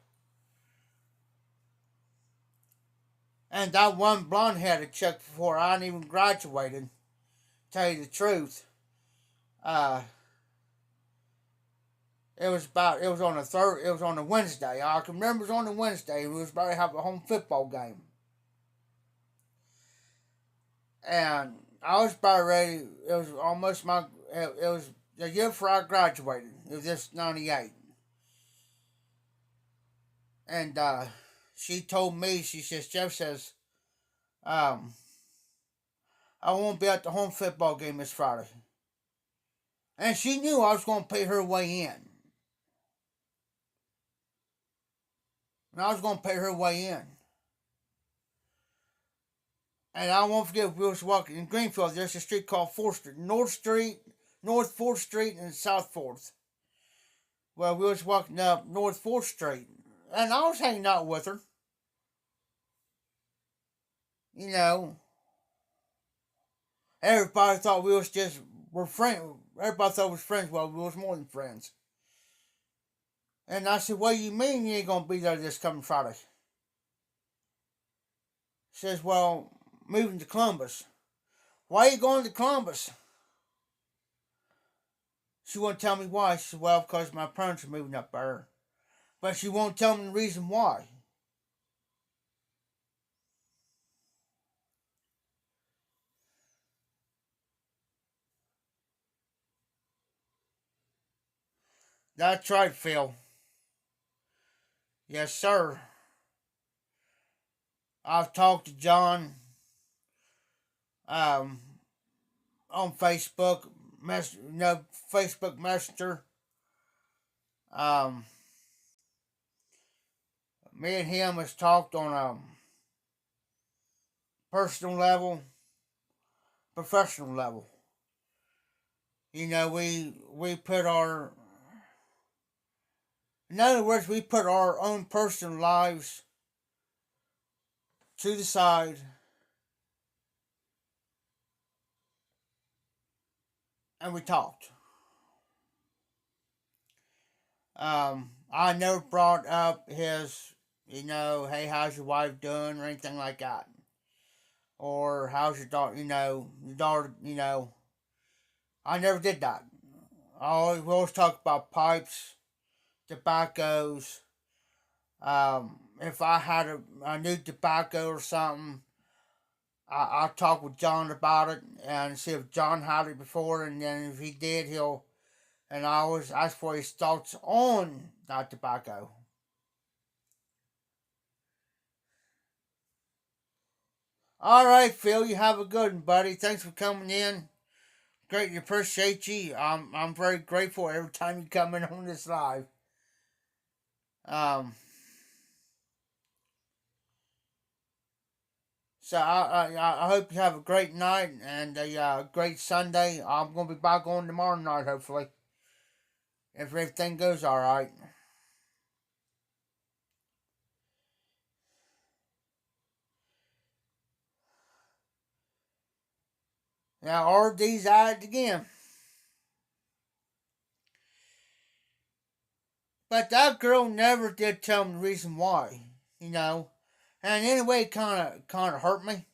And that one blonde headed chick before I even graduated, tell you the truth, uh, it was on a Wednesday. I can remember it was on a Wednesday. We was about to have a home football game. And I was about ready. It was almost it was the year before I graduated. It was just 98. And she told me, she says, Jeff says, um, I won't be at the home football game this Friday. And she knew I was going to pay her way in. And I was going to pay her way in. And I won't forget, we was walking in Greenfield. There's a street called 4th Street. North 4th Street and South 4th. Well, we was walking up North 4th Street. And I was hanging out with her. You know, everybody thought were friends. Everybody thought we was friends. Well, we was more than friends. And I said, what do you mean you ain't going to be there this coming Friday? She says, well, moving to Columbus. Why are you going to Columbus? She won't tell me why. She said, well, because my parents are moving up there. But she won't tell me the reason why. That's right, Phil. Yes, sir. I've talked to John um, on Facebook, Facebook Messenger. Um, Me and him has talked on a personal level, professional level. We put our, in other words, we put our own personal lives to the side and we talked. I never brought up his, hey, how's your wife doing or anything like that. Or how's your daughter, your daughter, I never did that. We always talk about pipes, tobaccos. If I had a new tobacco or something, I'll talk with John about it and see if John had it before, and then if he did, and I always ask for his thoughts on that tobacco. All right, Phil, you have a good one, buddy. Thanks for coming in. Greatly appreciate you. I'm very grateful every time you come in on this live. Um, so I hope you have a great night and a great Sunday. I'm gonna be back on tomorrow night, hopefully, if everything goes all right. Now RD's at it again, but that girl never did tell me the reason why. You know, and anyway, it kind of hurt me.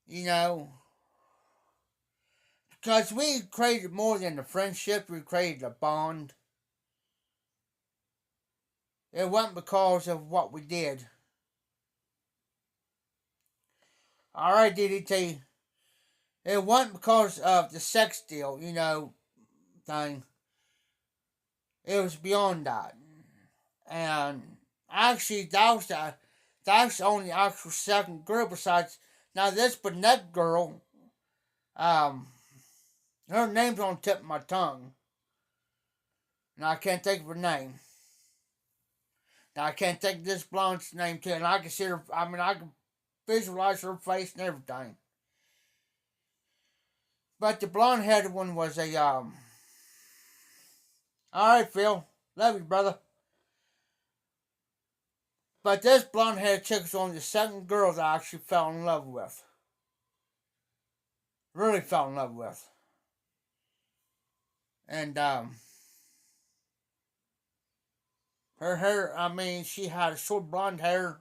You know, because we created more than a friendship. We created a bond. It wasn't because of what we did. Alright, DDT. It wasn't because of the sex deal, thing. It was beyond that. And actually, that's the only actual second girl besides. Now, this Burnett girl, um, her name's on the tip of my tongue. Now, I can't think of her name. Now, I can't think of this blonde's name, too. And I can see her, I can visualize her face and everything. But the blonde headed one was a, Alright, Phil. Love you, brother. But this blonde haired chick was only the second girl that I actually fell in love with. Really fell in love with. And, her hair, she had short blonde hair.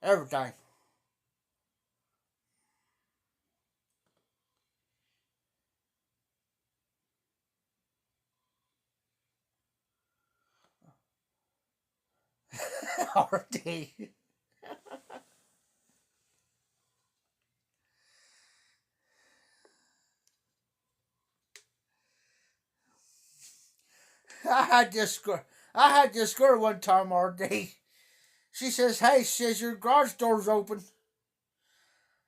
Everything. Already. I had this girl. I had this girl one time already. She says, "Hey," she says, "your garage door's open."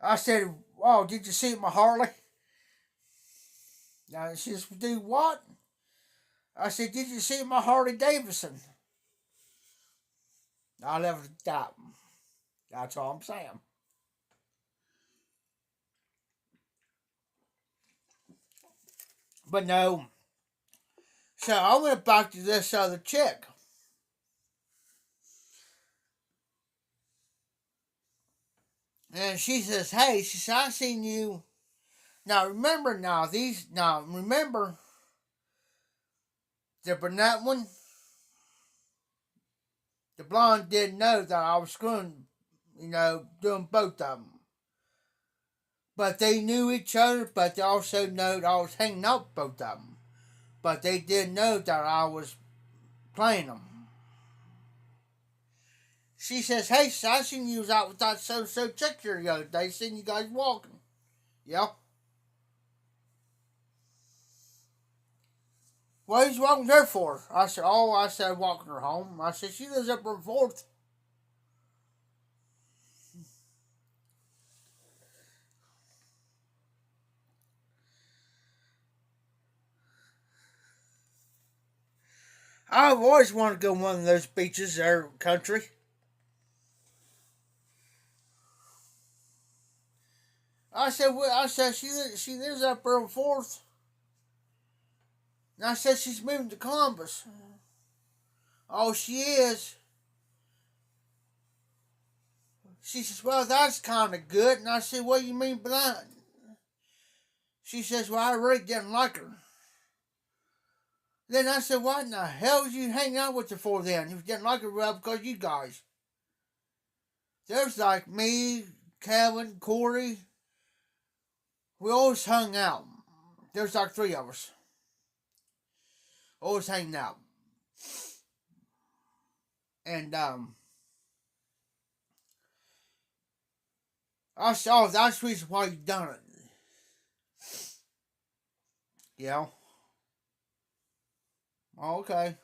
I said, "Oh, did you see my Harley?" She says, "Do what?" I said, "Did you see my Harley Davidson?" I left it at that. That's all I'm saying. But no. So I went back to this other chick. And she says, "Hey," she said, "I seen you." Now remember the brunette one, the blonde didn't know that I was screwing, doing both of them. But they knew each other, but they also knew that I was hanging out with both of them. But they didn't know that I was playing them. She says, "Hey, I seen you was out with that so chick here the other day. Seen you guys walking." Yep. What are you walking her for? I said, "Oh," I said, "walking her home." I said, "She lives up on 4th." I've always wanted to go one of those beaches or country. I said she lives up there on Fourth, and I said she's moving to Columbus. Oh, she is. She says, well, that's kind of good. And I said, what do you mean by that? She says, well, I really didn't like her. Then I said, what in the hell did you hang out with her for then? You didn't like her, well, because you guys. There's like me, Kevin, Corey. We always hung out. There's like 3 of us. Always hanging out. And, I said, oh, that's the reason why you done it. Yeah. Okay.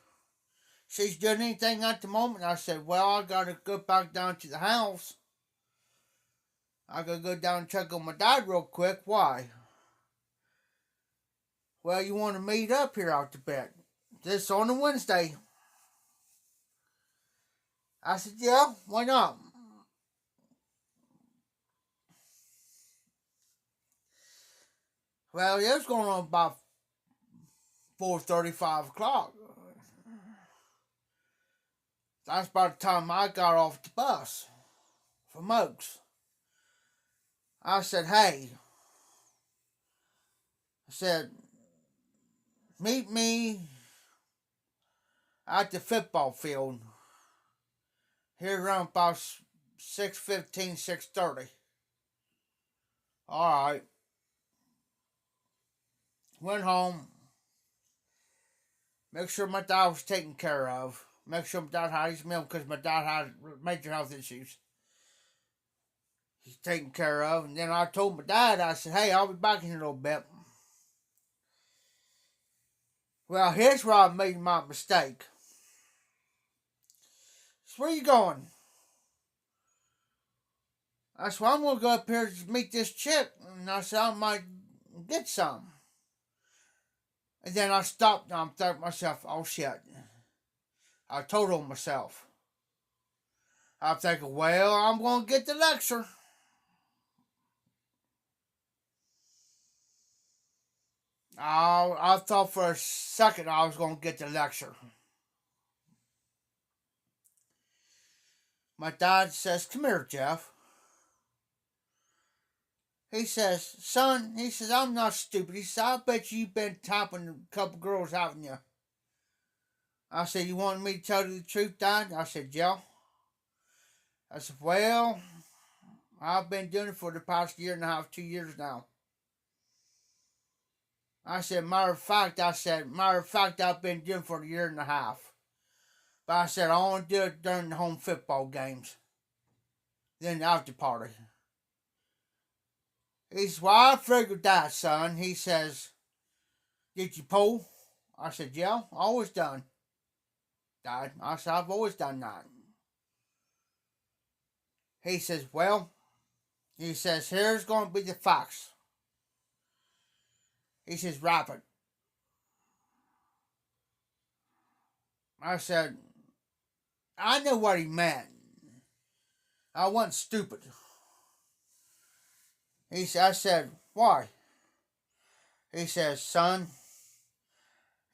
She's doing anything at the moment. I said, well, I gotta go back down to the house. I gotta go down and check on my dad real quick. Why? Well, you want to meet up here out the bed. This on a Wednesday. I said, yeah, why not? Well, it was going on about 4:30, 5 o'clock. That's about the time I got off the bus from Oaks. I said, hey, I said, meet me at the football field here around about 6:15, 6:30. All right. Went home. Make sure my dad was taken care of. Make sure my dad had his meal because my dad had major health issues. He's taken care of. And then I told my dad, I said, hey, I'll be back in a little bit. Well, here's where I made my mistake. So where you going? I said, well, I'm going to go up here to meet this chick. And I said, I might get some. And then I stopped and I'm thinking to myself, oh shit. I told on myself. I'm thinking, well, I'm going to get the lecture. I thought for a second I was going to get the lecture. My dad says, come here, Jeff. He says, son, he says, I'm not stupid. He says, I bet you've been topping a couple girls, haven't you? I said, you want me to tell you the truth, Dad? I said, yeah. I said, well, I've been doing it for the past year and a half, 2 years now. I said, matter of fact, I've been doing it for a year and a half. But I said, I only do it during the home football games. Then the after party. He says, well, I figured that, son. He says, did you pull? I said, yeah, always done. Dad, I said, I've always done that. He says, well, he says, here's going to be the facts. He says, wrap it. I said, I know what he meant. I wasn't stupid. I said, why? He says, son,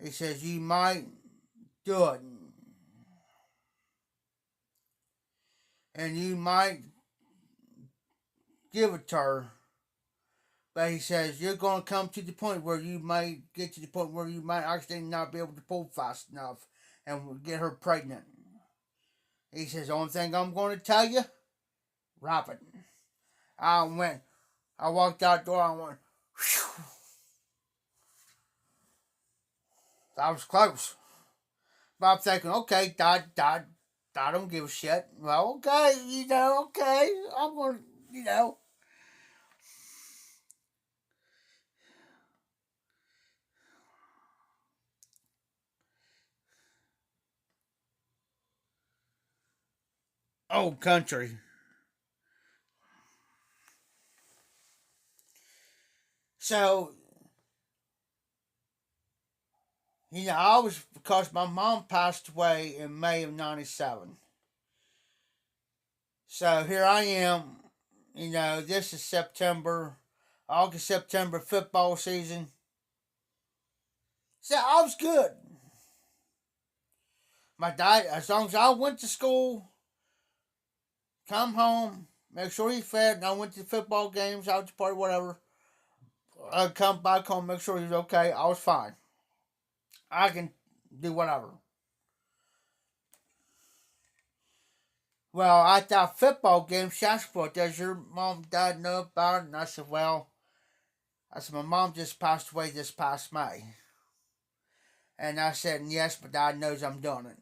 he says, you might do it. And you might give it to her. But he says, you're going to come to the point where you might get to the point where you might actually not be able to pull fast enough and get her pregnant. He says, the only thing I'm going to tell you, wrap it. I walked out the door, I went, whew. That was close. But I'm thinking, okay, Dad, I don't give a shit. Well, okay, okay, I'm going to, old country. So, I was, because my mom passed away in May of '97. So here I am. This is September, August, September football season. So I was good. My dad, as long as I went to school, come home, make sure he fed, and I went to football games, out to party, whatever. I'd come back home, make sure he was okay. I was fine. I can do whatever. Well, at that football game, she asked, "Well, does your mom and dad know about it?" And I said, my mom just passed away this past May. And I said, "Yes, but dad knows I'm doing it."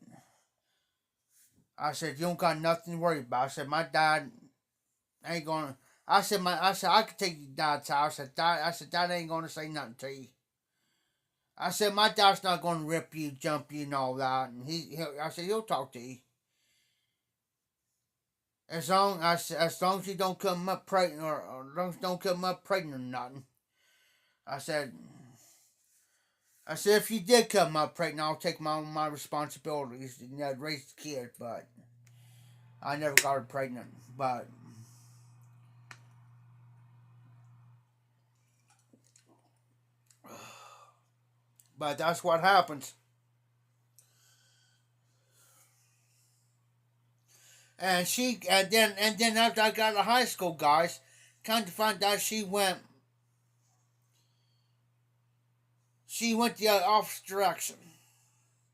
I said, "You don't got nothing to worry about." I said, "My dad ain't gonna." I said, "I could take your dad's house." I said, "Dad ain't gonna say nothing to you." I said, "My dad's not gonna rip you, jump you, and all that." And I said, "He'll talk to you. As long as you don't come up pregnant, or as long as you don't come up pregnant or nothing." I said, "If you did come up pregnant, I'll take my responsibilities, raise the kid." But I never got her pregnant. But that's what happens. And then after I got to high school, guys, kind of find out she went the opposite direction.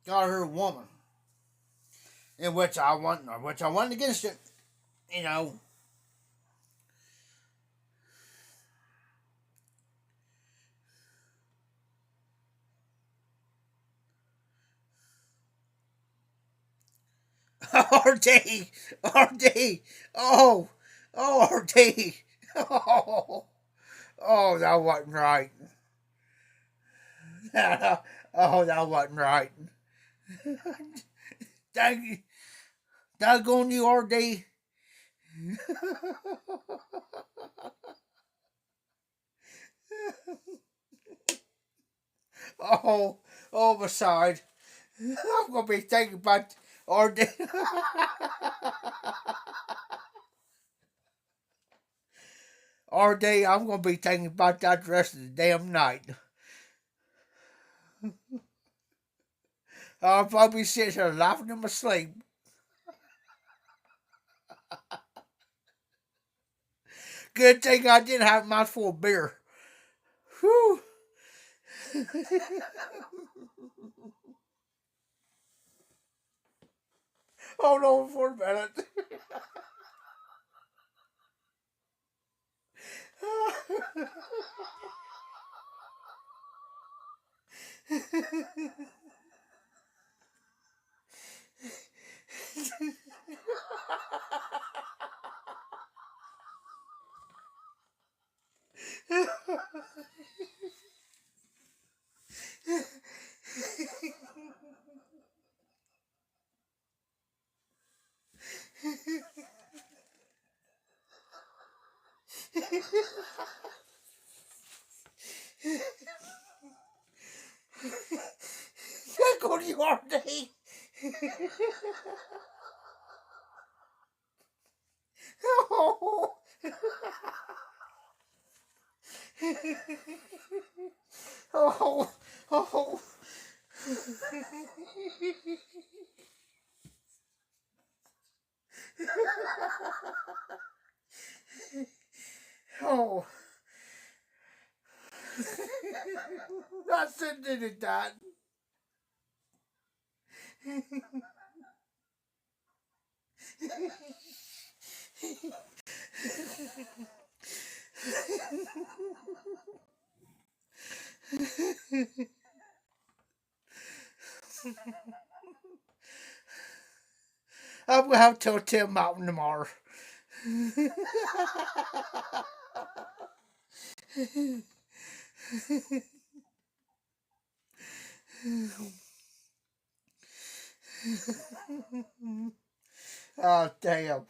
Got her a woman, in which I went against it. You know. RD, RD, oh, RD, oh, that wasn't right. Oh, that wasn't right. Dang, daggone you, RD. Oh, besides, I'm gonna be thinking about RD. RD, I'm gonna be thinking about that the rest of the damn night. I'll probably sit here laughing in my sleep. Good thing I didn't have a mouthful of beer. Whew. Hold on for a minute. Go to your day. Oh. Oh. Oh. Oh. I said did it that. I'm gonna have to tell Tim Mountain tomorrow. Oh damn!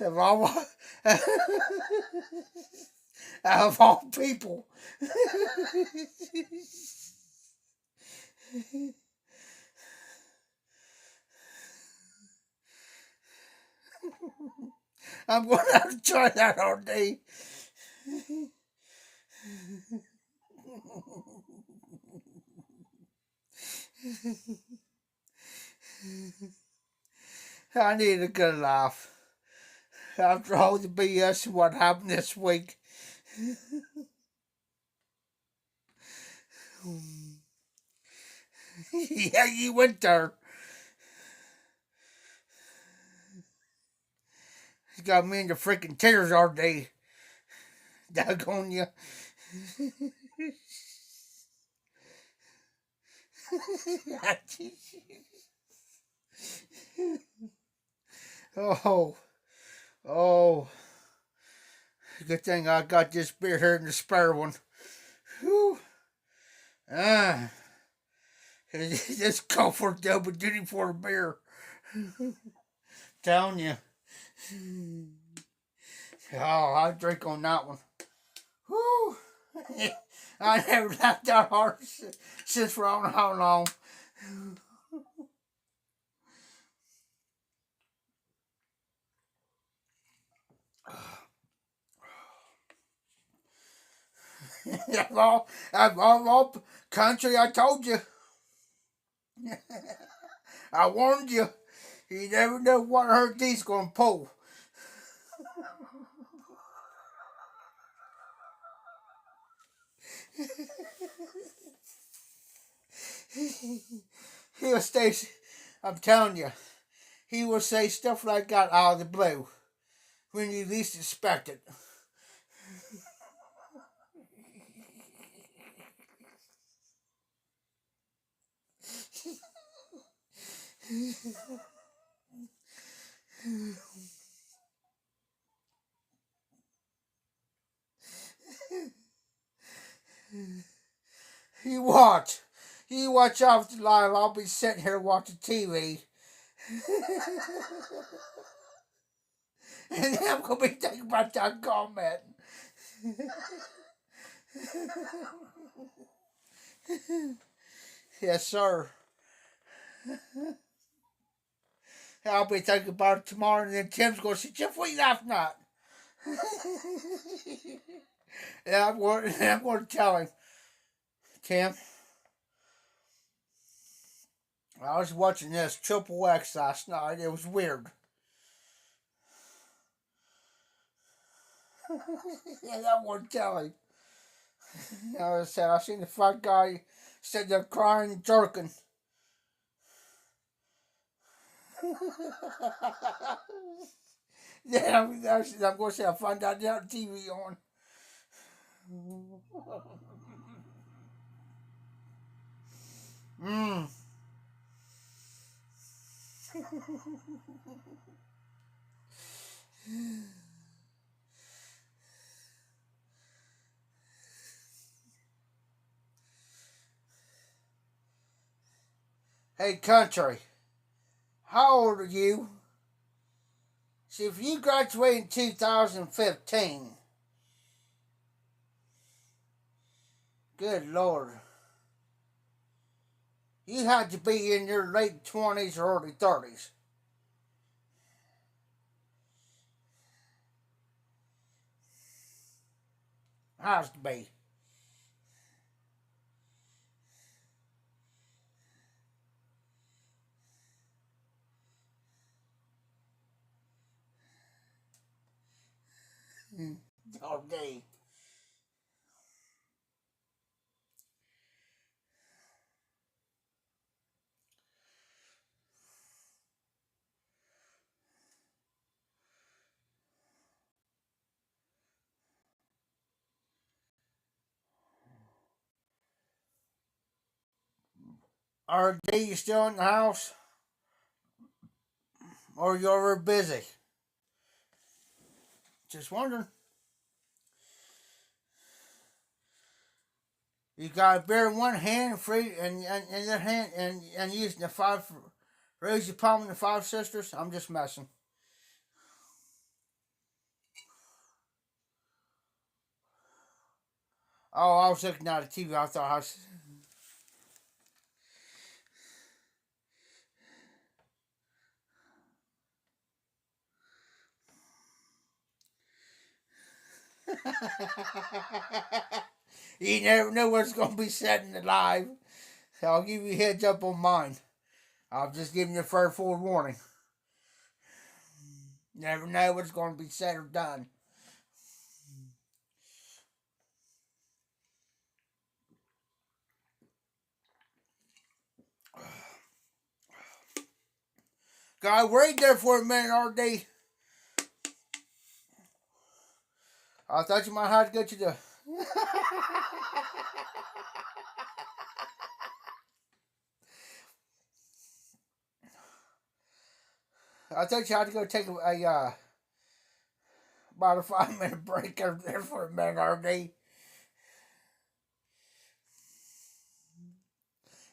Of all, of all people. I'm going to have to try that all day. I need a good laugh. After all the BS and what happened this week. Yeah, you went there. You got me in the freaking tears all day. Daggone you. Oh, oh. Good thing I got this beer here in the spare one. Whew. Ah. This call for double duty for a beer. Telling you. Oh, I drink on that one. Whew. I never laughed that hard since for I don't know how long. All country, I told you. I warned you. You never know what hurt these gonna pull. He'll stay. I'm telling you, he will say stuff like that out of the blue when you least expect it. You watch. You watch after live. I'll be sitting here watching TV. And then I'm going to be thinking about that comment. Yes, sir. I'll be thinking about it tomorrow, and then Tim's going to say, Jeff, what are you laughing at? And I'm going to tell him, Tim, I was watching this Triple X last night. It was weird. And I'm going to tell him. I said, I seen the fat guy sitting there crying and jerking. Then I'm going to say, I found out that TV on. Mm. Hey, country, how old are you? See, if you graduated in 2015, good Lord, you had to be in your late 20s or early 30s. Has to be. Okay. Are you still in the house? Or you're busy? Just wondering. You got a beer in one hand, free, and your hand, and using the five, raise your palm in the five sisters. I'm just messing. Oh, I was looking at the TV. I thought I was. You never know what's going to be said in the live. So I'll give you a heads up on mine. I'll just give you a fair forewarning. Never know what's going to be said or done. God, wait there for a minute, RD. I thought you might have to go to the. I thought you had to go take about a 5-minute break over there for a minute, RD.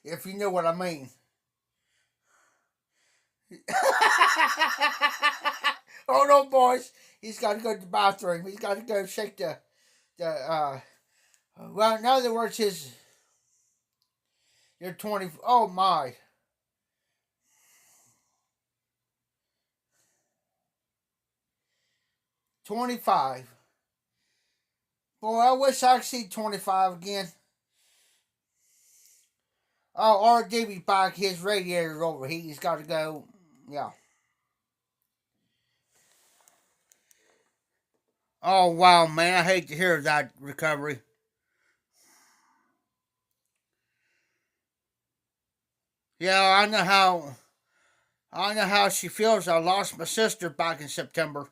If you know what I mean. Hold on, boys. He's got to go to the bathroom. He's got to go shake the well, in other words, you're 20. Oh my. 25. Boy, I wish I could see 25 again. Oh, RD back. His radiator's overheating. He's got to go. Yeah. Oh, wow, man. I hate to hear that recovery. Yeah, I know how she feels. I lost my sister back in September.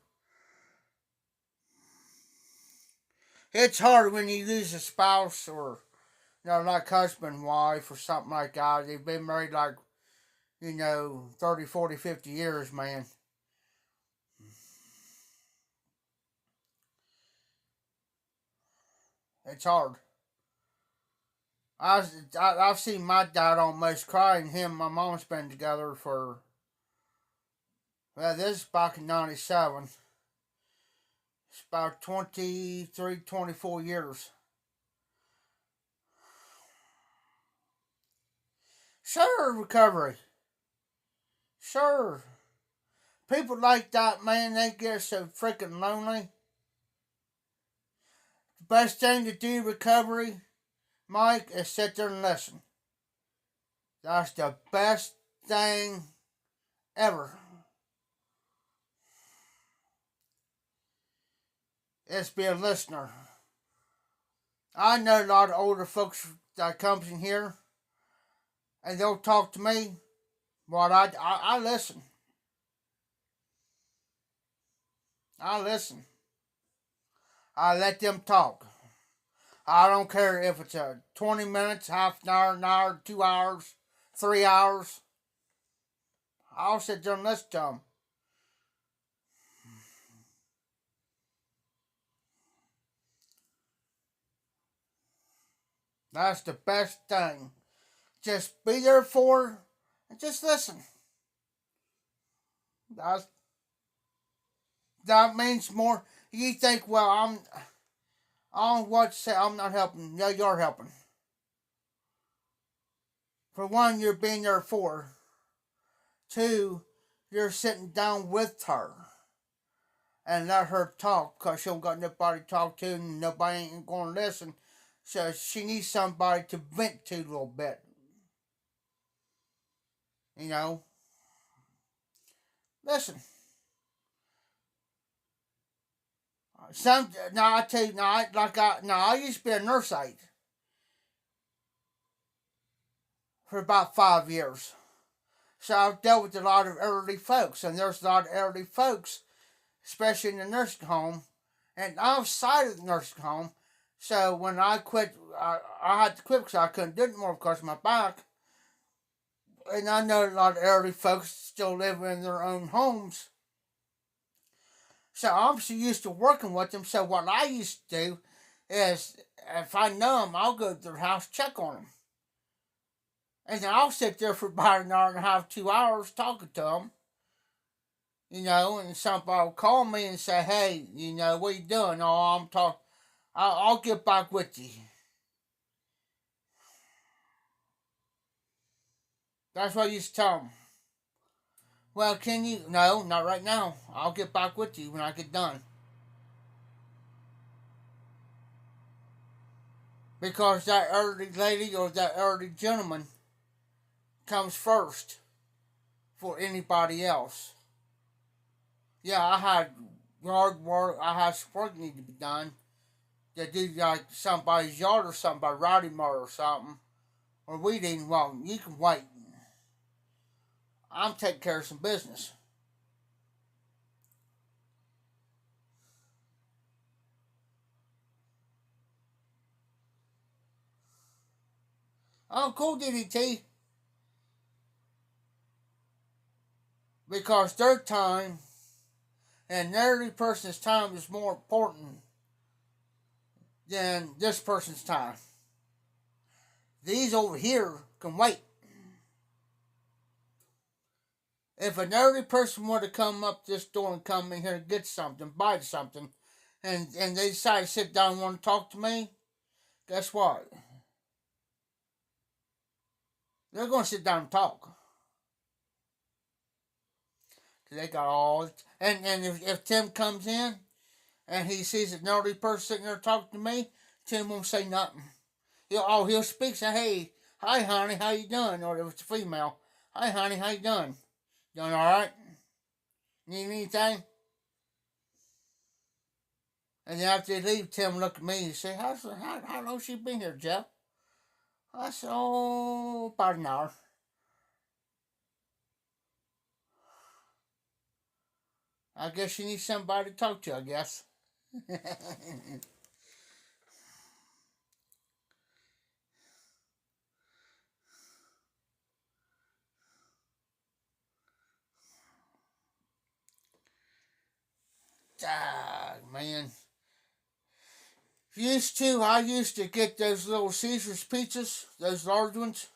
It's hard when you lose a spouse or, like husband, wife, or something like that. They've been married 30, 40, 50 years, man. It's hard. I've seen my dad almost cry, and him and my mom's been together for, well, this is back in 97. It's about 23, 24 years. Sure, recovery. Sure. People like that, man, they get so freaking lonely. The best thing to do recovery, Mike, is sit there and listen. That's the best thing ever. Is be a listener. I know a lot of older folks that comes in here and they'll talk to me, but I listen. I listen. I let them talk. I don't care if it's 20 minutes, half an hour, 2 hours, 3 hours. I'll sit there and listen to them. That's the best thing. Just be there for and just listen. That's, that means more. You think, well, I'm what say I'm not helping. No, you're helping. For one, you're being there for. Two, you're sitting down with her and let her talk because she don't got nobody to talk to and nobody ain't going to listen. So she needs somebody to vent to a little bit. Listen. Now I tell you, I used to be a nurse aide for about 5 years. So I've dealt with a lot of elderly folks, and there's a lot of elderly folks, especially in the nursing home, and outside of the nursing home. So when I quit, I had to quit because I couldn't do it anymore because of my back. And I know a lot of elderly folks still live in their own homes. So I'm so used to working with them. So what I used to do is, if I know them, I'll go to their house, check on them. And then I'll sit there for about an hour and a half, 2 hours talking to them. And somebody will call me and say, hey, what are you doing? Oh, I'm talking. I'll get back with you. That's what I used to tell them. Well, can you? No, not right now. I'll get back with you when I get done. because that elderly lady or that elderly gentleman comes first for anybody else. Yeah, I had yard work. I had some work need to be done. To do like somebody's yard or something by riding mower or something, or weed eating. Well, you can wait. I'm taking care of some business. Oh, cool, DDT. Because their time and every person's time is more important than this person's time. These over here can wait. If an elderly person were to come up this door and come in here and get something, buy something, and they decide to sit down and want to talk to me, guess what? They're going to sit down and talk. They got all. And if Tim comes in and he sees an elderly person sitting there talking to me, Tim won't say nothing. He'll speak, say, hey, hi, honey, how you doing? Or if it's a female, hi, honey, how you doing? Doing all right? Need anything? And then after they leave, Tim look at me and say, how long she been here, Jeff? I said, oh, about an hour. I guess you need somebody to talk to, I guess. Ah, man. I used to get those little Caesar's pizzas, those large ones,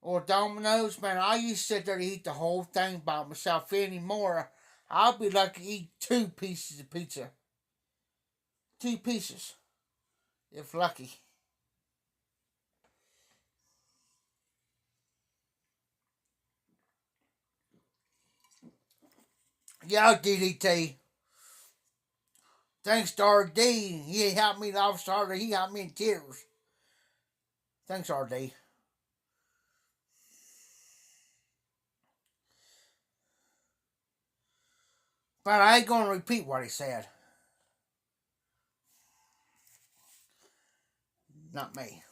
or Domino's. Man, I used to sit there to eat the whole thing by myself. Anymore, I'll be lucky to eat 2 pieces of pizza. 2 pieces, if lucky. Yeah, DDT. Thanks to RD. He helped me, the officer. He helped me in tears. Thanks, RD. But I ain't gonna repeat what he said. Not me.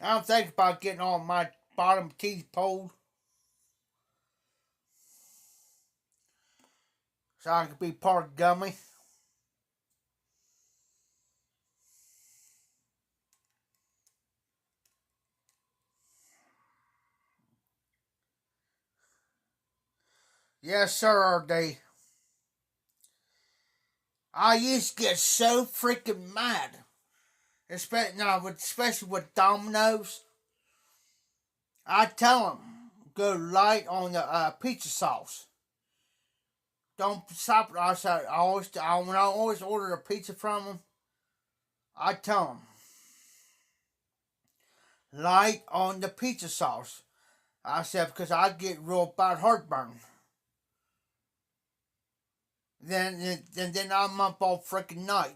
I'm thinking about getting all my bottom teeth pulled so I can be part of Gummy. Yes, sir, RD. I used to get so freaking mad, especially with Domino's. I tell them go light on the pizza sauce. Don't stop. I said when I always order a pizza from them, I tell them light on the pizza sauce. I said because I get real bad heartburn. Then I'm up all freaking night.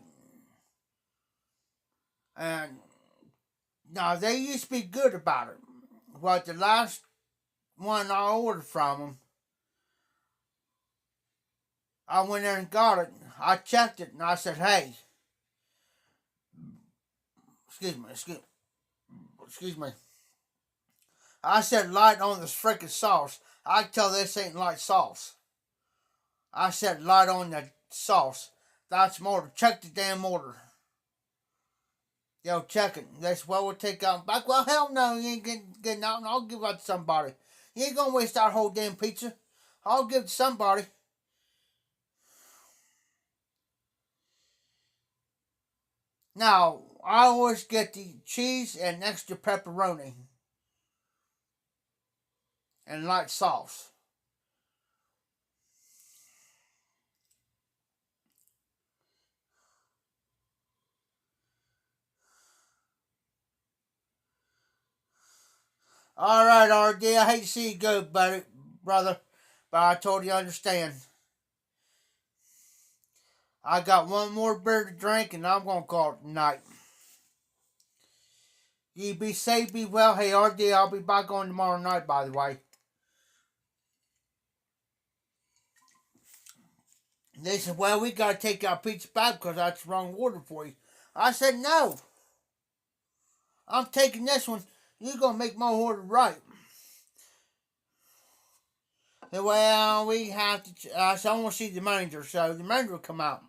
And now they used to be good about it. But the last one I ordered from them, I went there and got it. I checked it and I said, hey, excuse me. I said light on this freaking sauce. I can tell this ain't light sauce. I said light on the sauce. That's more. Check the damn order. Yo, check it. That's what we'll take out back. Well, hell no, you ain't getting out, and I'll give it to somebody. You ain't gonna waste our whole damn pizza. I'll give it to somebody. Now, I always get the cheese and extra pepperoni and light sauce. Alright, RD, I hate to see you go, brother, but I totally understand. I got one more beer to drink and I'm gonna call it tonight. You be safe, be well. Hey, RD, I'll be back on tomorrow night, by the way. They said, well, we gotta take our pizza back because that's the wrong order for you. I said, no. I'm taking this one. You're gonna make my order right. Well, we have to. So I want to see the manager. So the manager will come out.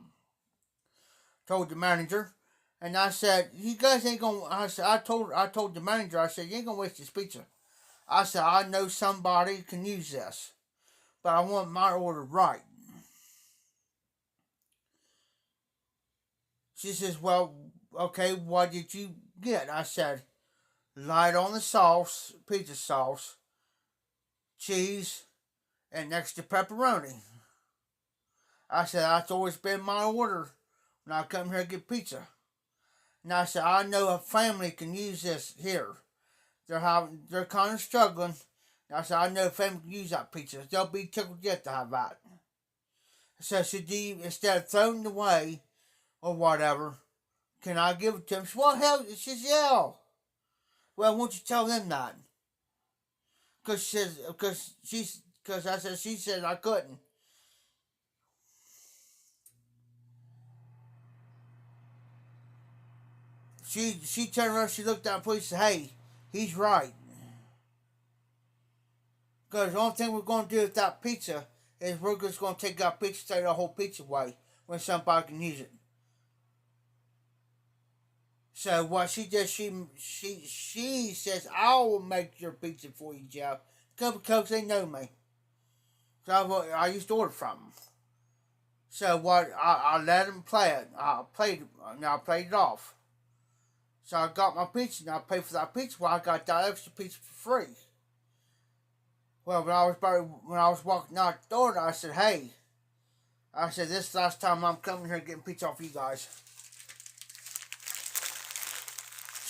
Told the manager, and I said, "You guys ain't gonna." I told the manager. I said, "You ain't gonna waste this pizza." I said, "I know somebody can use this, but I want my order right." She says, "Well, okay. What did you get?" I said, "Light on the sauce, pizza sauce, cheese, and extra pepperoni." I said, "That's always been my order when I come here to get pizza." And I said, "I know a family can use this here. They're kind of struggling." And I said, "I know a family can use that pizza. They'll be tickled yet to have that." So should you, instead of throwing it away or whatever, can I give it to them? She said, well, hell, she says, yeah. Well, won't you tell them that? Because I said, she said I couldn't. She turned around, she looked at the police and said, hey, he's right. Because the only thing we're going to do with that pizza is we're just going to take that pizza, take the whole pizza away when somebody can use it. So what she did, she says, I will make your pizza for you, Jeff. Because they know me. So I used to order from them. So what, I let them play it. I played it off. So I got my pizza and I paid for that pizza. Well, I got that extra pizza for free. Well, when I was walking out the door, I said, hey, I said, this is the last time I'm coming here getting pizza off you guys.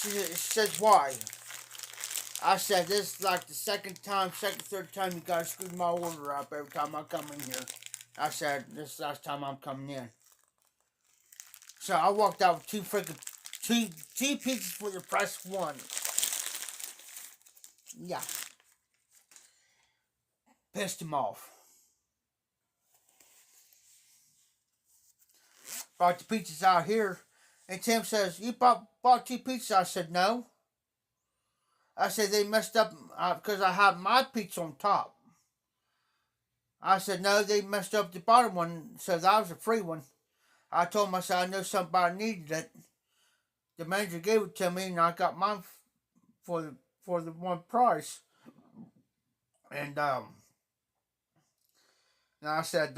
She says, why? I said, this is like the second, third time you guys screwed my order up every time I come in here. I said, this is the last time I'm coming in. So I walked out with two pizzas for the price of one. Yeah. Pissed him off. Brought the pizzas out here. And Tim says, you bought two pizzas? I said, no. I said, they messed up because I had my pizza on top. I said, no, they messed up the bottom one, so that was a free one. I told him, I said, I know somebody needed it. The manager gave it to me, and I got mine for the one price. And I said,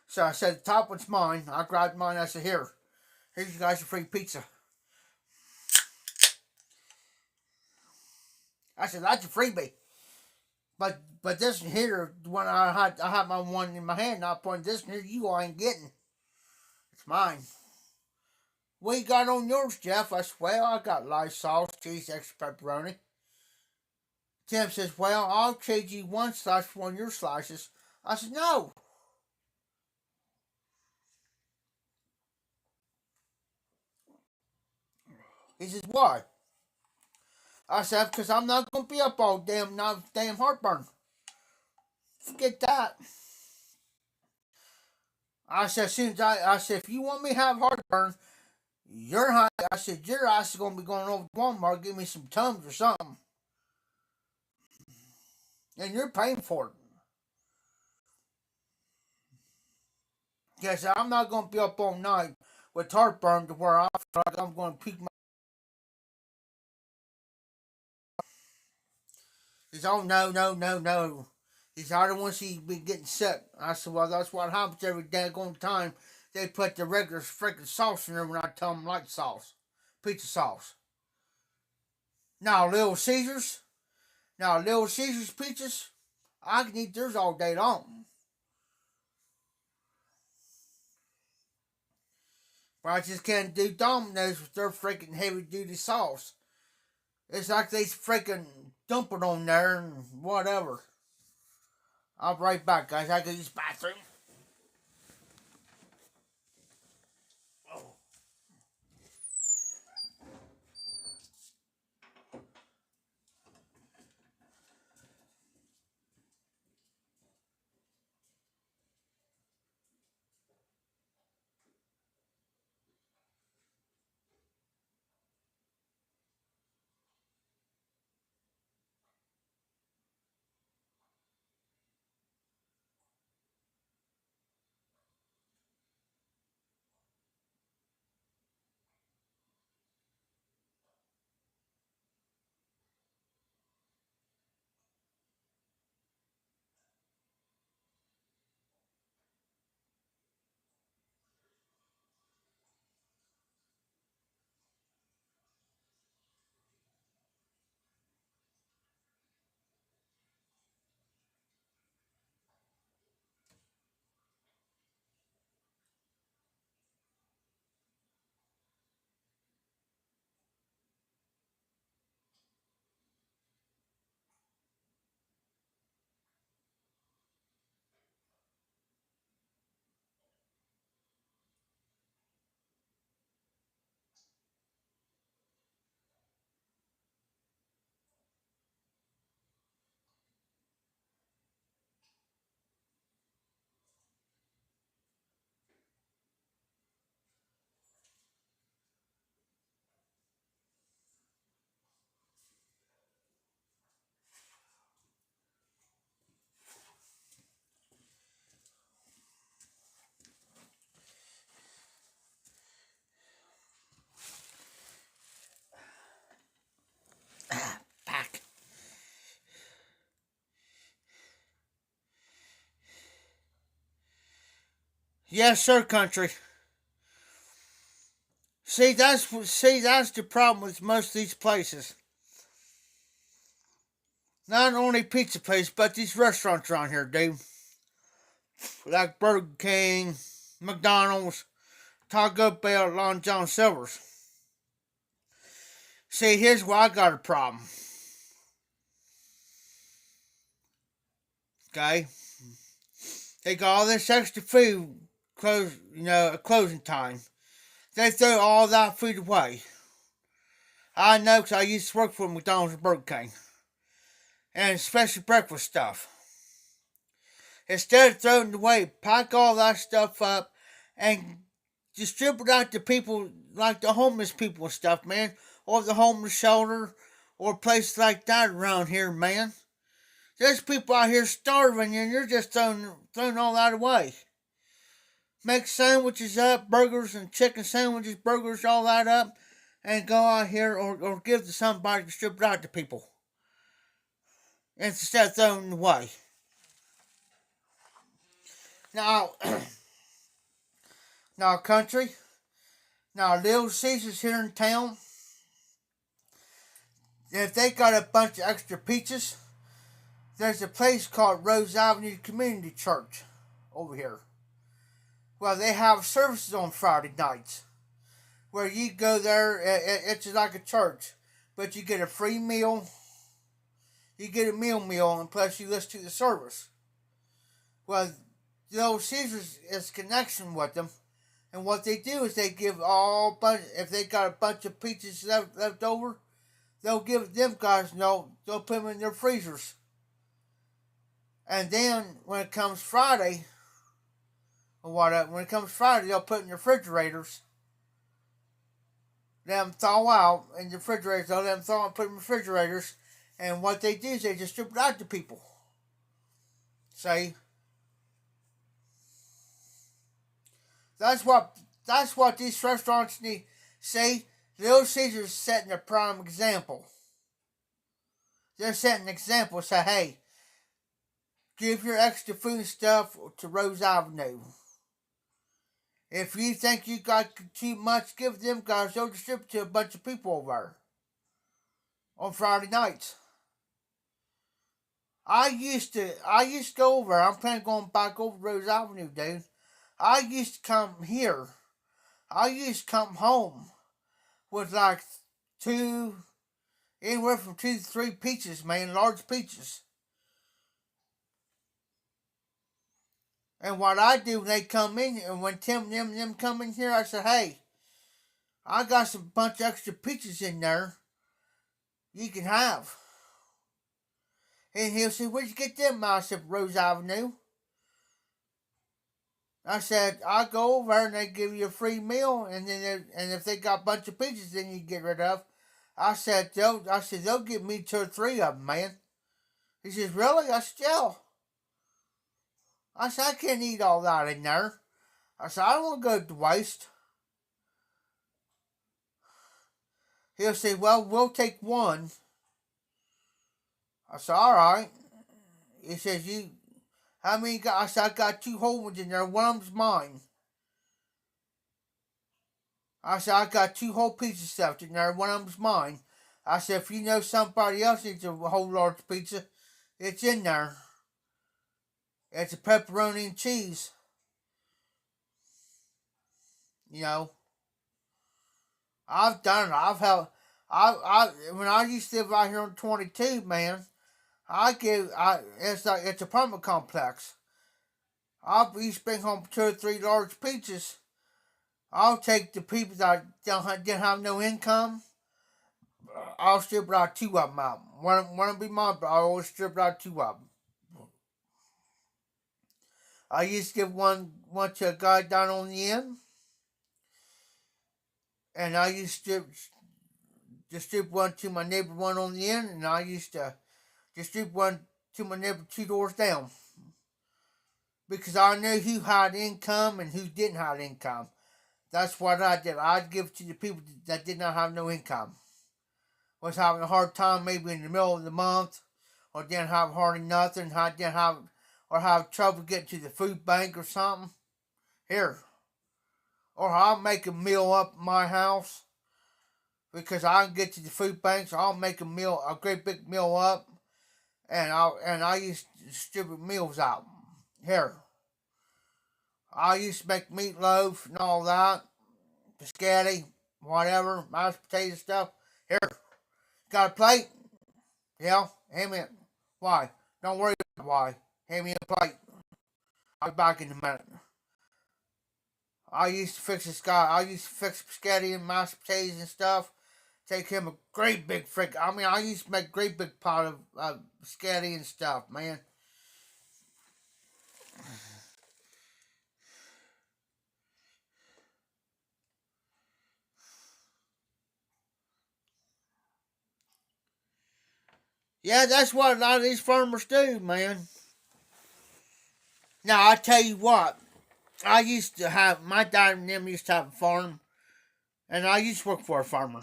so I said, the top one's mine. I grabbed mine. I said, here's you guys a free pizza. I said, that's a freebie. But this here, when I had my one in my hand, and I pointed this here, you ain't getting. It's mine. What you got on yours, Jeff? I said, well, I got light sauce, cheese, extra pepperoni. Tim says, well, I'll trade you one slice for one of your slices. I said, no. He says, why? I said, because I'm not going to be up all damn heartburn. Forget that. I said, as soon as I said, if you want me to have heartburn, I said, your ass is going to be going over to Walmart, give me some Tums or something. And you're paying for it. Yes, I'm not going to be up all night with heartburn to where I feel like I'm going to peak my. He said, oh, no, no, no, no. He said, I don't want to see you be getting sick. I said, well, that's what happens every daggone time. They put the regular freaking sauce in there when I tell them light sauce. Pizza sauce. Now, Little Caesars pizzas, I can eat theirs all day long. But I just can't do Domino's with their freaking heavy duty sauce. It's like they freaking dump it on there and whatever. I'll be right back, guys. I gotta use the bathroom. Back. Yes, sir, country. See that's the problem with most of these places. Not only pizza places, but these restaurants around here, dude. Like Burger King, McDonald's, Taco Bell, Long John Silver's. See, here's why I got a problem. Okay, they got all this extra food, at closing time. They throw all that food away. I know because I used to work for McDonald's and Burger King, and especially breakfast stuff. Instead of throwing it away, pack all that stuff up and distribute out to people like the homeless people and stuff, man, or the homeless shelter, or places like that around here, man. There's people out here starving, and you're just throwing all that away. Make sandwiches up, burgers and chicken sandwiches, burgers, all that up, and go out here or give to somebody to distribute out to people instead of throwing it away. Now, now, country, now, Little Caesars here in town, if they got a bunch of extra pizzas, there's a place called Rose Avenue Community Church over here. Well, they have services on Friday nights where you go there. It's like a church, but you get a free meal. You get a meal, and plus you listen to the service. Well, the old Caesars is connection with them, and what they do is they give if they got a bunch of pizzas left over, they'll give them guys, they'll put them in their freezers. And then when it comes Friday, they'll put in your refrigerators. Let them thaw out in the refrigerators. They'll let them thaw and put them in refrigerators. And what they do is they distribute out to people. See? That's what these restaurants need. See? Little Caesars is setting a prime example. They're setting an example. Say, hey, give your extra food stuff to Rose Avenue. If you think you got too much, give them guys. They'll distribute to a bunch of people over there on Friday nights. I used to go over. I'm planning on going back over Rose Avenue, dude. I used to come here. I used to come home with like 2, Anywhere from 2 to 3 peaches, man, large peaches. And what I do when they come in, and when Tim and them come in here, I say, hey, I got some bunch of extra peaches in there you can have. And he'll say, where'd you get them? I said, Rose Avenue. I said, I go over there and they give you a free meal, and if they got a bunch of peaches, then you get rid of. I said, they'll give me 2 or 3 of them, man. He says, really? I said, yeah. I said, I can't eat all that in there. I said, I don't want to go to waste. He'll say, well, we'll take 1. I said, all right. He says, how many you got? I said, I got 2 whole ones in there. One of them's mine. I said, I got 2 whole pieces stuffed in there. One of them's mine. I said, if you know somebody else needs a whole large pizza, it's in there. It's a pepperoni and cheese. You know, I've done it. I've helped. When I used to live out here on 22, man, it's an apartment complex. I used to bring home 2 or 3 large pizzas. I'll take the people that didn't have no income. I'll strip out 2 of them out. One will be mine, but I always strip out 2 of them. I used to give one to a guy down on the end, and I used to distribute one to my neighbor, one on the end, and I used to distribute one to my neighbor 2 doors down, because I knew who had income and who didn't have income. That's what I did. I'd give it to the people that did not have no income, was having a hard time maybe in the middle of the month, or didn't have hardly nothing, or have trouble getting to the food bank or something. Here. Or I'll make a meal up at my house, because I can get to the food bank, so I'll make a great big meal up, and I used to distribute meals out. Here. I used to make meatloaf and all that, spaghetti, whatever, mashed potato stuff. Here. Got a plate? Yeah, hand me it. Why? Don't worry about why. Hand me a plate. I'll be back in a minute. I used to fix spaghetti and mashed potatoes and stuff. Take him a great big I used to make a great big pot of spaghetti and stuff, man. Yeah, that's what a lot of these farmers do, man. Now, I tell you what, my dad and them used to have a farm, and I used to work for a farmer.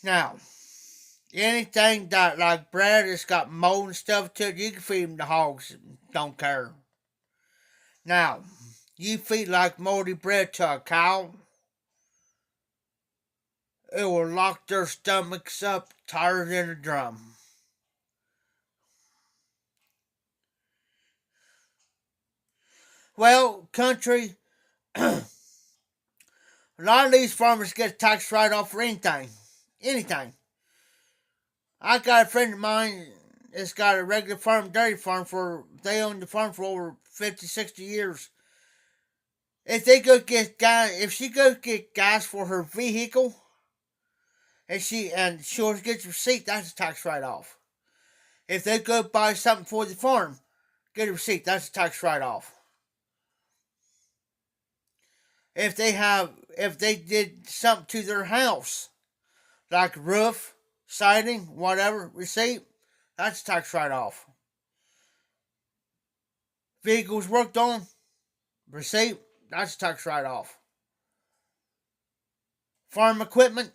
Now, anything that, like bread that's got mold and stuff to it, you can feed them to hogs, don't care. Now, you feed like moldy bread to a cow, it will lock their stomachs up tighter than a drum. Well, country, a lot of these farmers get a tax write-off for anything. Anything. I got a friend of mine that's got a regular farm, dairy farm, they own the farm for over 50, 60 years. If she goes get gas for her vehicle, and she'll get a receipt, that's a tax write-off. If they go buy something for the farm, get a receipt, that's a tax write-off. If they did something to their house, like roof, siding, whatever, receipt, that's a tax write-off. Vehicles worked on, receipt, that's a tax write-off. Farm equipment,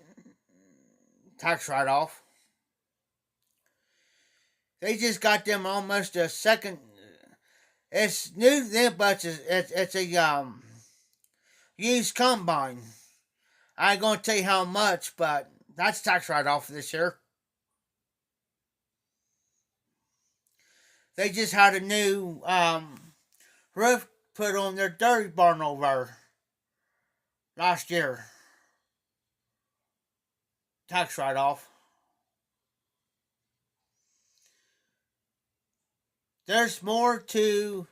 tax write-off. They just got them almost a second. It's new to them, but it's a used combine. I ain't gonna tell you how much, but that's tax write-off this year. They just had a new roof put on their dairy barn over last year. tax write-off. There's more to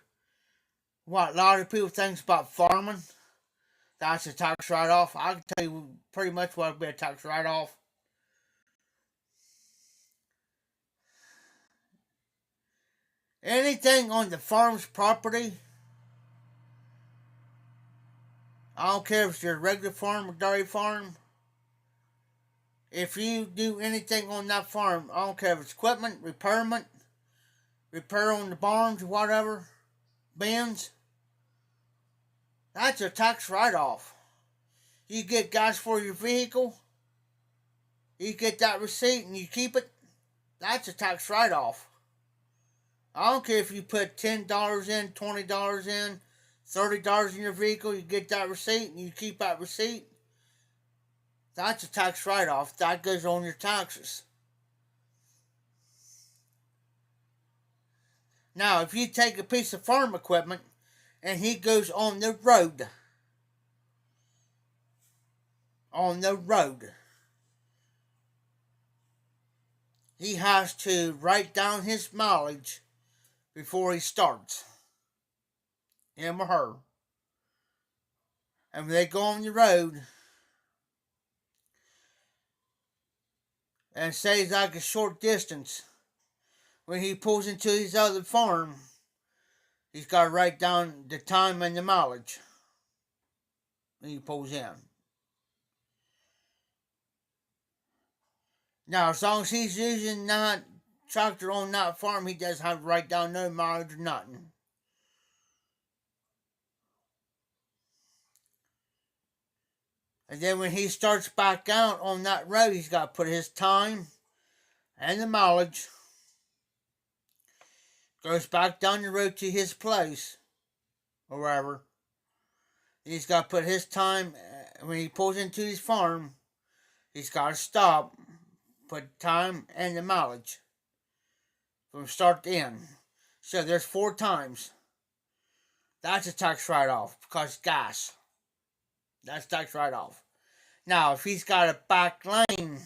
what a lot of people think about farming. That's a tax write-off. I can tell you pretty much what would be a tax write-off. Anything on the farm's property, I don't care if it's your regular farm or dairy farm. If you do anything on that farm, I don't care if it's equipment, repair on the barns or whatever, bins, that's a tax write-off. You get gas for your vehicle, you get that receipt and you keep it, that's a tax write-off. I don't care if you put $10 in, $20 in, $30 in your vehicle, you get that receipt and you keep that receipt. That's a tax write-off. That goes on your taxes. Now, if you take a piece of farm equipment and he goes on the road, he has to write down his mileage before he starts. Him or her. And when they go on the road, and say it's like a short distance, when he pulls into his other farm, he's got to write down the time and the mileage when he pulls in. Now, as long as he's using that tractor on that farm, he doesn't have to write down no mileage or nothing. And then when he starts back out on that road, he's got to put his time and the mileage. Goes back down the road to his place, or wherever. He's got to put his time, when he pulls into his farm, he's got to stop, put time and the mileage from start to end. So there's 4 times. That's a tax write-off because gas. That's tax write-off. Now, if he's got a back lane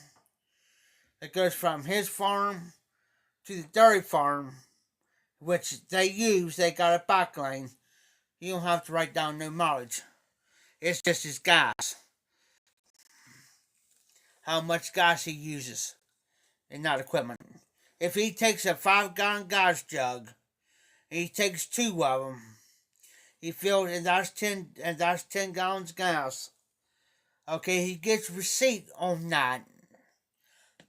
that goes from his farm to the dairy farm, which they got a back lane, you don't have to write down no mileage. It's just his gas. How much gas he uses in that equipment. If he takes a 5-gallon gas jug, and he takes 2 of them, he fills, and that's 10 gallons of gas. Okay, he gets receipt on that.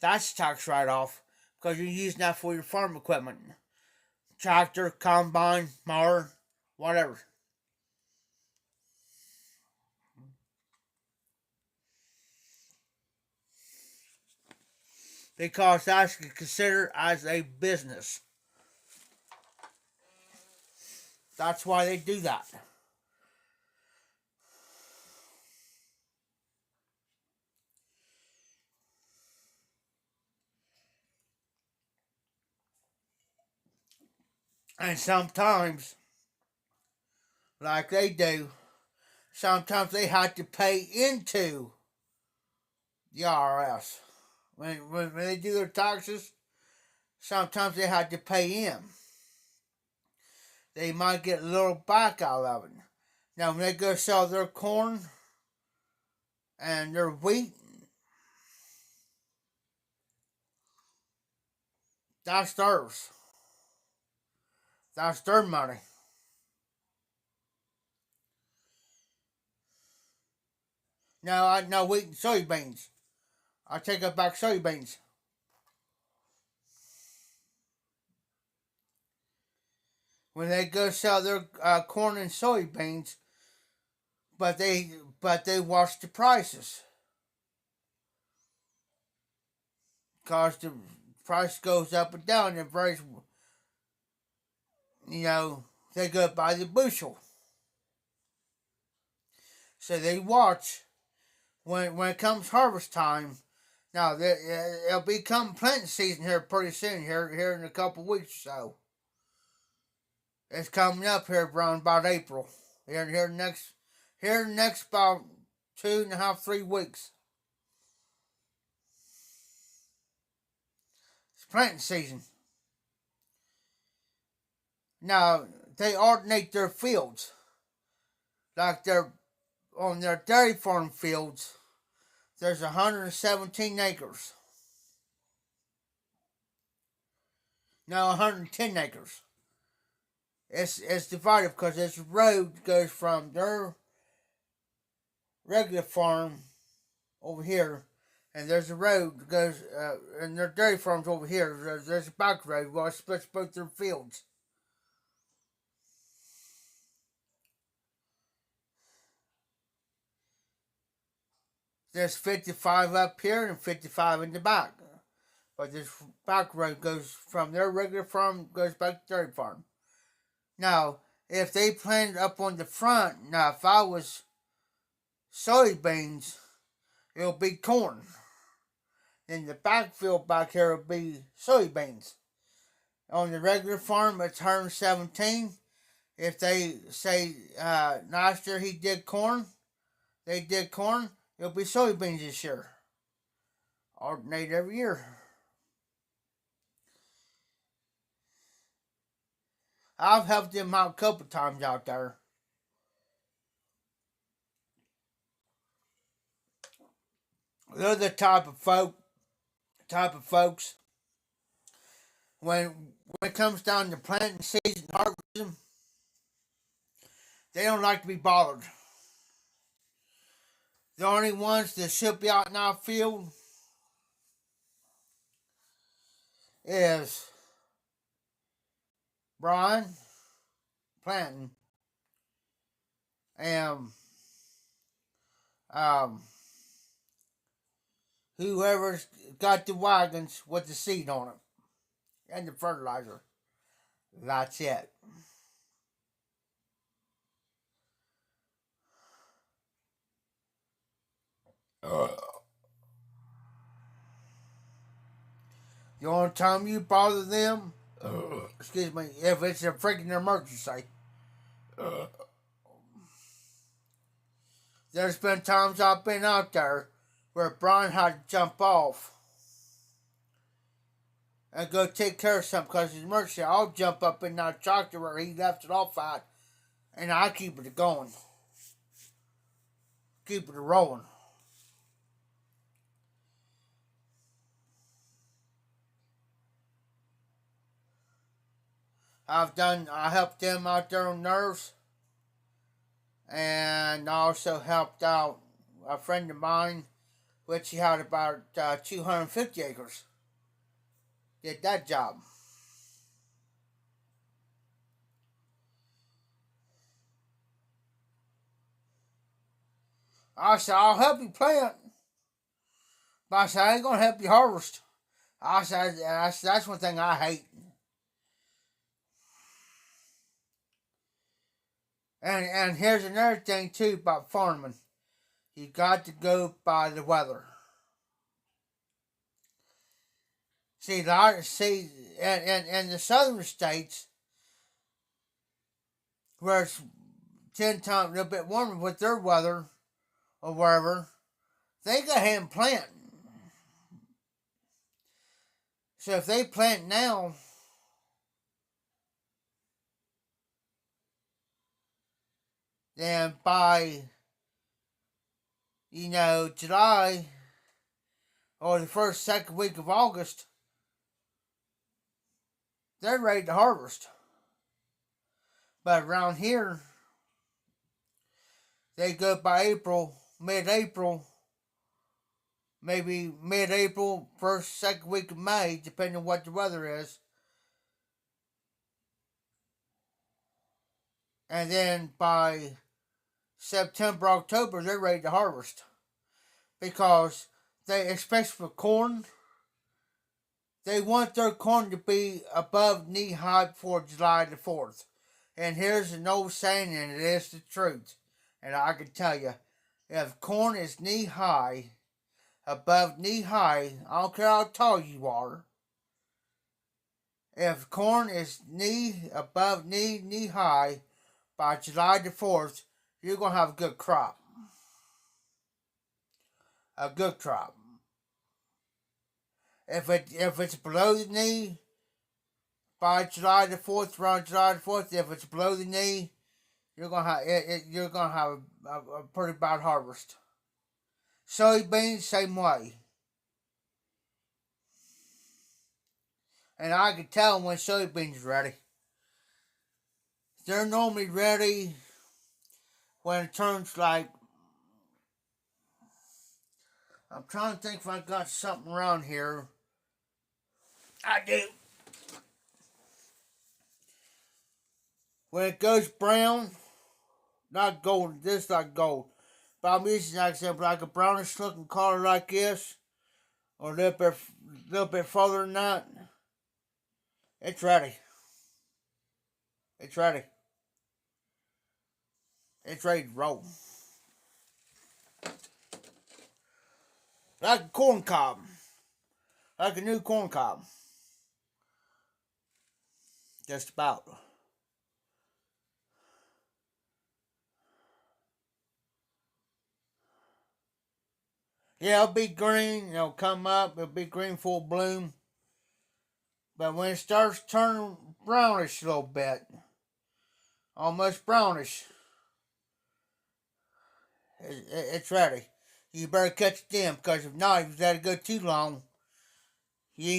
That's tax write-off because you're using that for your farm equipment. Tractor, combine, mower, whatever. Because that's considered as a business. That's why they do that. And sometimes, like they do, sometimes they have to pay into the IRS. When they do their taxes, sometimes they have to pay in. They might get a little back out of it. Now, when they go sell their corn and their wheat, that's theirs. That's their money. Now, I know wheat and soybeans. I take it back soybeans. When they go sell their corn and soybeans, but they watch the prices, cause the price goes up and down. And price, they go by the bushel, so they watch when it comes harvest time. Now it'll become planting season here pretty soon. Here in a couple of weeks or so. It's coming up here around about April. Here next about 2.5, 3 weeks. planting season. Now, they alternate their fields. Like on their dairy farm fields, there's 117 acres. No, 110 acres. It's divided because this road goes from their regular farm over here, and there's a road that goes, and their dairy farm's over here. There's a back road where it splits both their fields. There's 55 up here and 55 in the back. But this back road goes from their regular farm, goes back to dairy farm. Now, if they planted up on the front, now if I was soybeans, it'll be corn. Then the backfield back here will be soybeans. On the regular farm, it's 117. If they say last year he did corn, they did corn, it'll be soybeans this year. Alternate every year. I've helped them out a couple times out there. They're the type of folks when it comes down to planting season, harvesting, they don't like to be bothered. The only ones that should be out in our field is Brian planting and whoever's got the wagons with the seed on it and the fertilizer. That's it. The only time you bother them, excuse me, if it's a freaking emergency. There's been times I've been out there where Brian had to jump off and go take care of something because it's an emergency. I'll jump up in that tractor where he left it off at, and I keep it going. Keep it rolling. I helped them out there on nerves, and I also helped out a friend of mine, which he had about 250 acres. Did that job. I said, I'll help you plant, but I said, I ain't going to help you harvest. I said, that's one thing I hate. And here's another thing too about farming. You got to go by the weather. See, in the southern states, where it's 10 times a little bit warmer with their weather or wherever, they go ahead and plant. So if they plant now, then by, July or the second week of August, they're ready to harvest. But around here, they go by April, mid-April, maybe mid-April, second week of May, depending on what the weather is. And then by September, October, they're ready to harvest. Because they, especially for corn, they want their corn to be above knee high before July the 4th. And here's an old saying, and it is the truth. And I can tell you, if corn is knee high, above knee high, I don't care how tall you are. If corn is above knee high by July the 4th, you're going to have a good crop. A good crop. If it's below the knee by July the 4th, around July the 4th, if it's below the knee, you're gonna have a pretty bad harvest. Soybeans, same way. And I can tell when soybeans are ready. They're normally ready when it turns like, I'm trying to think if I got something around here. I do. When it goes brown, not gold, this is not gold, but I'm using an example like a brownish looking color like this, or a little bit further than that. It's ready. It's ready. It's ready to roll. Like a corn cob. Like a new corn cob. Just about. Yeah, it'll be green. It'll come up. It'll be green full bloom. But when it starts turning brownish a little bit, almost brownish, it's ready. You better catch it then, because if not, if you let it go too long, you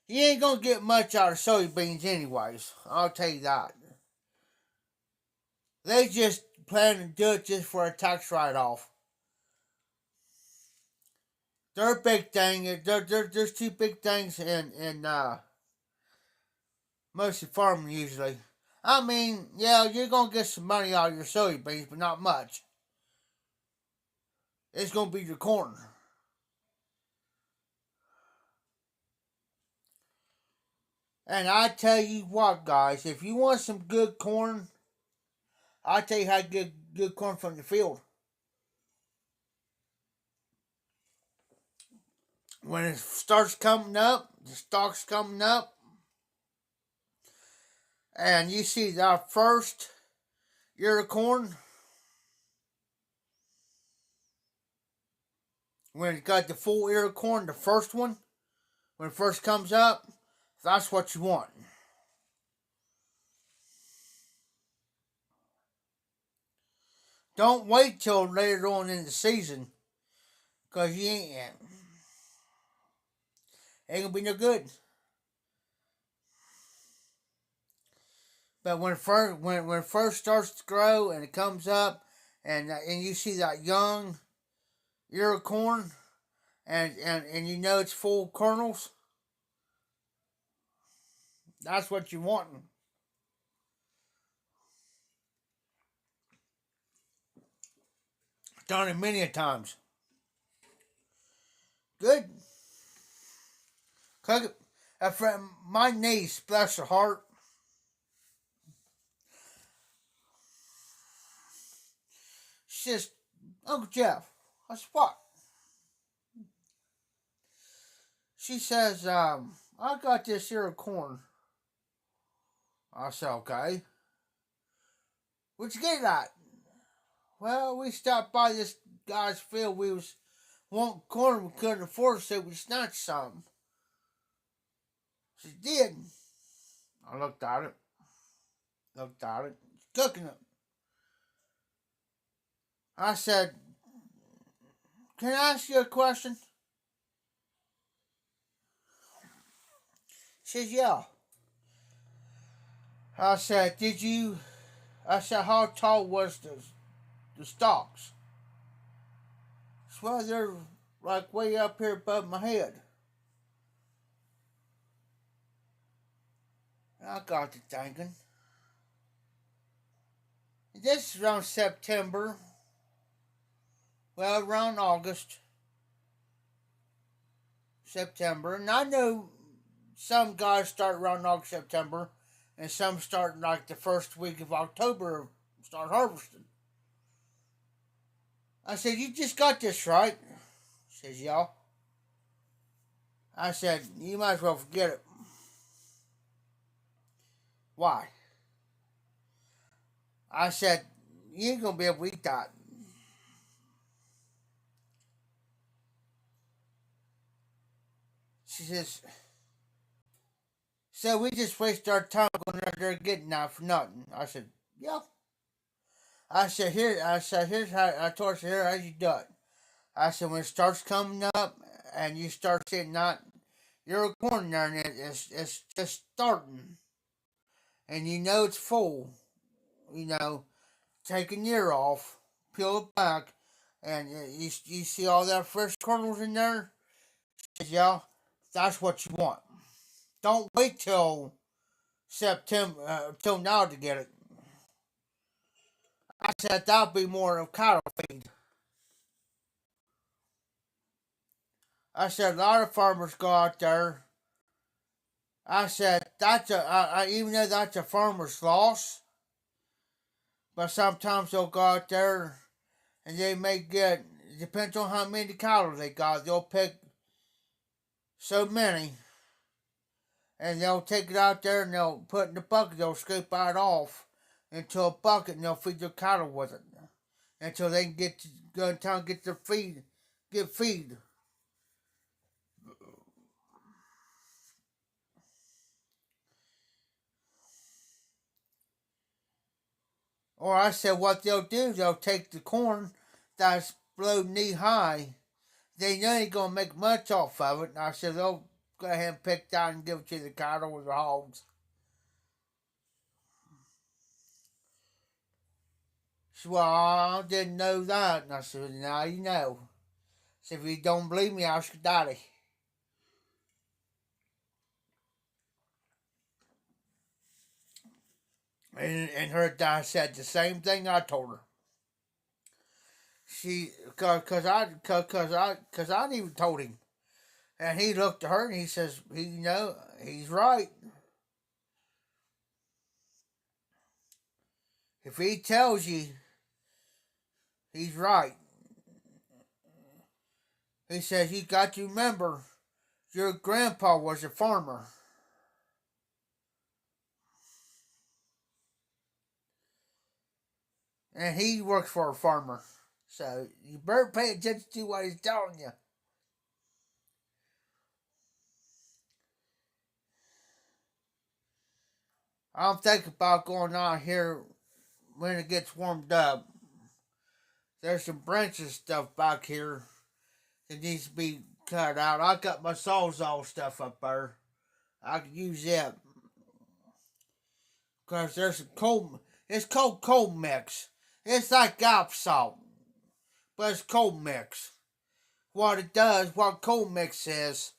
ain't gonna get much out of soybeans anyways. I'll tell you that. They just plan to do it just for a tax write-off. Their big thing, there's two big things in mostly farming usually. I mean, yeah, you're gonna get some money out of your soybeans, but not much. It's gonna be your corn. And I tell you what, guys, if you want some good corn, I'll tell you how to get good corn from the field. When it starts coming up, the stalks coming up, and you see that first ear of corn, when it got the full ear of corn, the first one, when it first comes up, that's what you want. Don't wait till later on in the season, because you ain't gonna be no good. But when it first starts to grow and it comes up, and you see that young ear of corn, and you know it's full of kernels, that's what you want. Done it many a times. Good. Cook it. A friend, my niece, bless her heart, she says, Uncle Jeff, I said, what? She says, I got this ear of corn. I said, okay. Where'd you get that? Well, we stopped by this guy's field. We was wanting corn. We couldn't afford it, so we snatched some. She did. I looked at it. Cooking it. I said, can I ask you a question? She says, yeah. I said, how tall was the stalks? She said, well, they're like way up here above my head. I got to thinking. This is around September. Well, around August. September. And I know some guys start around August, September, and some start like the first week of October, start harvesting. I said, you just got this, right? She says, yeah. I said, you might as well forget it. Why? I said, you ain't gonna be able to eat that. She says, so we just waste our time going out there getting that for nothing. I said, yeah. Here's how, I told her, here, how you do it. I said, when it starts coming up and you start seeing that, you're going there and it's just starting. And you know it's full. You know, take an ear off, peel it back, and you see all that fresh kernels in there? She said, yeah, that's what you want. Don't wait till September, till now to get it. I said, that'll be more of cattle feed. I said, a lot of farmers go out there. I said, even though that's a farmer's loss, but sometimes they'll go out there and they may get, depends on how many cattle they got, they'll pick so many and they'll take it out there and they'll put it in the bucket, they'll scrape it off into a bucket and they'll feed their cattle with it until they can go in town and get their feed. Or I said what they'll do, they'll take the corn that's below knee high. They know ain't gonna make much off of it. And I said they'll go ahead and pick that and give it to the cattle or the hogs. She said, well, I didn't know that. And I said, now you know. I said, if you don't believe me, ask your daddy. And her dad said the same thing I told her. Cause I even told him, and he looked at her and he says, he's right. If he tells you, he's right. He says you got to remember, your grandpa was a farmer. And he works for a farmer. So you better pay attention to what he's telling you. I'm thinking about going out here when it gets warmed up. There's some branches stuff back here that needs to be cut out. I got my sawzall stuff up there. I could use it. Because there's some cold, it's called cold mix. It's like gap salt, but it's cold mix. What it does, what cold mix is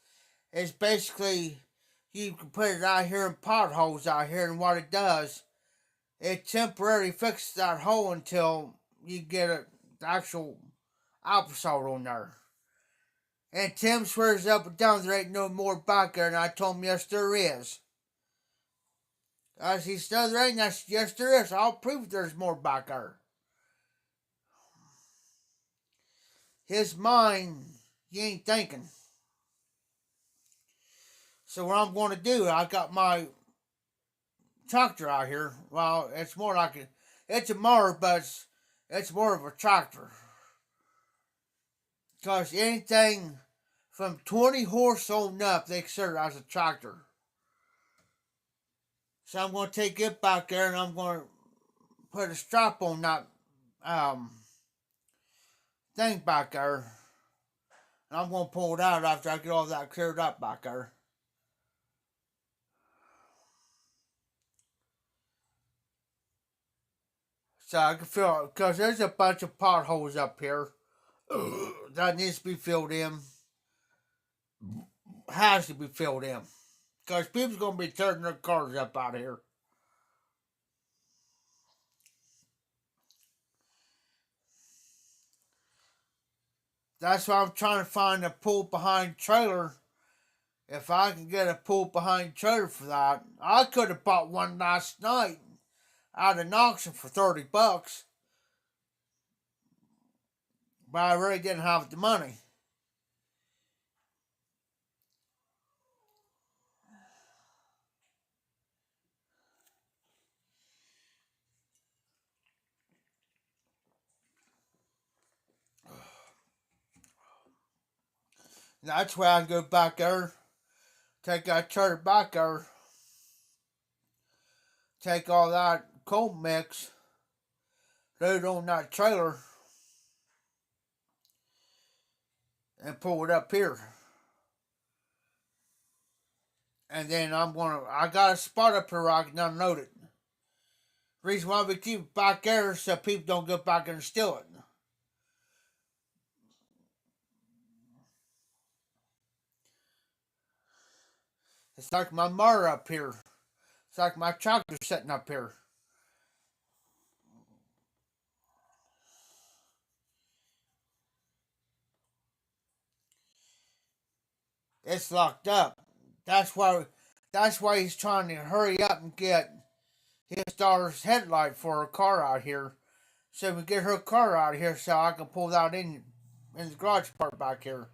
basically you can put it out here in potholes out here, and what it does, it temporarily fixes that hole until you get the actual apple salt on there. And Tim swears up and down there ain't no more back there, and I told him yes there is. He said there ain't, yes there is. I'll prove there's more back there. His mind, he ain't thinking. So what I'm going to do, I got my tractor out here. Well, it's more like it's a mower, but it's more of a tractor. Because anything from 20 horse on up, they consider it as a tractor. So I'm going to take it back there and I'm going to put a strap on that thing back there. And I'm going to pull it out after I get all that cleared up back there. So I can feel, because there's a bunch of potholes up here that needs to be filled in. Has to be filled in. Because people's going to be turning their cars up out here. That's why I'm trying to find a pull behind trailer. If I can get a pull behind trailer for that, I could have bought one last night at an auction for $30, but I really didn't have the money. That's why I go back there take that trailer back there, take all that coal mix, load it on that trailer, and pull it up here. And then I got a spot up here where I can unload it. Reason why we keep it back there so people don't go back and steal it. It's like my mower up here. It's like my tractor sitting up here. It's locked up. That's why he's trying to hurry up and get his daughter's headlight for her car out here. So we get her car out of here so I can pull that in the garage part back here.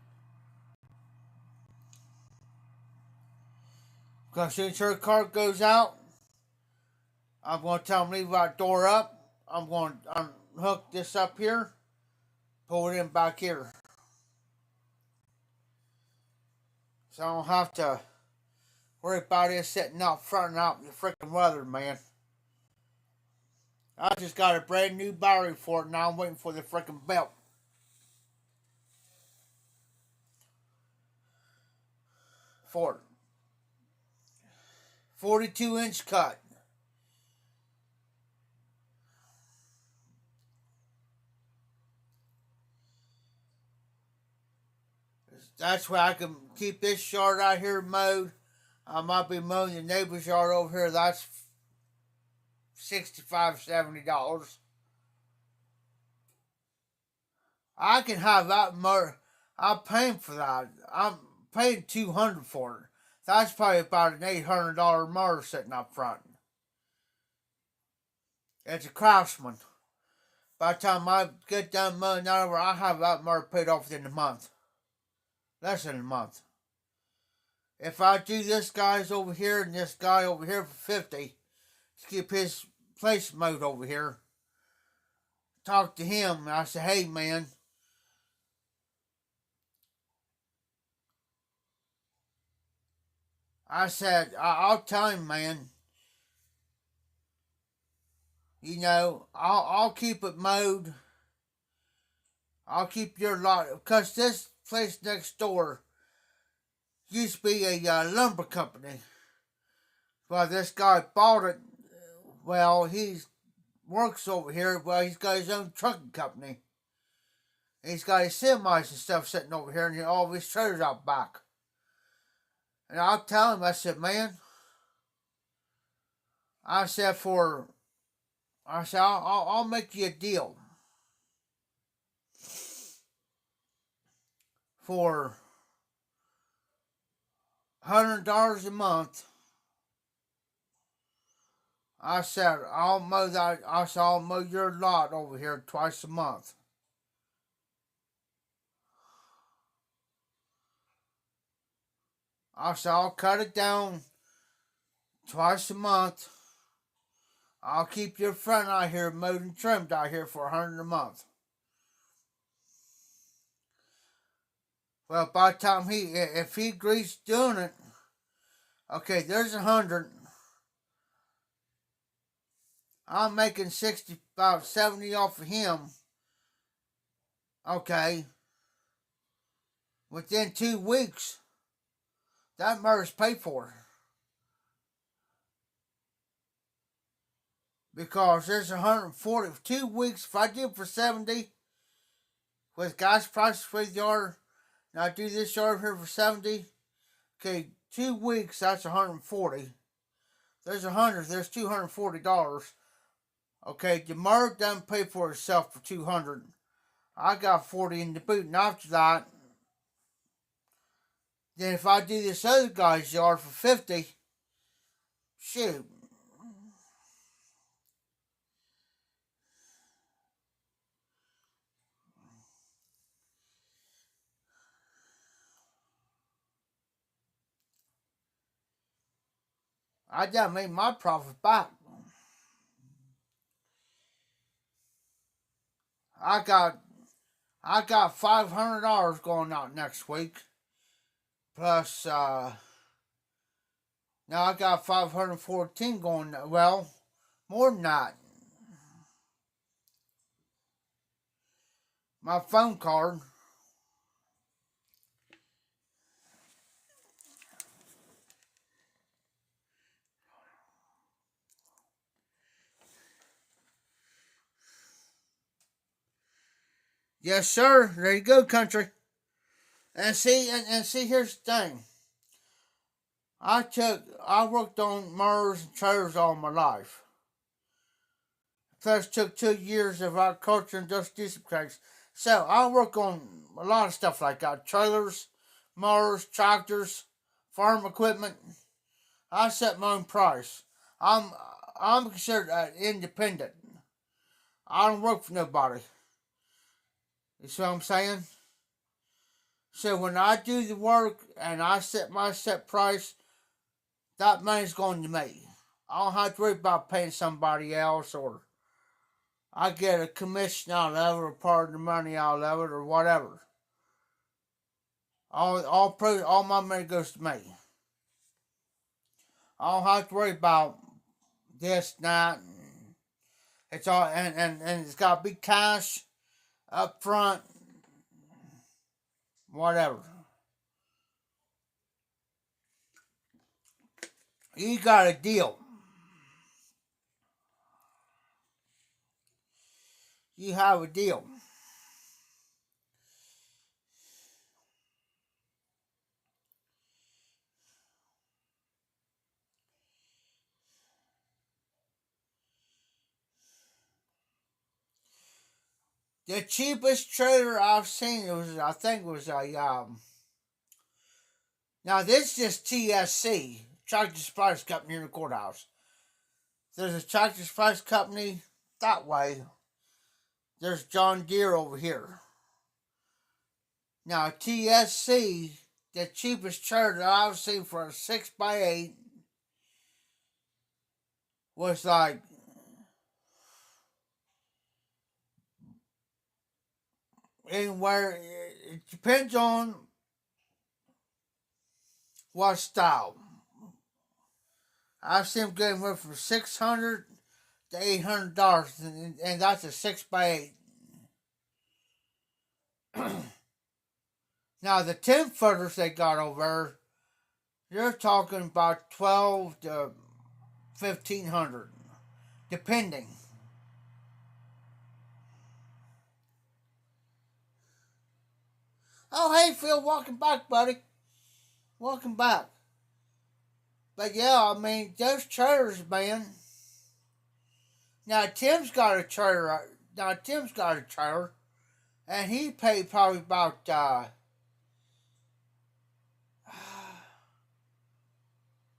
Because as soon as her car goes out, I'm going to tell him to leave that door up. I'm going to unhook this up here, pull it in back here. So I don't have to worry about it sitting out front and out in the freaking weather, man. I just got a brand new battery for it. Now I'm waiting for the freaking belt. For it. 42-inch cut. That's why I can keep this yard out here mowed. I might be mowing the neighbor's yard over here. That's $65, $70. I can have that mower. I'm paying for that. I'm paying $200 for it. That's probably about an $800 mower sitting up front. It's a Craftsman. By the time I get done mowing that over, I have that mower paid off within a month. Less than a month. If I do this guy's over here and this guy over here for 50 to keep his place mowed over here, talk to him and I say, hey man, I said, I'll tell him, man, you know, I'll keep it mowed. I'll keep your lot, because this place next door used to be a lumber company. Well, this guy bought it. Well, he works over here. Well, he's got his own trucking company. He's got his semis and stuff sitting over here, and all of his trailers out back. And I'll tell him, I said, man, I said, I'll make you a deal for $100 a month. I said, I'll mow your lot over here twice a month. I said, I'll cut it down twice a month. I'll keep your front out here mowed and trimmed out here for $100 a month. Well, by the time if he agrees to doing it, okay, there's $100. I'm making about $70 off of him. Okay. Within 2 weeks, that mower's paid for. Because there's 140 for 2 weeks. If I do it for 70 with gas prices for the yard, and I do this yard here for 70, okay, 2 weeks, that's 140. There's 100, there's $240. Okay, the mower doesn't pay for itself for 200. I got 40 in the boot, and after that, then if I do this other guy's yard for 50, shoot. I done made my profit back. I got $500 going out next week. Plus Now I got 514 going, well, more than that. My phone card. Yes, sir. There you go, country. And see, here's the thing. I worked on mowers and trailers all my life. Plus took 2 years of agriculture and industrial trades. So I work on a lot of stuff like that. Trailers, mowers, tractors, farm equipment. I set my own price. I'm I'm considered independent. I don't work for nobody. You see what I'm saying? So when I do the work and I set my set price, that money's going to me. I don't have to worry about paying somebody else, or I get a commission out of it, or part of the money out of it, or whatever. All my money goes to me. I don't have to worry about this, that. It's all and it's got to be cash up front, whatever. You got a deal. You have a deal. The cheapest trailer I've seen I think it was a now this is just TSC, Tractor Supplies Company in the courthouse. There's a Tractor Supplies Company that way. There's John Deere over here. Now TSC, the cheapest trailer that I've seen for a 6x8 was like anywhere. It depends on what style. I've seen them getting anywhere from $600 to $800, and that's a 6x8. Now the 10-footers they got over there, you're talking about 12 to 1,500, depending. Oh, hey Phil, welcome back, buddy. Welcome back. But yeah, I mean those trailers, man. Now Tim's got a trailer. And he paid probably about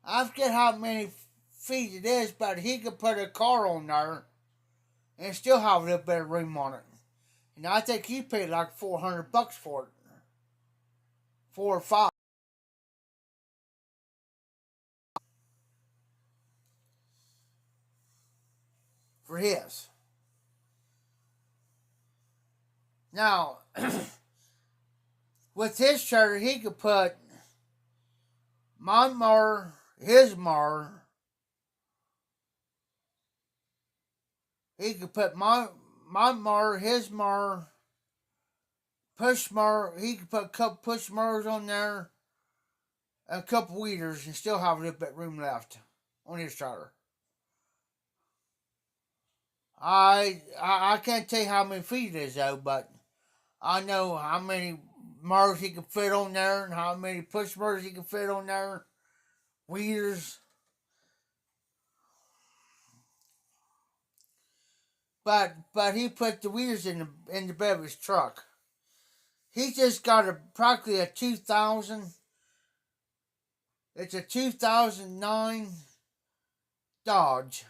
I forget how many feet it is, but he could put a car on there and still have a little bit of room on it. And I think he paid like $400 for it, 4 or 5 for his. Now, with his trailer, he could put my mower, his mower. He could put my mower, his mower, push mower. He could put a couple push mowers on there, and a couple weeders, and still have a little bit of room left on his trailer. I can't tell you how many feet it is though, but I know how many mowers he can fit on there and how many push mowers he can fit on there. Weeders. But he put the weeders in the bed of his truck. He just got practically a 2000. It's a 2009 Dodge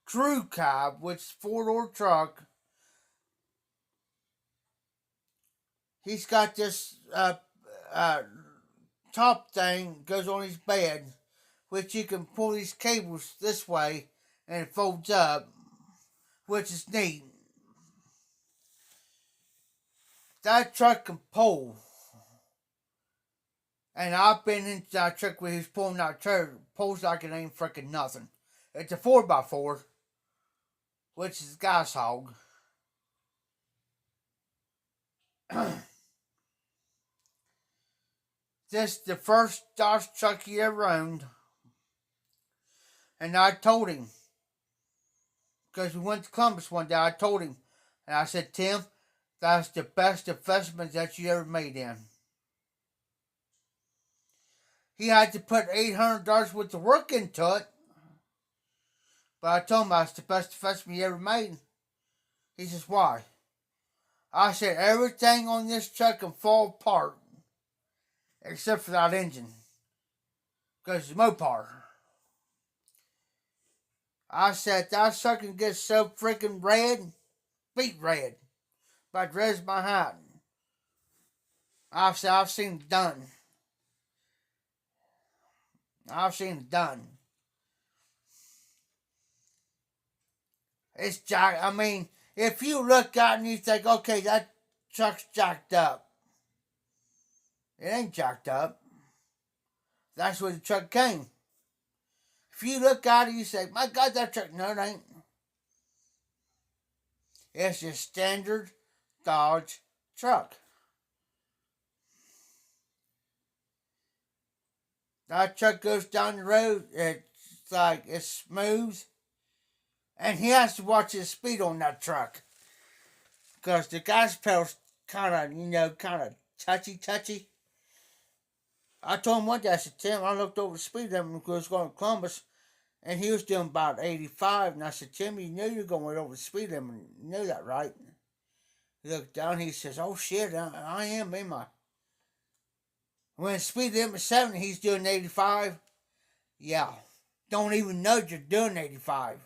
Crew Cab, which is 4-door truck. He's got this top thing goes on his bed, which you can pull these cables this way and it folds up, which is neat. That truck can pull. And I've been into that truck where he's pulling that trailer, pulls like it ain't freaking nothing. It's a 4x4, which is gas hog. This is the first Dodge truck he ever owned. And I told him, because we went to Columbus one day, I told him, and I said, Tim, that's the best investment that you ever made in. He had to put $800 worth of work into it. But I told him that's the best investment he ever made. He says, why? I said, everything on this truck can fall apart. Except for that engine. Because it's Mopar. I said, that sucker can get so freaking red. Beet red. About red as my hat. I said, I've seen it done. I've seen it done. It's jacked. I mean, if you look at it and you think, okay, that truck's jacked up. It ain't jacked up. That's where the truck came. If you look at it, you say, my God, that truck. No, it ain't. It's a standard Dodge truck. That truck goes down the road, it's like, it's smooth. And he has to watch his speed on that truck. Because the gas pedal's kind of touchy. I told him one day, I said, Tim, I looked over the speed limit because I was going to Columbus, and he was doing about 85. And I said, Tim, you knew you were going over the speed limit. You knew that, right? He looked down, he says, oh shit, I am, ain't I? When the speed limit is 70, he's doing 85. Yeah. Don't even know you're doing 85.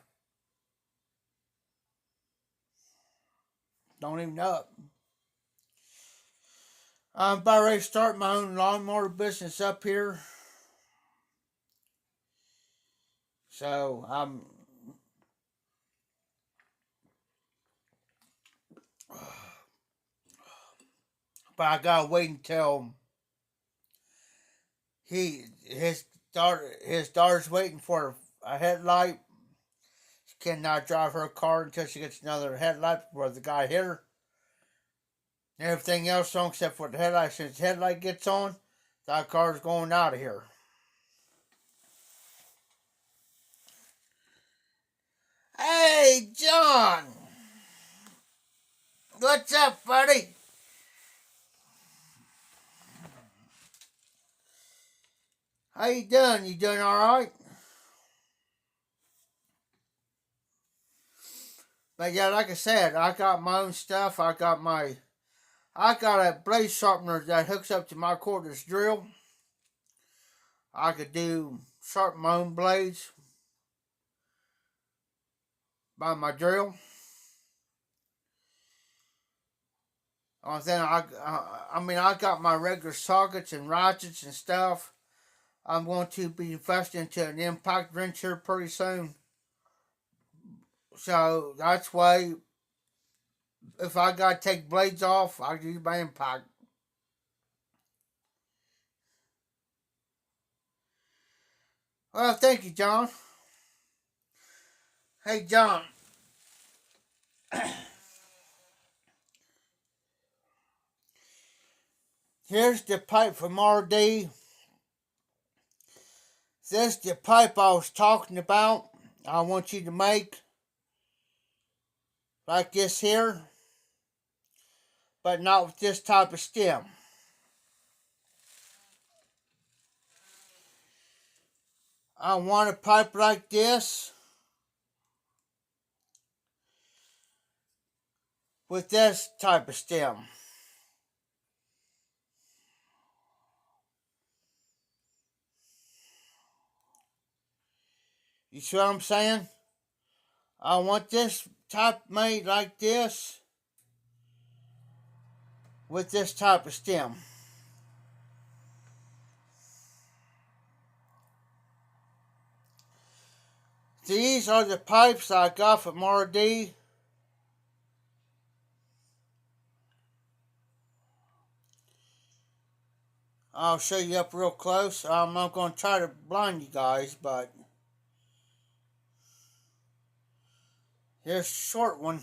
Don't even know it. I'm about ready to start my own lawnmower business up here. So, but I gotta wait until his daughter's waiting for a headlight. She cannot drive her car until she gets another headlight before the guy hit her. And everything else on except for the headlight. Since the headlight gets on, that car's going out of here. Hey, John! What's up, buddy? How you doing? You doing alright? But yeah, like I said, I got my own stuff. I got a blade sharpener that hooks up to my cordless drill. I could sharpen my own blades by my drill. Then I got my regular sockets and ratchets and stuff. I'm going to be investing into an impact wrench here pretty soon. So that's why if I gotta take blades off, I use my impact. Well, thank you, John. Hey, John. Here's the pipe from RD. This is the pipe I was talking about. I want you to make like this here, but not with this type of stem. I want a pipe like this with this type of stem. You see what I'm saying? I want this type made like this with this type of stem. These are the pipes I got from RD. I'll show you up real close. I'm not going to try to blind you guys, but here's a short one.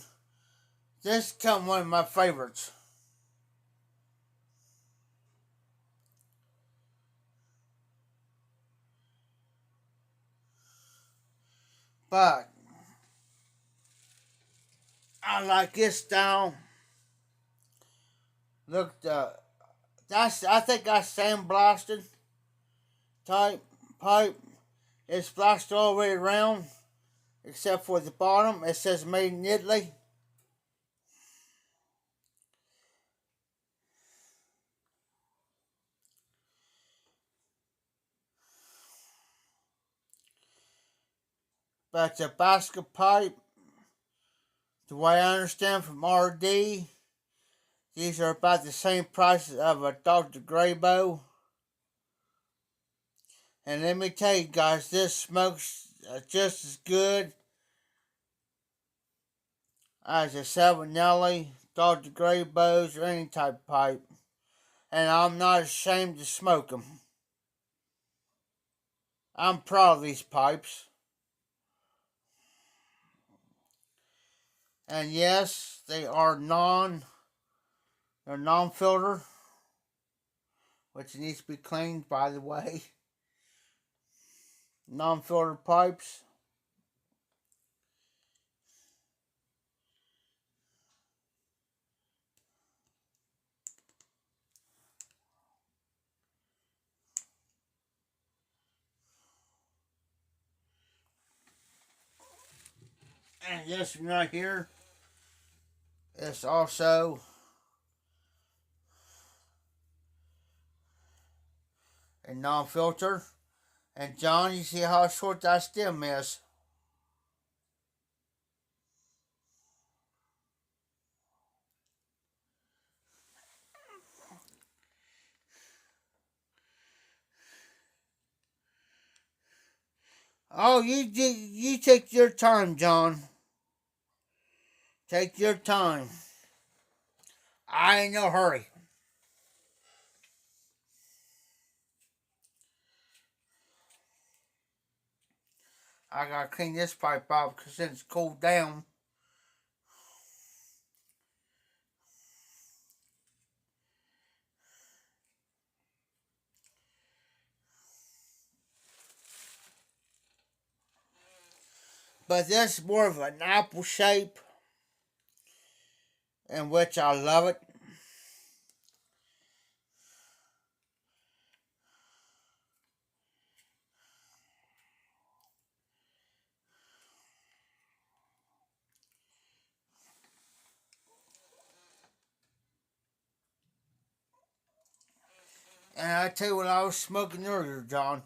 This is one of my favorites. But I like this style. Look, I think that's sandblasted type pipe. It's blasted all the way around, except for the bottom. It says made in Italy. But it's a basket pipe. The way I understand from RD, these are about the same price of a Dr. Grayboe. And let me tell you guys, this smokes just as good as a Savinelli, Dr. Grayboes, or any type of pipe. And I'm not ashamed to smoke them. I'm proud of these pipes. And yes, they're non-filter, which needs to be cleaned, by the way. Non-filter pipes. And this one right here is also a non-filter. And John, you see how short that stem is. Oh, you take your time, John. Take your time. I ain't no hurry. I gotta clean this pipe out because it's cooled down. But this is more of an apple shape, in which I love it. And I tell you what I was smoking earlier, John.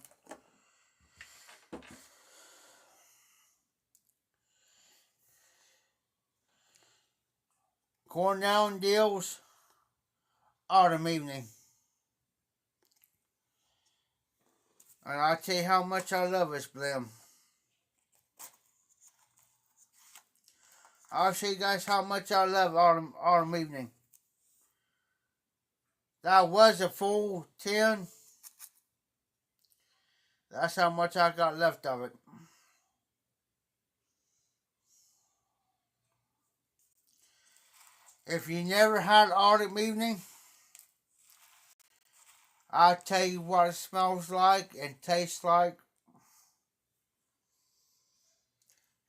Cornell and Deals Autumn Evening. And I'll tell you how much I love this blend. I'll show you guys how much I love Autumn Evening. That was a full 10. That's how much I got left of it. If you never had Autumn Evening, I'll tell you what it smells like and tastes like.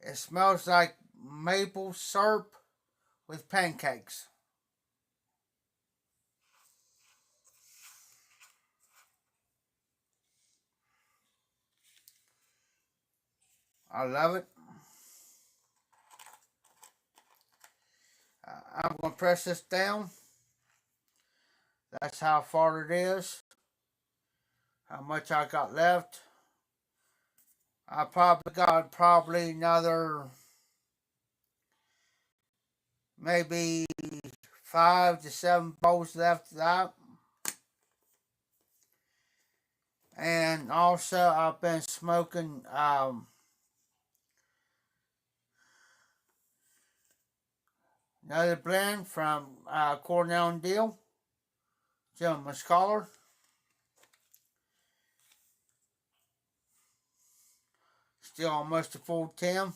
It smells like maple syrup with pancakes. I love it. I'm going to press this down. That's how far it is. How much I got left. I probably got another maybe 5 to 7 bowls left of that. And also I've been smoking another blend from Cornell and Deal, Gentleman's Collar. Still almost a full 10.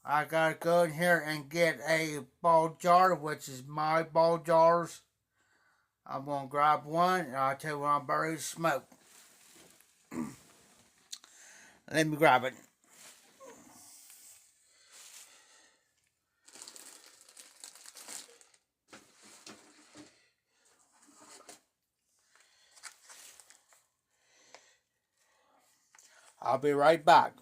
I gotta go in here and get a ball jar, which is my ball jars. I'm gonna grab one and I'll tell you when I'm ready to smoke. Let me grab it. I'll be right back.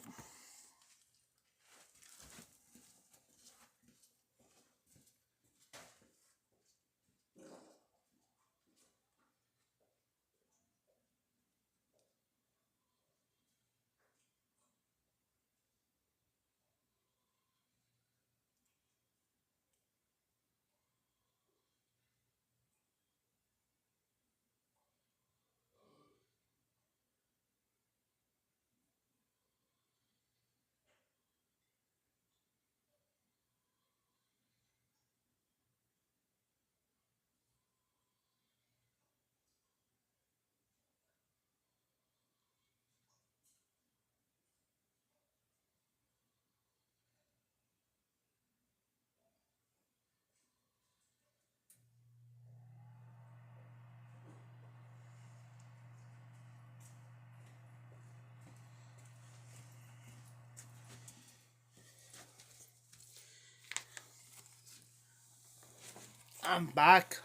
I'm back.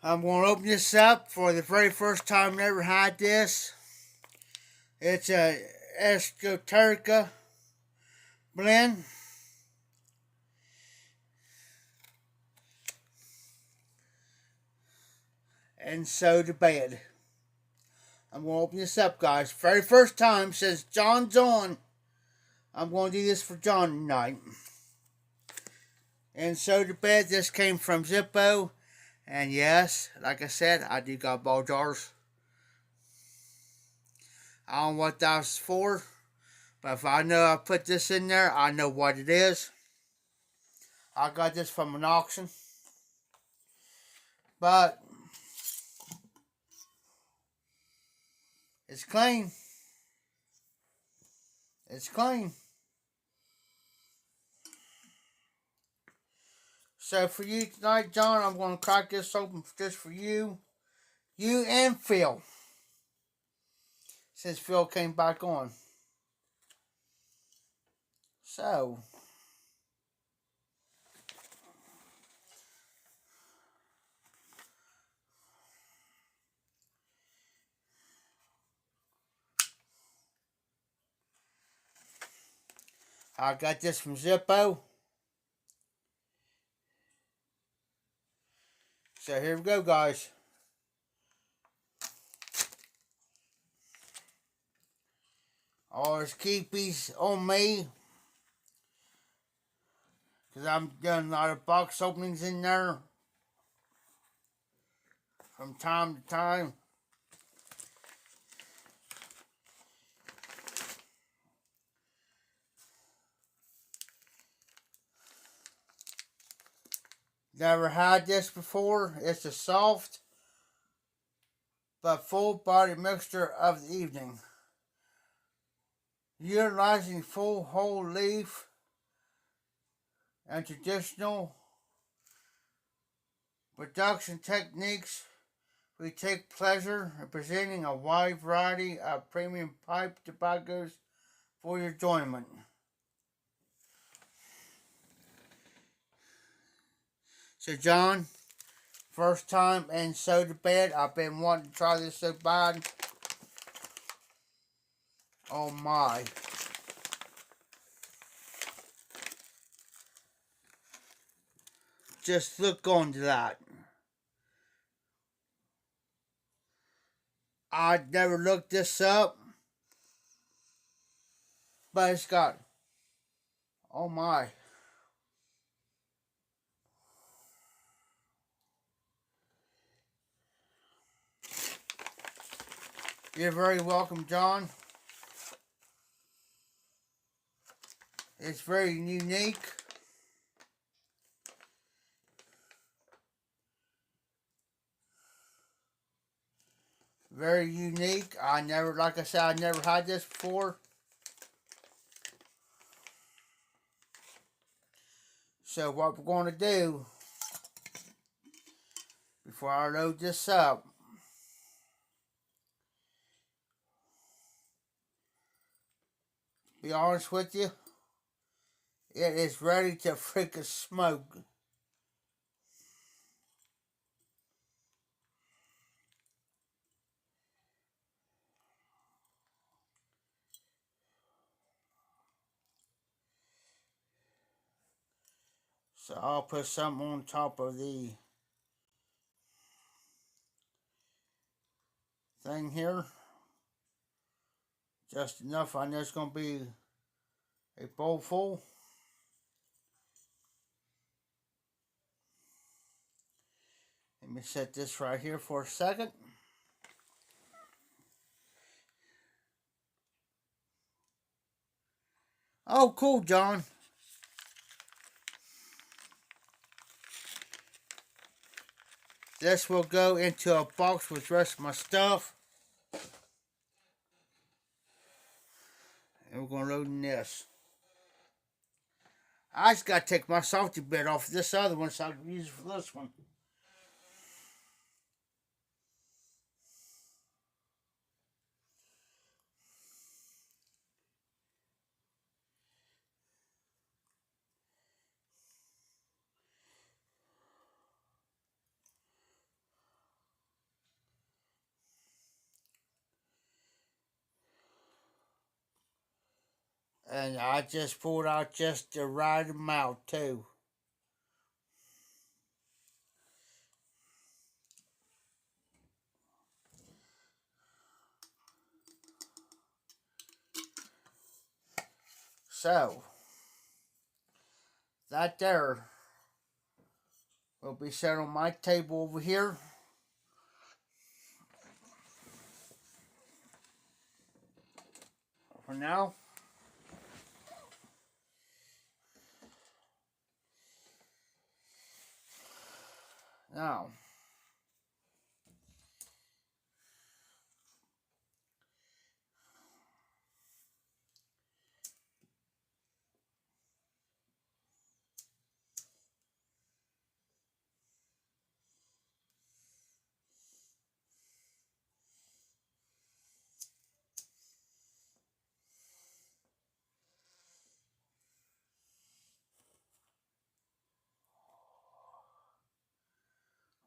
I'm going to open this up for the very first time I ever had this. It's a Esoterica blend. And Soda Bed. I'm going to open this up, guys. Very first time, says John's on. I'm going to do this for John tonight. And Soda Bed, this came from Zippo. And yes, like I said, I do got ball jars. I don't know what that's for. But if I know I put this in there, I know what it is. I got this from an auction. But it's clean. It's clean. So for you tonight, John, I'm going to crack this open just for you. You and Phil. Since Phil came back on. So. I got this from Zippo. So here we go, guys. All his keepies on me. Because I'm doing a lot of box openings in there. From time to time. Never had this before. It's a soft but full body mixture of the evening. Utilizing full whole leaf and traditional production techniques, we take pleasure in presenting a wide variety of premium pipe tobaccos for your enjoyment. So, John, first time in Soda Bed. I've been wanting to try this so bad. Oh my. Just look onto that. I'd never looked this up. But it's got, oh my. You're very welcome, John. It's very unique. Very unique. Like I said, I never had this before. So what we're going to do, before I load this up, be honest with you, it is ready to freaking smoke. So I'll put something on top of the thing here. Just enough. I know it's going to be a bowl full. Let me set this right here for a second. Oh, cool, John. This will go into a box with the rest of my stuff. And we're going to load in this. I just got to take my salty bit off this other one so I can use it for this one. And I just pulled out just the right amount too. So, that there will be set on my table over here. For now. Now,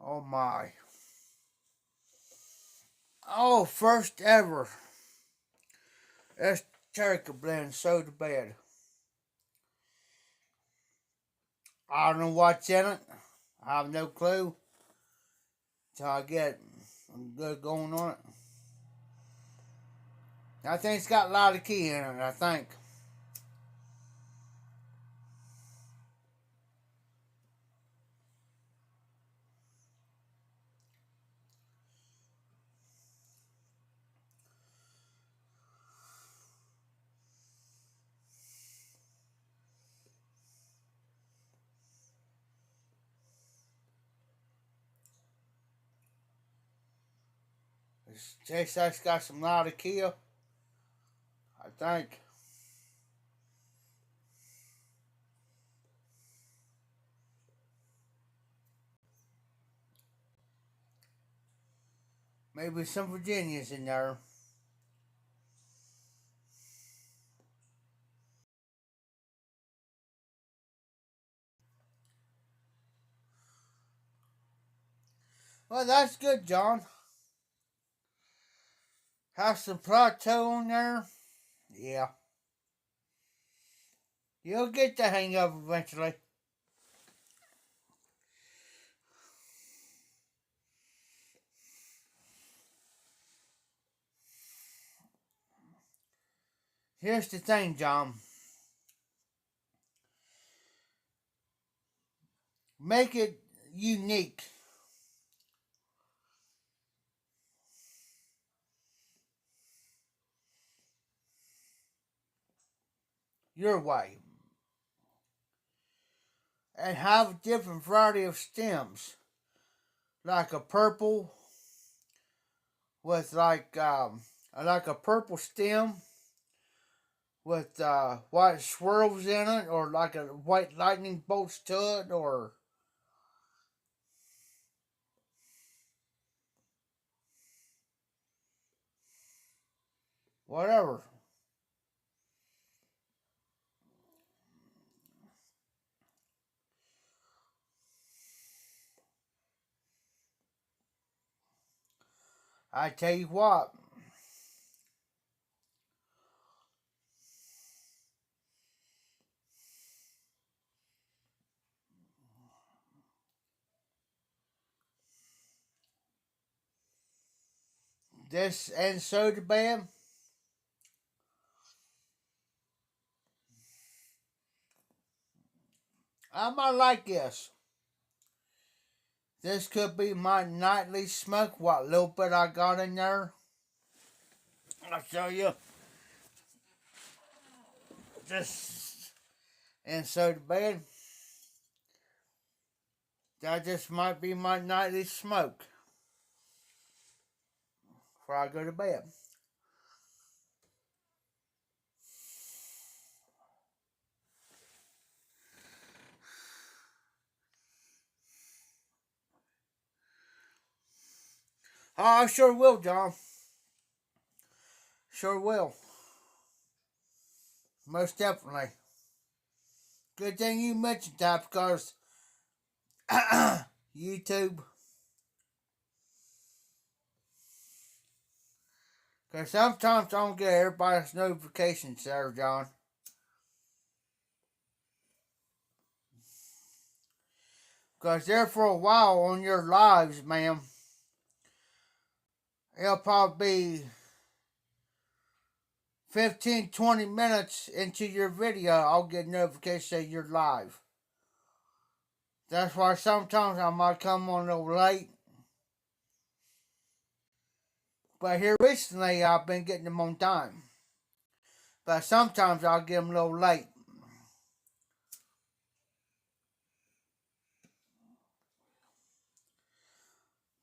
oh my. Oh, first ever. This turkey blend so bad. I don't know what's in it. I have no clue. Till I get good going on it. I think it's got a lot of key in it, I think. It tastes like it's got some lot of key, I think. Maybe some Virginias in there. Well, that's good, John. Have some plateau on there. Yeah. You'll get the hang of it eventually. Here's the thing, John. Make it unique. Your way. And have a different variety of stems. Like a purple with like a purple stem with white swirls in it, or like a white lightning bolts to it, or whatever. I tell you what, this and soda bam, I might like this. This could be my nightly smoke. What little bit I got in there, I'll show you. Just and soda bam. That just might be my nightly smoke before I go to bed. Oh, I sure will, John. Sure will. Most definitely. Good thing you mentioned that because YouTube. Because sometimes I don't get everybody's notifications there, John. Because there for a while on your lives, ma'am, it'll probably be 15, 20 minutes into your video, I'll get notification that you're live. That's why sometimes I might come on a little late. But here recently, I've been getting them on time. But sometimes I'll get them a little late.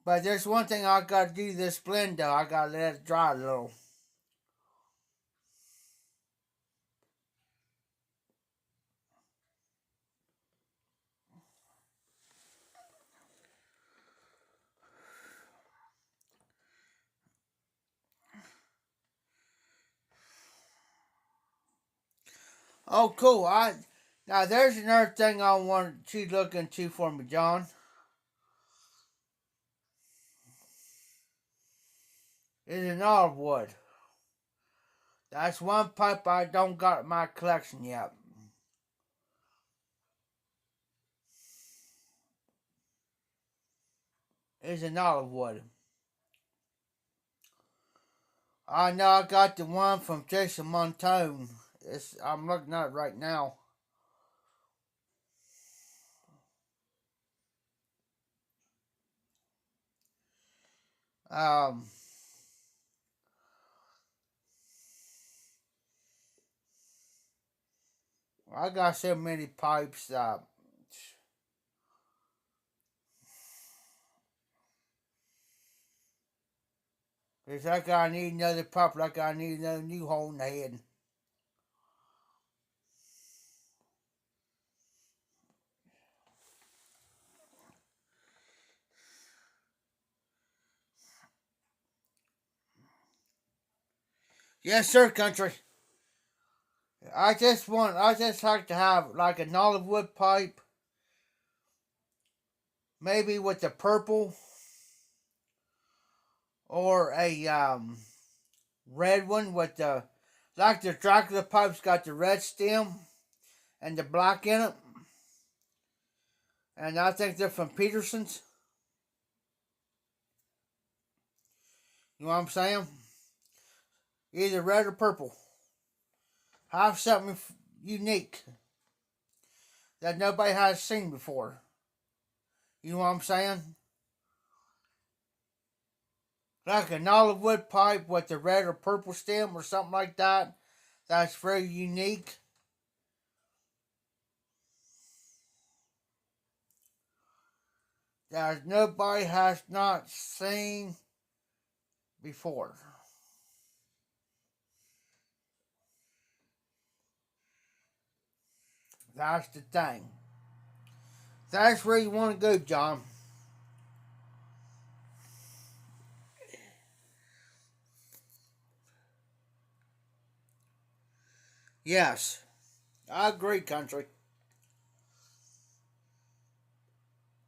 But there's one thing I gotta do this blend though. I gotta let it dry a little. Oh, cool. Now there's another thing I want you to look into for me, John. Is an olive wood. That's one pipe I don't got in my collection yet. Is an olive wood. I know I got the one from Jason Montone. I'm looking at it right now. Um, I got so many pipes that it's like I need another pipe, like I need another new hole in the head. Yes, sir, country. I just like to have like an olive wood pipe, maybe with the purple, or a red one with the, like the Dracula pipe's got the red stem and the black in it. And I think they're from Peterson's. You know what I'm saying? Either red or purple. Have something unique that nobody has seen before. You know what I'm saying? Like an olive wood pipe with the red or purple stem or something like that. That's very unique. That nobody has not seen before. That's the thing. That's where you want to go, John. Yes, I agree, country.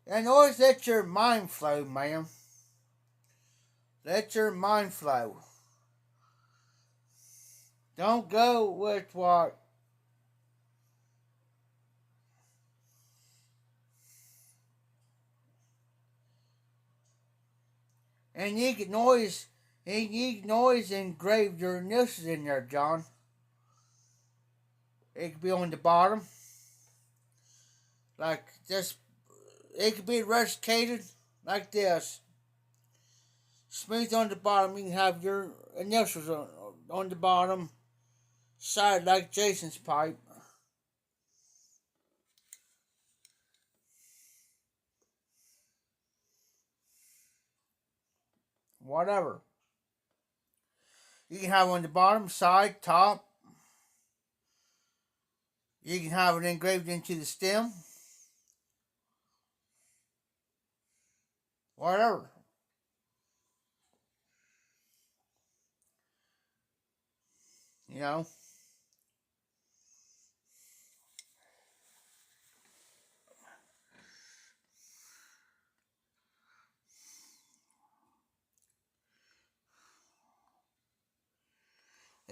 And always let your mind flow, man. Let your mind flow. Don't go with what. And you can always engrave your initials in there, John. It could be on the bottom, like this. It could be rusticated like this. Smooth on the bottom. You can have your initials on the bottom side, like Jason's pipe. Whatever. You can have on the bottom, side, top. You can have it engraved into the stem. Whatever. You know.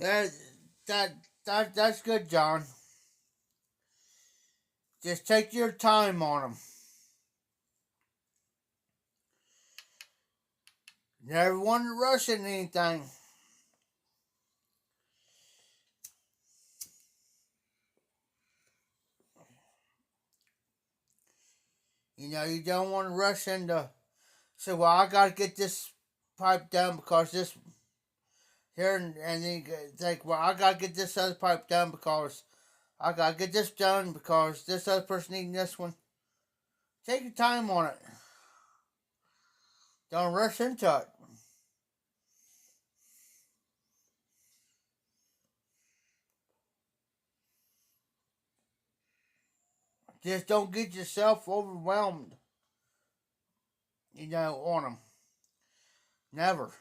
Yeah, that that's good, John. Just take your time on them. Never want to rush into anything. You know, you don't want to rush into. Say, well, I got to get this pipe done because this here, and then you think, well, I got to get this other pipe done because I got to get this done because this other person needing this one. Take your time on it. Don't rush into it. Just don't get yourself overwhelmed, you know, on them. Never.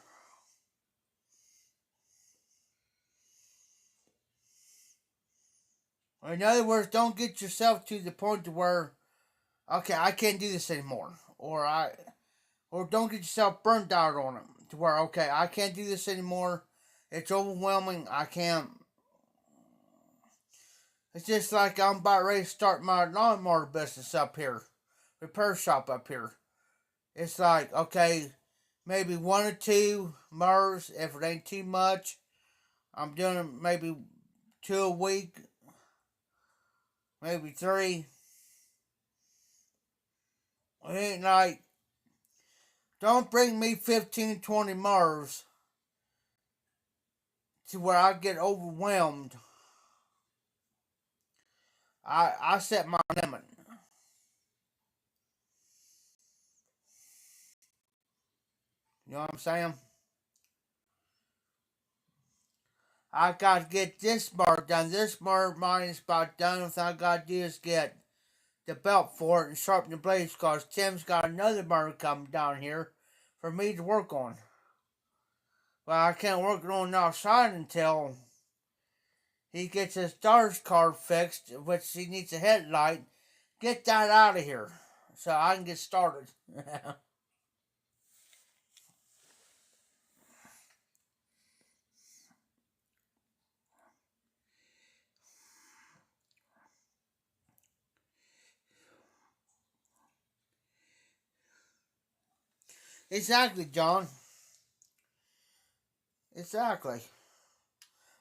In other words, don't get yourself to the point to where, okay, I can't do this anymore, or don't get yourself burnt out on them to where, okay, I can't do this anymore. It's overwhelming. I can't. It's just like I'm about ready to start my lawnmower business up here, repair shop up here. It's like, okay, maybe one or two mowers if it ain't too much. I'm doing maybe 2 a week, maybe 3. It ain't like, don't bring me 15, 20 mowers to where I get overwhelmed. I set my limit. You know what I'm saying? I got to get this mower done. This mower mine is about done. What I got to do is get the belt for it and sharpen the blades because Tim's got another mower coming down here for me to work on. Well, I can't work it on outside until he gets his stars card fixed, which he needs a headlight. Get that out of here so I can get started. Exactly, John. Exactly.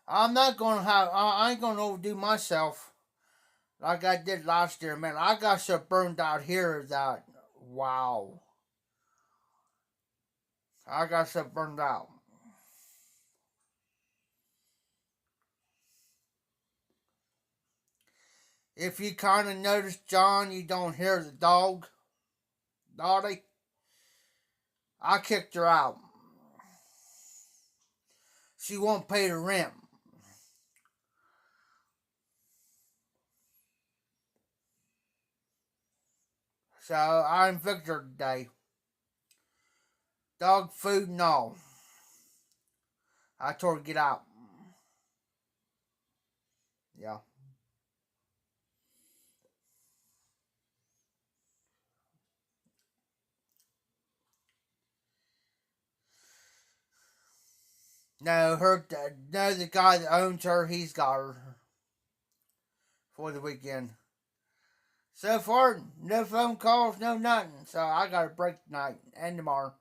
I'm not gonna have. I ain't gonna overdo myself like I did last year, man. I got so burned out here that wow. I got so burned out. If you kind of notice, John, you don't hear the dog, Dottie. I kicked her out. she won't pay the rent. So I evicted her today. Dog food and all. I told her to get out. Yeah. No, the guy that owns her, he's got her for the weekend. So far, no phone calls, no nothing. So I got a break tonight and tomorrow.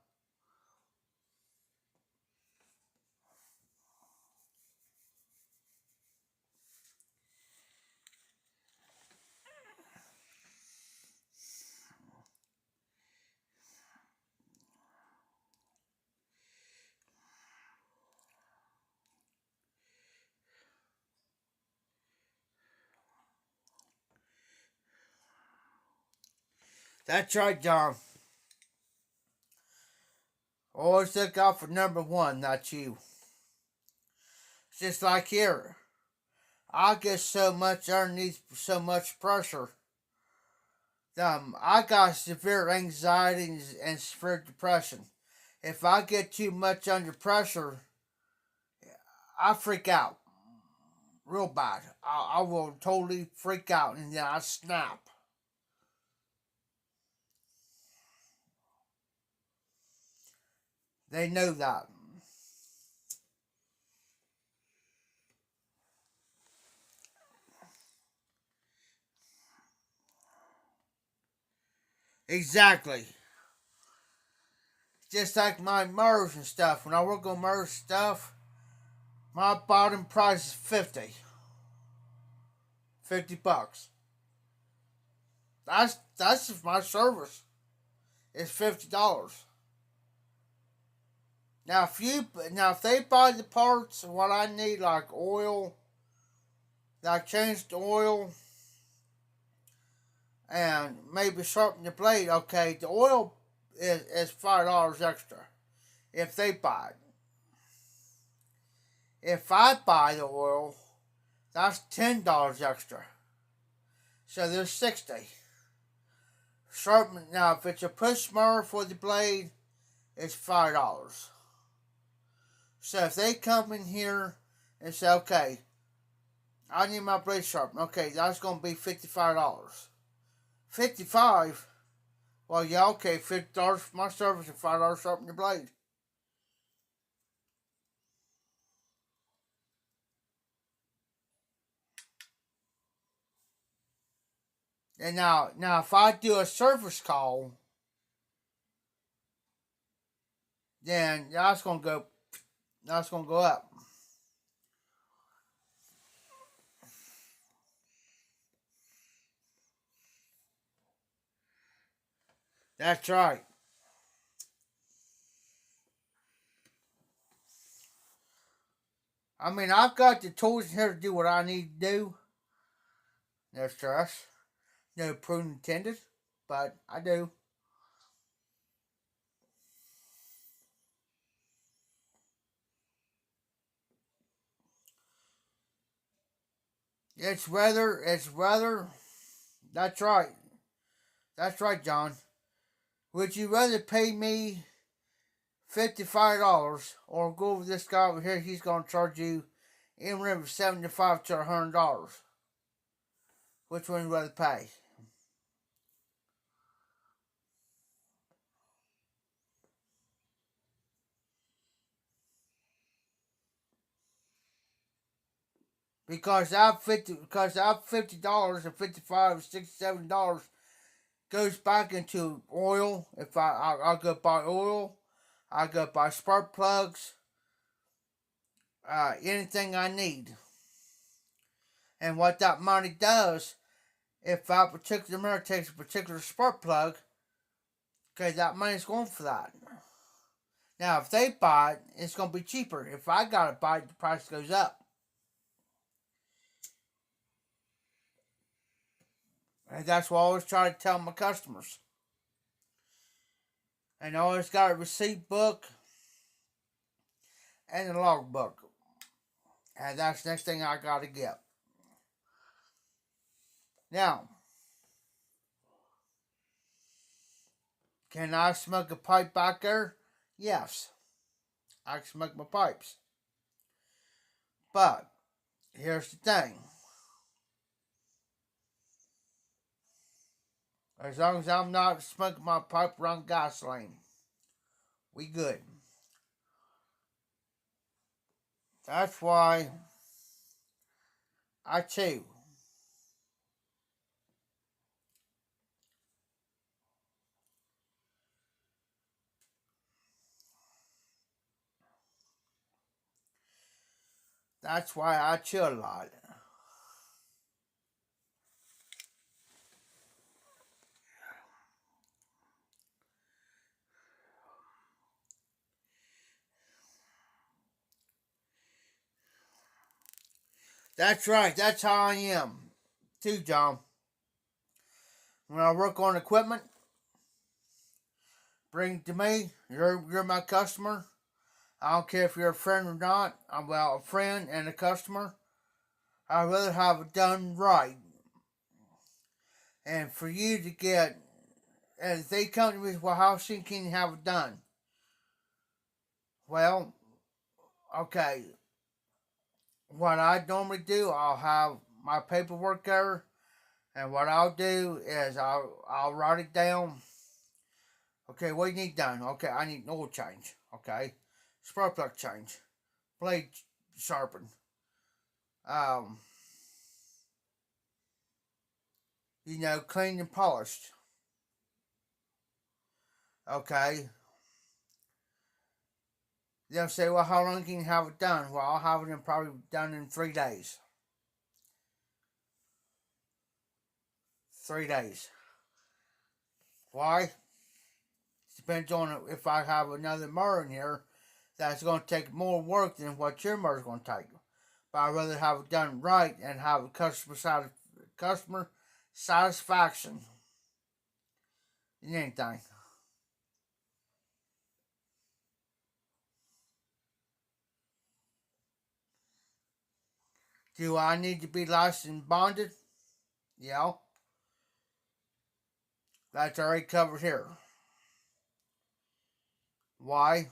That's right, John. Always look out for number one, not you. It's just like here. I get so much underneath so much pressure. I got severe anxiety and severe depression. If I get too much under pressure, I freak out real bad. I will totally freak out and then I snap. They know that. Exactly. Just like my MERS and stuff. When I work on MERS stuff, my bottom price is 50. $50. That's just my service. It's $50. Now if they buy the parts of what I need, like oil, like change the oil and maybe sharpen the blade, okay, the oil is $5 extra if they buy it. If I buy the oil, that's $10 extra. So there's 60. Sharpen now if it's a push mower for the blade, it's $5. So if they come in here and say, okay, I need my blade sharpened, okay, that's gonna be $55. 55. Well, yeah, okay, $50 for my service and $5 sharpen your blade. And now if I do a service call, then that's gonna go up. That's right. I mean, I've got the tools here to do what I need to do. No stress. No pun intended, but I do. It's weather. It's weather. That's right. That's right, John. Would you rather pay me $55 or go with this guy over here? He's going to charge you anywhere from $75 to $100. Which one would you rather pay? Because that $50 and $55, $67 goes back into oil. If I'll go buy oil, I go buy spark plugs, anything I need. And what that money does, if that particular mirror takes a particular spark plug, okay, that money's going for that. Now, if they buy it, it's going to be cheaper. If I got to buy it, the price goes up. And that's what I always try to tell my customers. And I always got a receipt book and a log book. And that's the next thing I gotta get. Now, can I smoke a pipe back there? Yes, I can smoke my pipes. But here's the thing. As long as I'm not smoking my pipe around gasoline, we good. That's why I chew. That's why I chew a lot. That's right. That's how I am, too, John. When I work on equipment, bring it to me. You're my customer. I don't care if you're a friend or not. I'm well, a friend and a customer. I'd rather have it done right. And for you to get, and if they come to me, well, how soon can you have it done? Well, okay. What I normally do, I'll have my paperwork there, and what I'll do is I'll write it down. Okay, what do you need done? Okay, I need an oil change. Okay, spark plug change, blade sharpened. Um, cleaned and polished. Okay. They'll say, well, how long can you have it done? Well, I'll have it probably done in 3 days. 3 days. Why? Depends on if I have another mower in here that's going to take more work than what your mower's going to take. But I'd rather have it done right and have a customer satisfaction than anything. Do I need to be licensed and bonded? Yeah. That's already covered here. Why?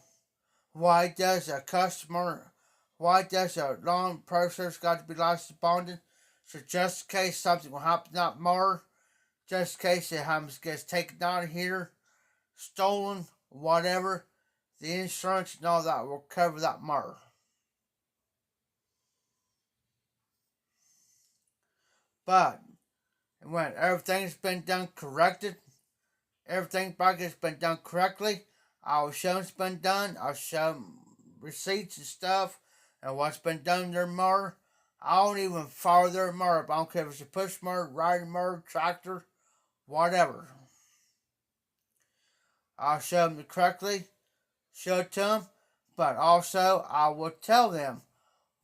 Why does a customer, why does a loan process got to be licensed and bonded? So just in case something will happen, not more, just in case it happens, gets taken down here, stolen, whatever, the insurance and all that will cover that more. But when everything's been done corrected, everything back has been done correctly, I'll show them it's been done, I'll show them receipts and stuff, and what's been done to their mower. I don't even follow their mower. I don't care if it's a push mower, riding mower, tractor, whatever. I'll show them correctly, show it to them, but also I will tell them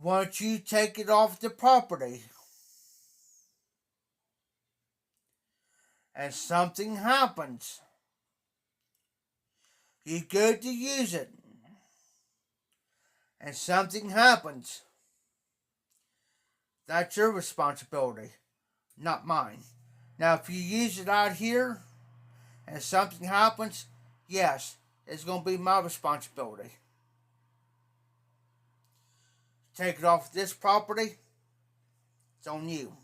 once you take it off the property and something happens, you go to use it and something happens, that's your responsibility, not mine. Now, if you use it out here and something happens, yes, it's going to be my responsibility. Take it off this property, it's on you.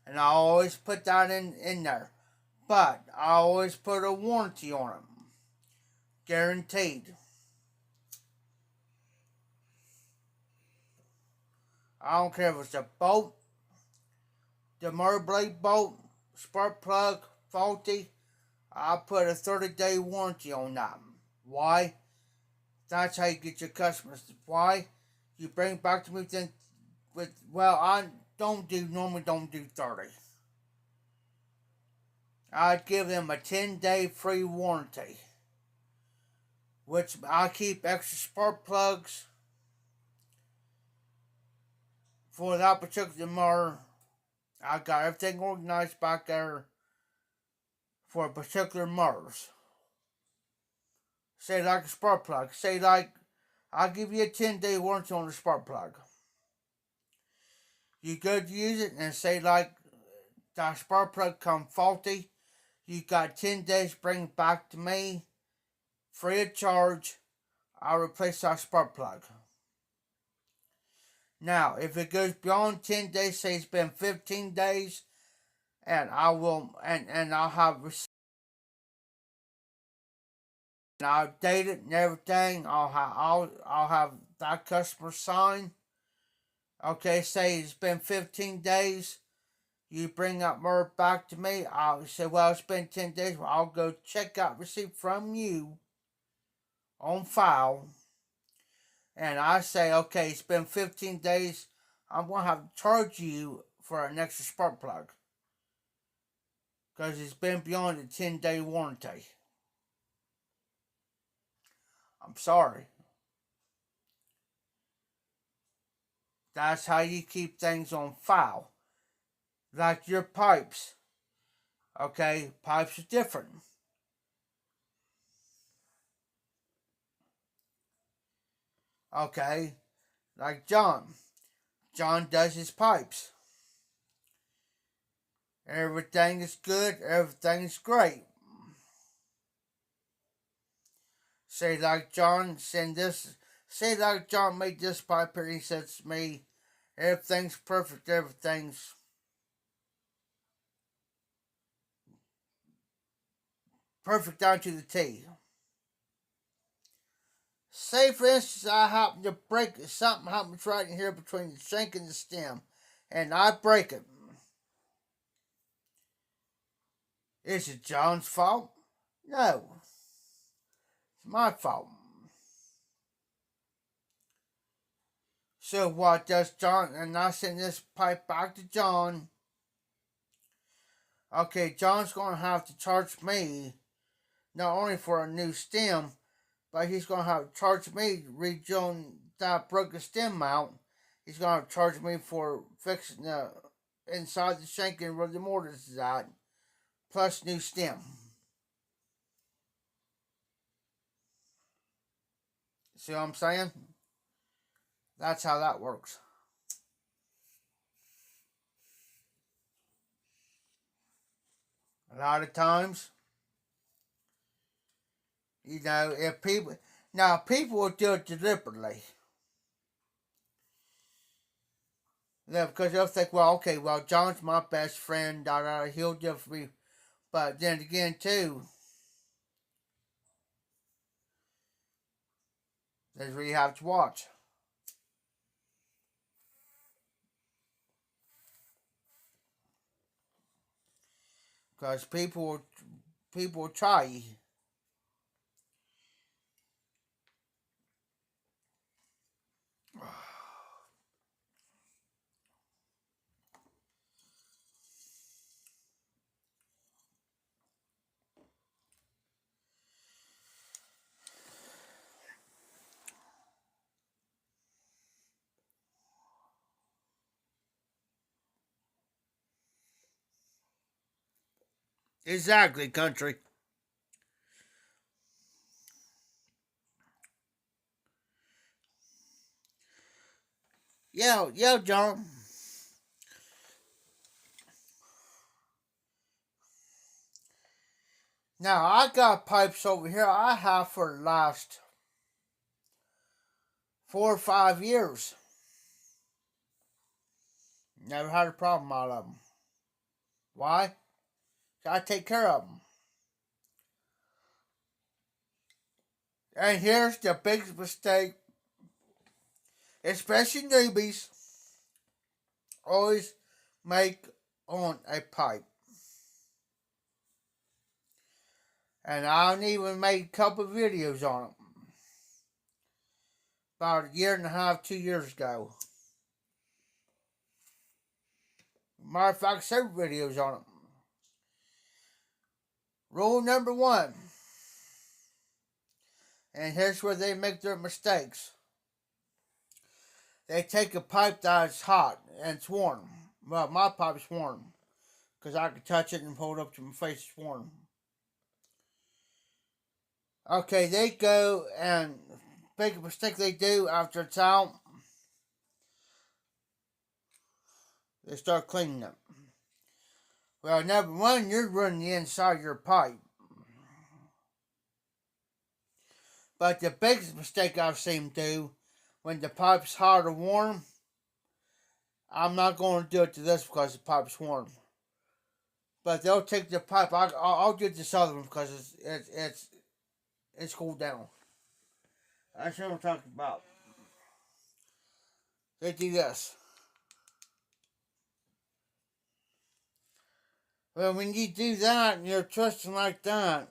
And I always put that in there. But I always put a warranty on it. Guaranteed. I don't care if it's a bolt, the motor blade bolt, spark plug, faulty. I put a 30-day warranty on that. Why? That's how you get your customers. Why? You bring it back to me I normally don't do 30. I'd give them a 10-day free warranty, which I keep extra spark plugs for that particular mower. I got everything organized back there for particular motors. Say like a spark plug. Say like I'll give you a 10-day warranty on the spark plug. You go to use it and say like the spark plug come faulty. You got 10 days to bring it back to me, free of charge. I'll replace that spark plug. Now, if it goes beyond 10 days, say it's been 15 days, and I'll have and I'll date it and everything. I'll have that customer sign. Okay, say it's been 15 days. You bring that bird back to me. I'll say, well, it's been 10 days. Well, I'll go check out receipt from you on file. And I say, okay, it's been 15 days. I'm going to have to charge you for an extra spark plug. Because it's been beyond the 10-day warranty. I'm sorry. That's how you keep things on file. Like your pipes. Okay, pipes are different. Okay, like John. John does his pipes. Everything is good, everything is great. Say like John made this pipe and he says to me, everything's perfect, everything's perfect down to the T. Say for instance I happen to break it, something happens right in here between the shank and the stem, and I break it. Is it John's fault? No. It's my fault. So what does John, and I send this pipe back to John. Okay, John's going to have to charge me not only for a new stem, but he's going to have to charge me to rejoin that broken stem mount. He's going to charge me for fixing the inside the shanking where the mortise is at, plus new stem. See what I'm saying? That's how that works. A lot of times, if people will do it deliberately. Yeah, because they'll think, well, okay, well, John's my best friend, he'll do it for me. But then again, too, that's where you have to watch. Because people will try. Exactly, country. Yeah, John. Now, I got pipes over here I have for the last 4 or 5 years. Never had a problem out of them. Why? I take care of them. And here's the biggest mistake, especially newbies, always make on a pipe. And I even made a couple of videos on it. About a year and a half, 2 years ago. Matter of fact, several videos on it. Rule number 1. And here's where they make their mistakes. They take a pipe that's hot and it's warm. Well, my pipe's warm. Because I can touch it and hold it up to my face, it's warm. Okay, they go and big mistake they do after it's out. They start cleaning them. Well, number one, you're running the inside of your pipe. But the biggest mistake I've seen do when the pipe's hot or warm, I'm not going to do it to this because the pipe's warm. But they'll take the pipe. I'll do this other one because it's cooled down. That's what I'm talking about. They do this. Well, when you do that and you're twisting like that,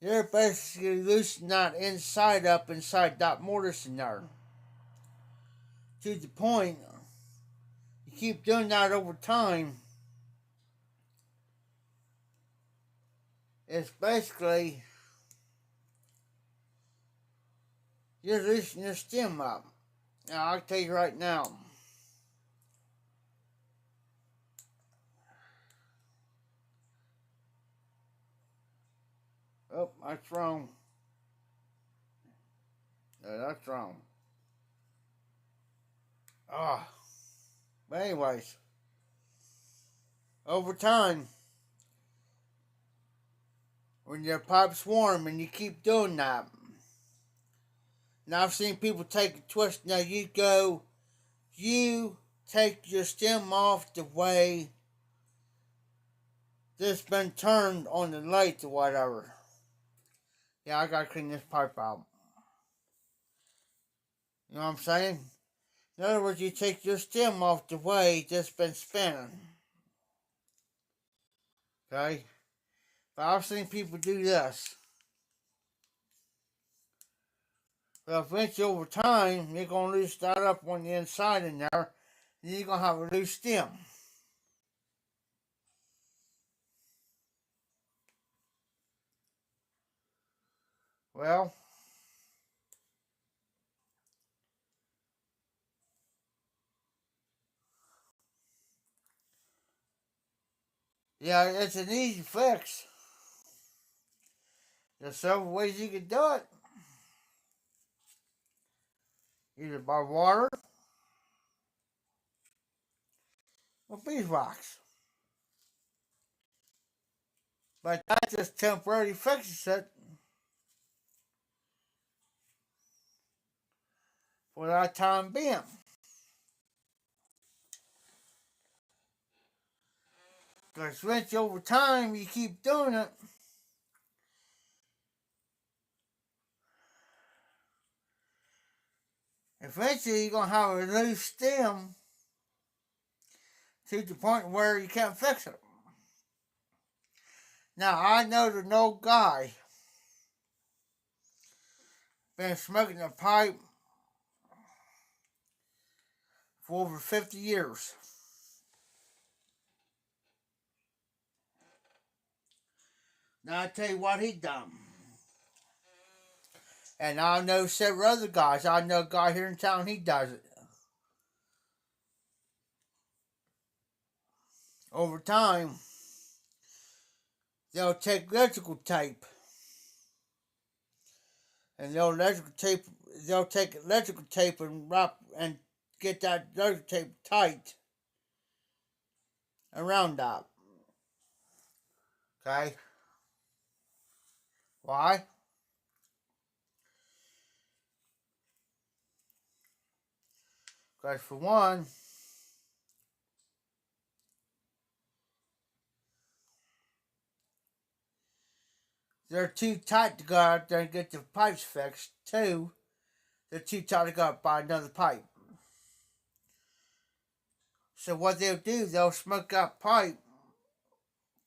you're basically loosening that inside up inside that mortise in there. To the point, you keep doing that over time, it's basically you're loosening your stem up. Now, I'll tell you right now. Oh, that's wrong. No, that's wrong. Ah. But anyways, over time, when your pipe's warm and you keep doing that, now I've seen people take a twist. Now you take your stem off the way this been turned on the lathe or whatever. Yeah, I gotta clean this pipe out. You know what I'm saying? In other words, you take your stem off the way this been spinning. Okay? But I've seen people do this. Well, eventually over time, you're going to lose that up on the inside in there, and you're going to have a loose stem. Well, yeah, it's an easy fix. There's several ways you can do it. Either by water or beeswax. But that just temporarily fixes it for that time being. Because eventually over time, you keep doing it, eventually you're going to have a loose stem to the point where you can't fix it. Now, I know there's no guy been smoking a pipe for over 50 years. Now, I tell you what he done. And I know several other guys. I know a guy here in town, he does it. Over time, they'll take electrical tape. And they'll take electrical tape and wrap and get that electrical tape tight around that. Okay? Why? Because for one, they're too tight to go out there and get the pipes fixed. Two, they're too tight to go out buy another pipe. So what they'll do, they'll smoke that pipe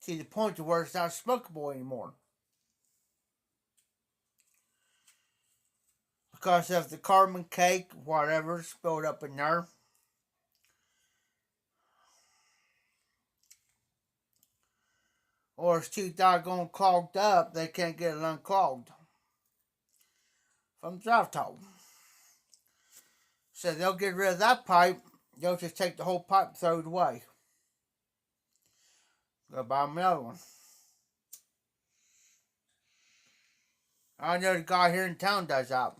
to the point to where it's not smokable anymore. Because of the carbon cake, whatever, spilled up in there. Or it's too doggone clogged up, they can't get it unclogged from Zolto. So they'll get rid of that pipe, they'll just take the whole pipe and throw it away. Go buy another one. I know the guy here in town does that.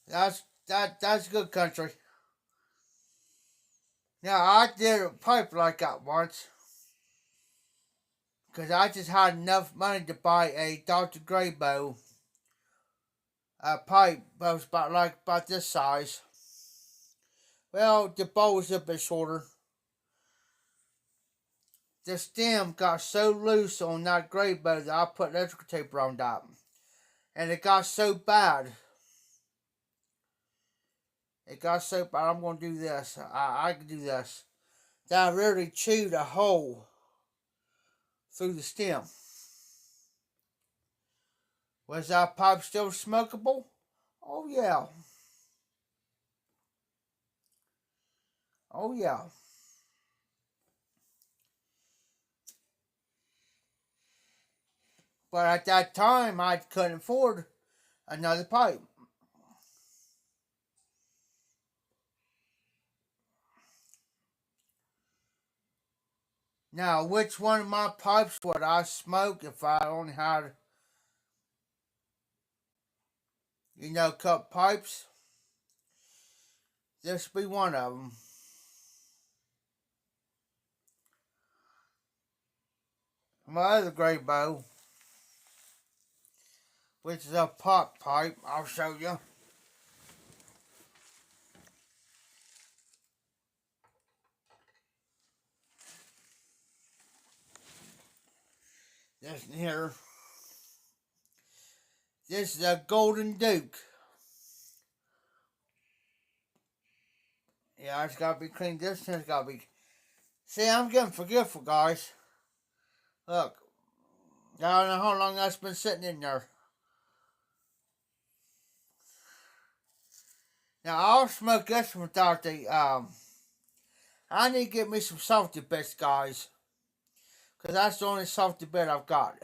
That's good country. Now I did a pipe like that once, because I just had enough money to buy a Dr. Grayboe pipe that was about this size. Well, the bowl was a bit shorter. The stem got so loose on that Grayboe that I put electrical tape around that, and it got so bad. I'm gonna do this. I can do this. That I really chewed a hole through the stem. Was that pipe still smokable? Oh yeah. Oh yeah. But at that time, I couldn't afford another pipe. Now, which one of my pipes would I smoke if I only had, cut pipes? This would be one of them. My other Grayboe, which is a pot pipe, I'll show you. This here. This is a Golden Duke. Yeah, it's gotta be cleaned. This thing's gotta be. See, I'm getting forgetful, guys. Look, I don't know how long that's been sitting in there. Now I'll smoke this one without the I need to get me some salty bits, guys, because that's the only salty bit I've got.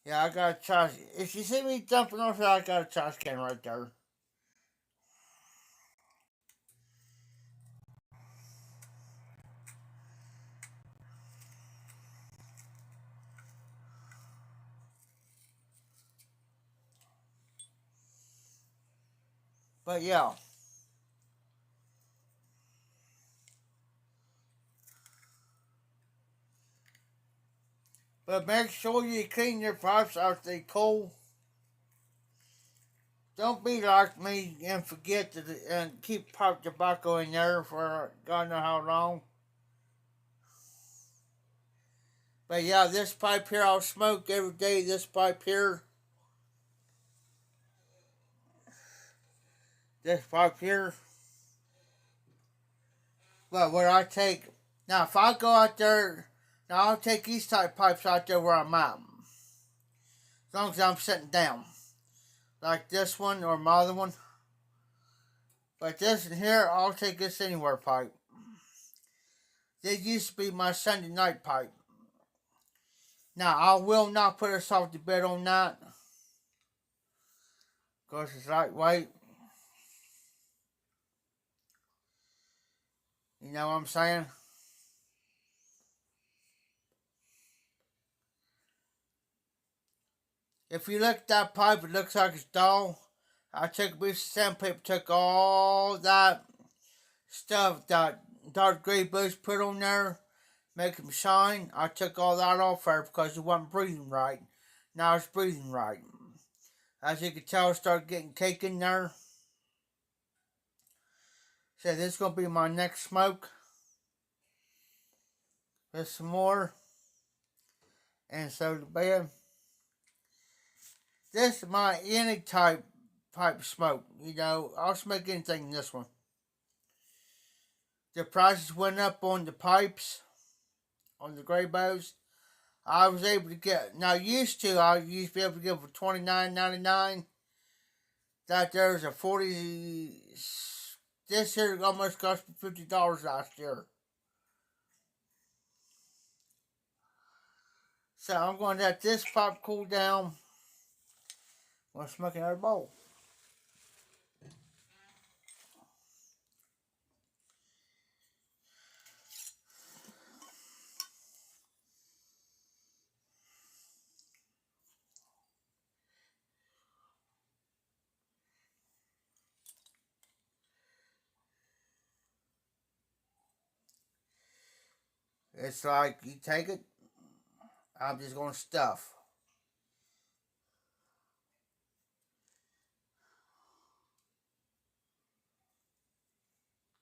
Yeah, I got a trash. If you see me dumping off, I got a trash can right there. But yeah. But make sure you clean your pipes out they cool. Don't be like me and forget to and keep pipe tobacco in there for God know how long. But yeah, this pipe here I'll smoke every day. This pipe here. This pipe here. But where I take now, if I go out there, now I'll take these type pipes out there where I'm at, as long as I'm sitting down, like this one or my other one. But this in here, I'll take this anywhere pipe. This used to be my Sunday night pipe. Now I will not put a softy bed on that, because it's lightweight. You know what I'm saying? If you look at that pipe, it looks like it's dull. I took a piece of sandpaper, took all that stuff that Darth Grayboe put on there, make them shine. I took all that off there because it wasn't breathing right. Now it's breathing right. As you can tell, it started getting cake in there. So this is going to be my next smoke. There's some more. And so the bed. This is my any type pipe smoke. I'll smoke anything in this one. The prices went up on the pipes, on the Grayboes. I was able to get, now I used to be able to get for $29.99. That there's a 40, this here almost cost me $50 last year. So I'm going to let this pipe cool down. I'm going to smoke another bowl. It's like you take it, I'm just going to stuff.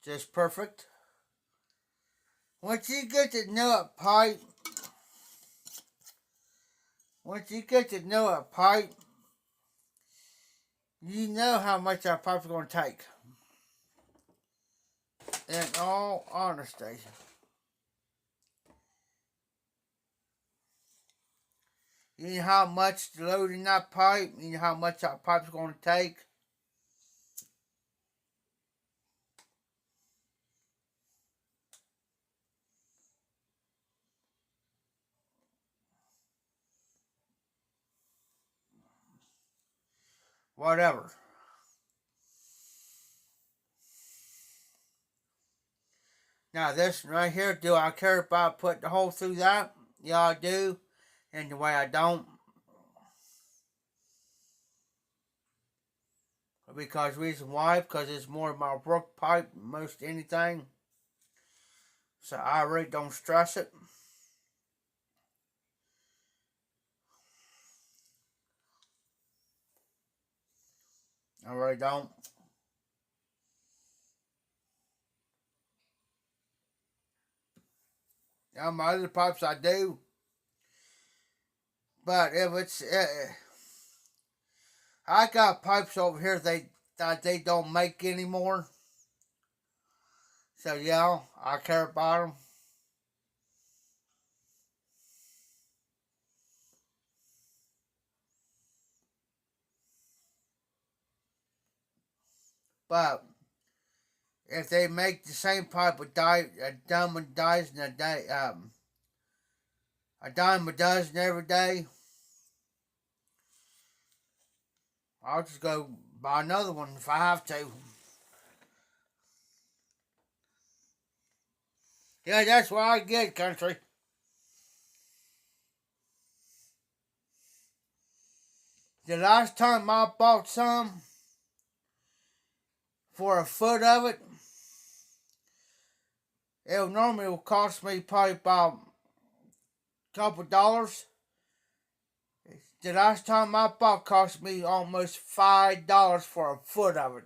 Just perfect. Once you get to know a pipe, once you get to know a pipe, you know how much that pipe's going to take. In all honesty. You know how much to load in that pipe, you know how much that pipe's going to take. Whatever. Now this right here, do I care about putting the hole through that? Yeah, I do. And the way I don't. Because reason why? Because it's more of my work pipe than most anything. So I really don't stress it. I really don't. Now my other pipes I do. But if it's I got pipes over here that they don't make anymore. So yeah, I care about them. But if they make the same pipe a diamond dozen a day, a dime a dozen every day, I'll just go buy another one if I have to. Yeah, that's what I get, country. The last time I bought some for a foot of it, it normally will cost me probably about a couple dollars. The last time I bought cost me almost $5 for a foot of it.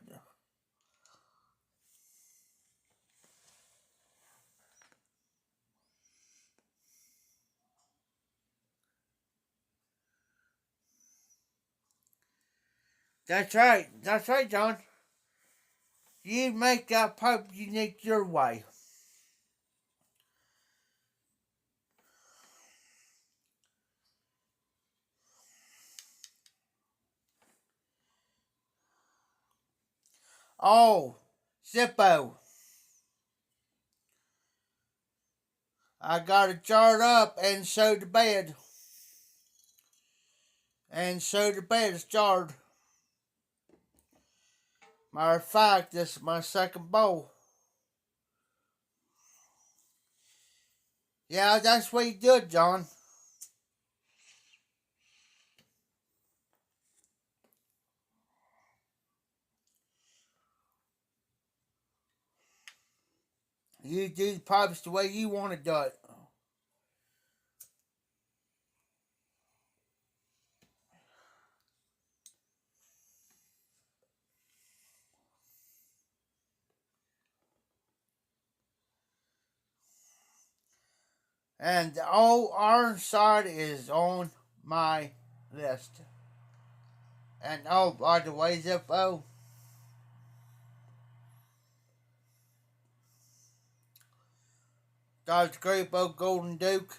That's right. That's right, John. You make that pipe unique your way. Oh, Zippo. I got it jarred up and so the bed. And so the bed is jarred. Matter of fact, this is my second bowl. Yeah, that's what you do, John. You do the pipes the way you want to do it. And the old orange side is on my list. And oh, by the way, Zippo, Dodge Grapo Golden Duke,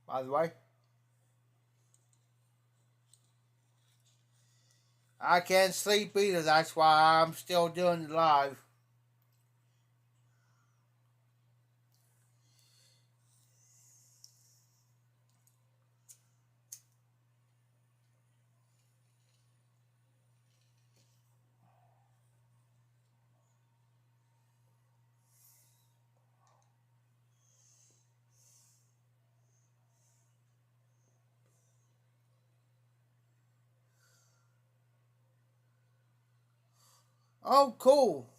by the way. I can't sleep either, that's why I'm still doing the live. Oh, cool.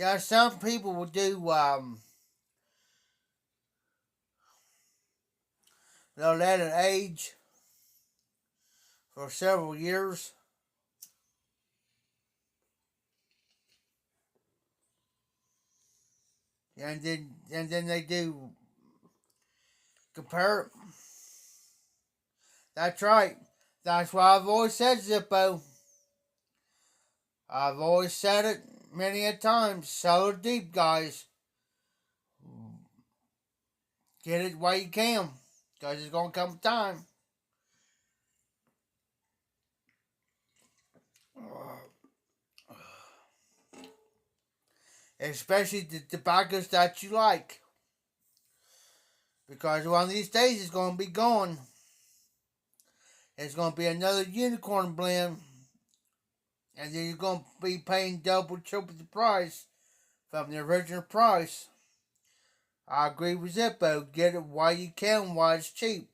Yeah, some people will do, they'll let it age for several years. And then they do compare it. That's right. That's why I've always said, Zippo. I've always said it many a time. Cellar deep, guys. Get it while you can. Because it's going to come a time. Especially the tobaccos that you like. Because one of these days it's going to be gone. It's going to be another unicorn blend. And then you're going to be paying double, triple the price from the original price. I agree with Zippo. Get it while you can, while it's cheap.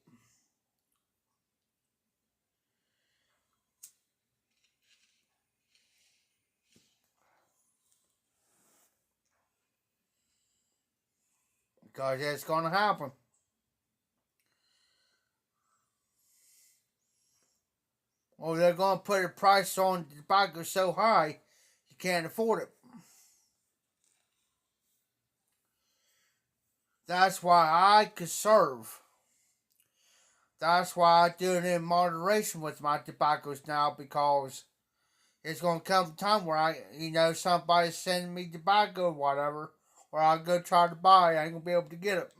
Because it's going to happen. Or they're going to put a price on the tobacco so high you can't afford it. That's why I conserve. That's why I do it in moderation with my tobaccos now, because it's going to come a time where somebody's sending me tobacco or whatever, or I'll go try to buy, I ain't going to be able to get it.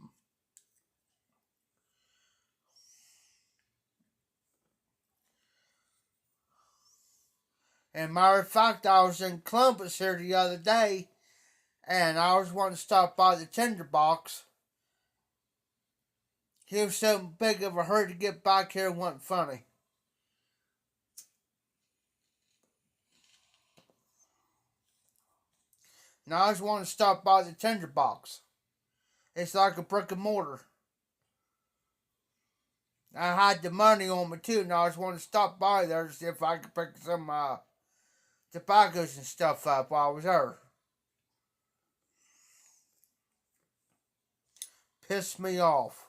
And matter of fact, I was in Columbus here the other day, and I was wanting to stop by the tinderbox. He was so big of a hurry to get back here, it wasn't funny. Now I just want to stop by the tinderbox. It's like a brick and mortar. I had the money on me too, and I just wanted to stop by there to see if I could pick some tobaccos and stuff up while I was there. Pissed me off.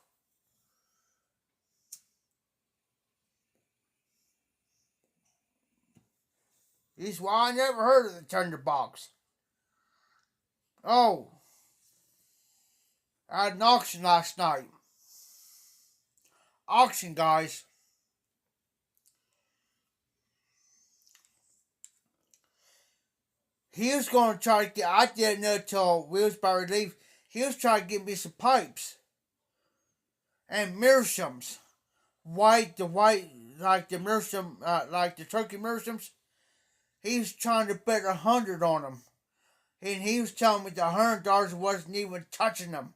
He's why I never heard of the tinderbox. Oh, I had an auction last night. Auction, guys. He was going to try to get, I didn't know until we was about to leave, he was trying to get me some pipes. And meerschaums. The white, like the meerschaum, like the turkey meerschaums. He was trying to bet 100 on them. And he was telling me the $100 wasn't even touching them.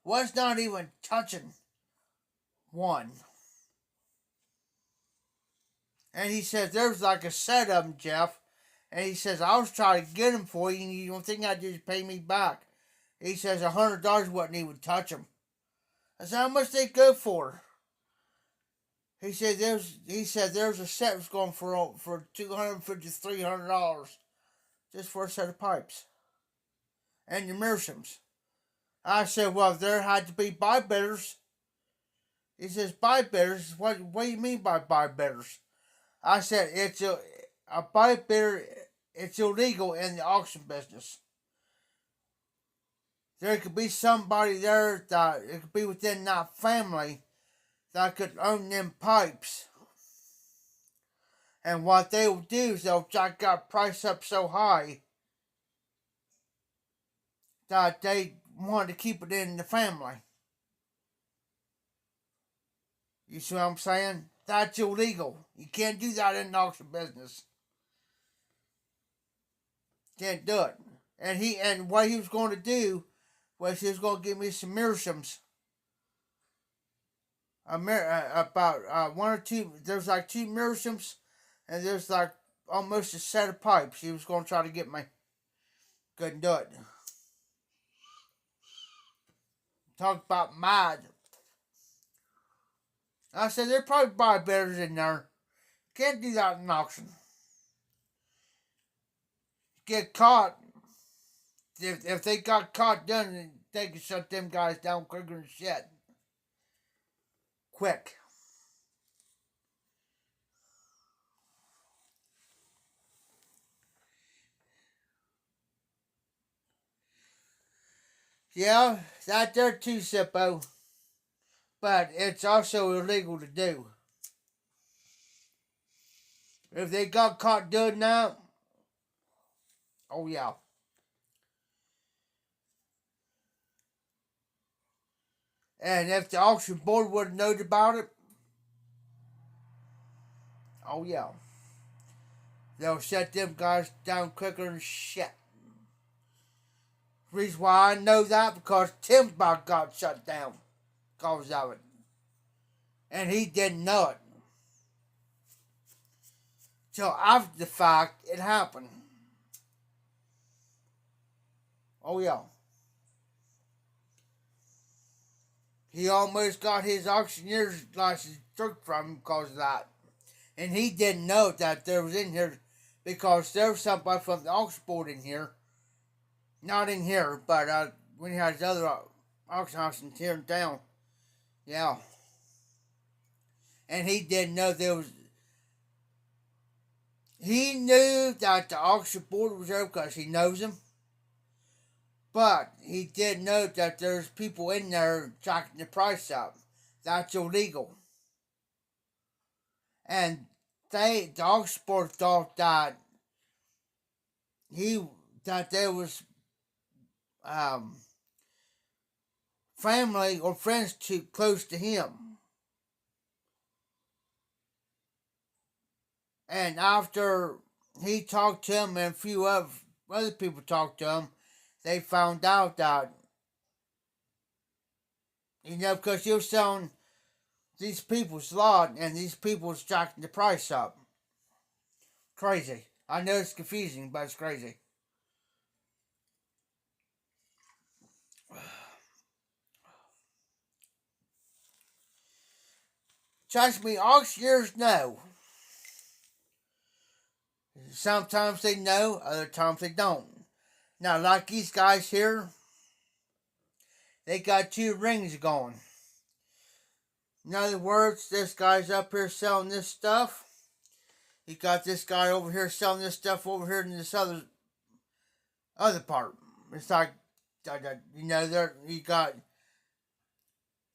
Was not even touching one. And he says, there's like a set of them, Jeff. And he says, I was trying to get them for you, and you don't think I'd just pay me back. He says, $100 wouldn't even touch them. I said, how much they go for? He said, there's a set that's going for $250 to $300 just for a set of pipes. And the meerschaums. I said, well, there had to be buy bidders. He says, buy bidders? What do you mean by buy bidders? I said, it's a buy bidder, it's illegal in the auction business. There could be somebody there that it could be within that family that could own them pipes. And what they will do is they'll jack that price up so high that they want to keep it in the family. You see what I'm saying? That's illegal. You can't do that in the auction business. Can't do it. And what he was going to do was he was going to give me some meerschaums. About one or two. There's like two meerschaums, and there's like almost a set of pipes. He was going to try to get me. Couldn't do it. Talk about mad. I said, there probably buy bidders in there. Can't do that in auction. Get caught. if they got caught doing, they could shut them guys down quicker than shit. Quick. Yeah, that there too, Sippo. But it's also illegal to do. If they got caught doing that, oh yeah. And if the auction board would have known about it, oh yeah. They'll shut them guys down quicker than shit. Reason why I know that because Tim's bot got shut down because of it. And he didn't know it. So after the fact, it happened. Oh yeah. He almost got his auctioneer's license stripped from him because of that. And he didn't know that there was in here because there was somebody from the auction board in here. Not in here, but when he had his other auction house here in town. Yeah. And he didn't know there was. He knew that the auction board was there because he knows him. But he did know that there's people in there jacking the price up. That's illegal. And the auction board thought that there was family or friends too close to him. And after he talked to him and a few other people talked to him, they found out that, because he was selling these people's lot and these people was jacking the price up. Crazy. I know it's confusing, but it's crazy. Trust me, auctioneers know. Sometimes they know, other times they don't. Now, like these guys here, they got 2 rings going. In other words, this guy's up here selling this stuff. He got this guy over here selling this stuff over here in this other part. It's like, there you got.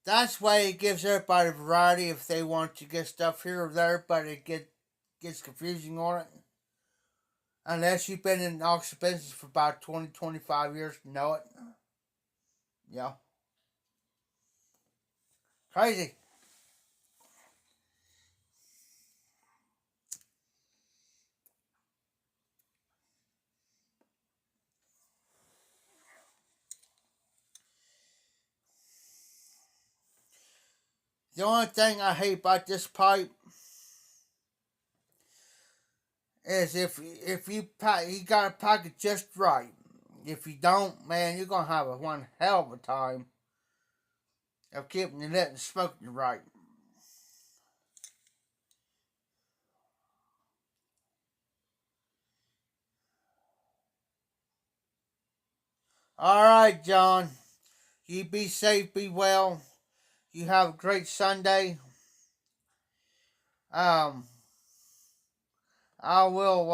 That's why it gives everybody a variety if they want to get stuff here or there, but it gets confusing on it. Unless you've been in the auction business for about 20, 25 years to know it. Yeah. Crazy. The only thing I hate about this pipe is if you gotta pack it just right. If you don't, man, you're gonna have one hell of a time of keeping it lit and smoking it right. All right, John. You be safe, be well. You have a great Sunday. Um, I will.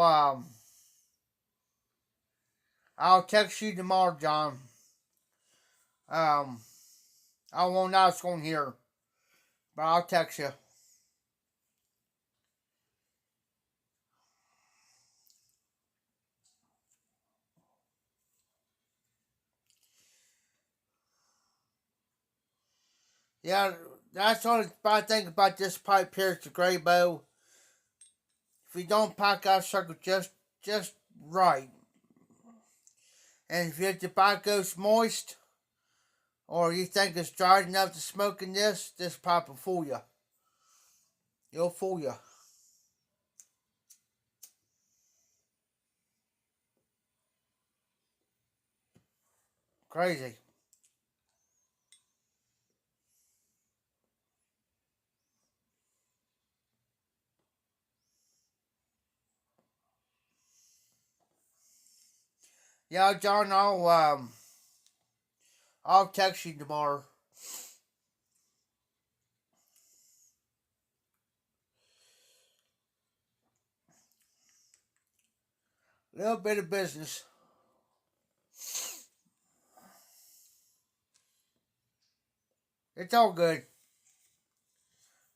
I'll text you tomorrow, John. Um, I won't ask on here, but I'll text you. Yeah, that's the only bad thing about this pipe here is the gray bow. If you don't pack that circle just right, and if your tobacco's moist, or you think it's dry enough to smoke in this pipe will fool you. It'll fool you. Crazy. Yeah, John, I'll text you tomorrow. Little bit of business. It's all good.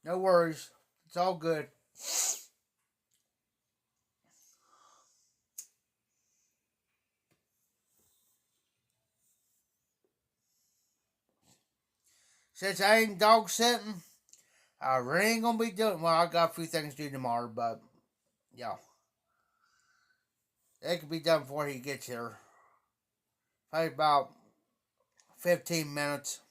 No worries. It's all good. Since I ain't dog sitting, I really ain't gonna be doing. Well, I got a few things to do tomorrow, but yeah, it can be done before he gets here. Probably about 15 minutes.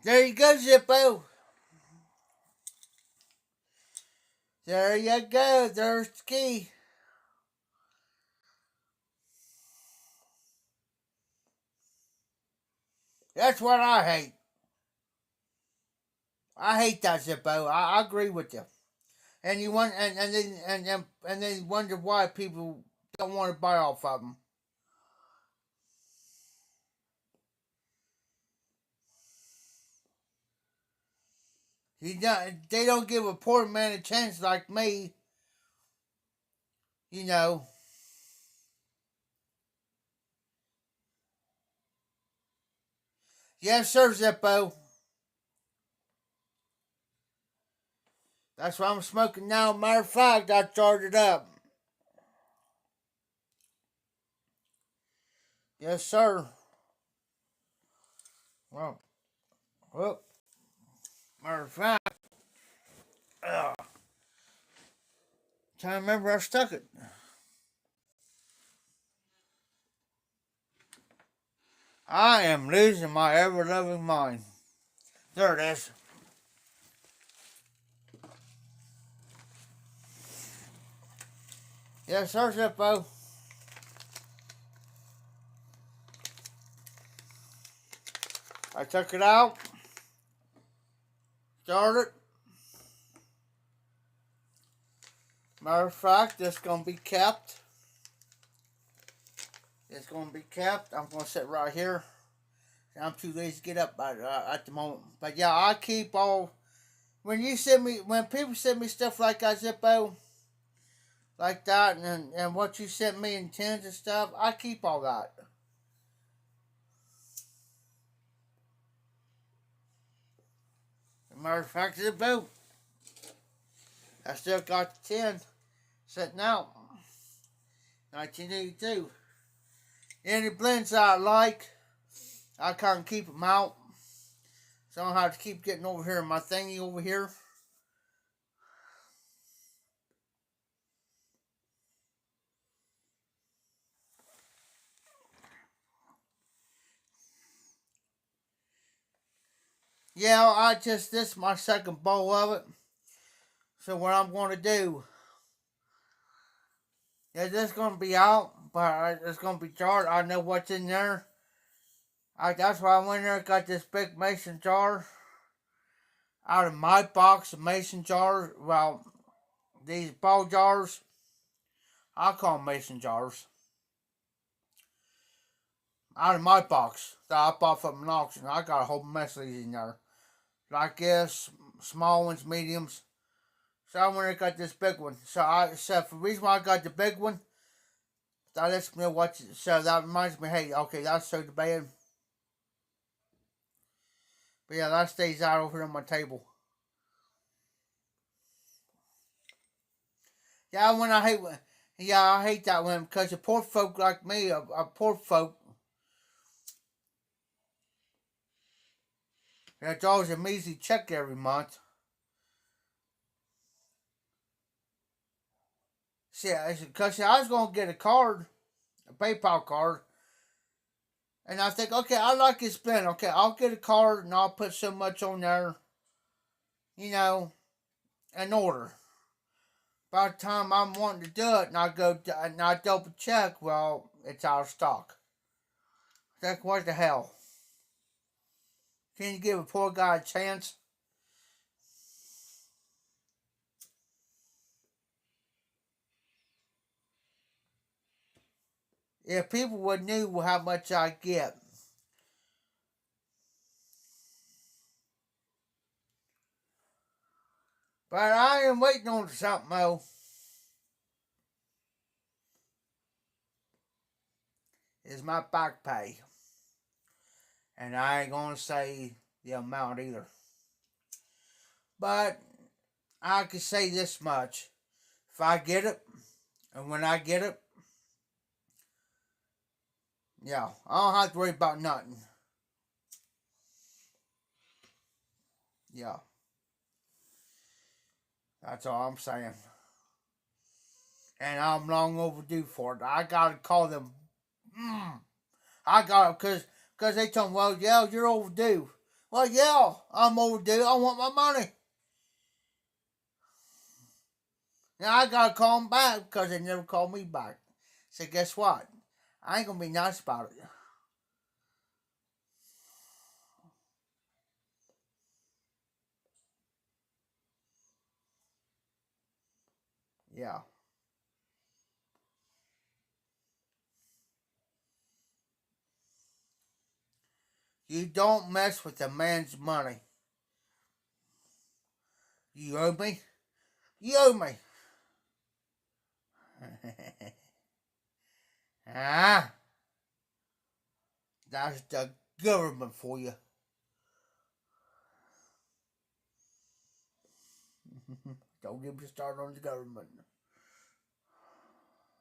There you go, Zippo. There you go. There's the key. That's what I hate. I hate that, Zippo. I agree with you. And you want and then wonder why people don't want to buy off of them. They don't give a poor man a chance like me. You know. Yes, sir, Zippo. That's what I'm smoking now. Matter of fact, I charged it up. Yes, sir. Well, well. Matter of fact, uh, trying to remember I stuck it. I am losing my ever loving mind. There it is. Yes, sir, Zippo. I took it out, started. Matter of fact, it's gonna be kept. It's gonna be kept. I'm gonna sit right here. I'm too lazy to get up at the moment. But yeah, I keep all. When people send me stuff like that, Zippo, like that, and what you sent me in tins and stuff, I keep all that. Matter of fact, Zippo, I still got the tin sitting out. 1982. Any blends I like, I kind of keep them out. So I don't have to keep getting over here my thingy over here. Yeah, this is my second bowl of it. So what I'm going to do is this going to be out, but it's going to be jarred. I know what's in there. That's why I went there and got this big mason jar out of my box of mason jars. Well, these ball jars, I call them mason jars. Out of my box that I bought from an auction. I got a whole mess of these in there. Like this, small ones, mediums. So I went and got this big one. So for the reason why I got the big one, that lets me know what. So that reminds me, hey, okay, that's so the bad. But yeah, that stays out over on my table. Yeah, when I hate, yeah, I hate that one because the poor folk like me, a poor folk, it's always a measly check every month. See, because I was gonna get a card, a PayPal card, and I think, okay, I like this blend. Okay, I'll get a card and I'll put so much on there, you know. in order. By the time I'm wanting to do it and I double check, well, it's out of stock. Like, what the hell? Can you give a poor guy a chance? If people would knew how much I get. But I am waiting on something though. Is my back pay. And I ain't gonna say the amount either. But I can say this much. If I get it, and when I get it, yeah, I don't have to worry about nothing. Yeah. That's all I'm saying. And I'm long overdue for it. I gotta call them. I got it because they told me, well, yeah, you're overdue. Well, yeah, I'm overdue. I want my money. Now I gotta call them back because they never called me back. So guess what? I ain't gonna be nice about it. Yeah. You don't mess with a man's money. You owe me? You owe me. Ah, that's the government for you. Don't get me started on the government.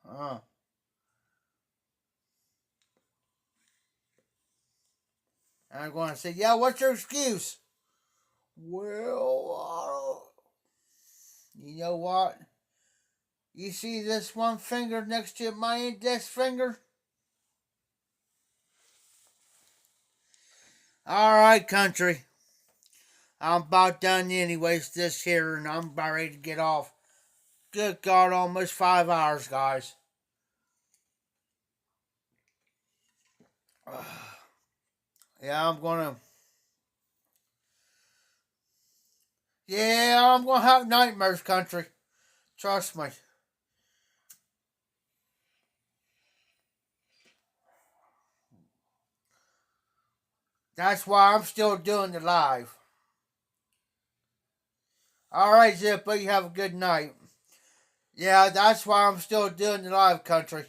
Uh, I'm going to say, yeah, what's your excuse? Well, you know what? You see this one finger next to my index finger? Alright, country. I'm about done anyways this here, and I'm about ready to get off. Good God, almost 5 hours, guys. Yeah, I'm gonna. Yeah, I'm gonna have nightmares, country. Trust me. That's why I'm still doing the live. Alright, Zipper, you have a good night. Yeah, that's why I'm still doing the live, country.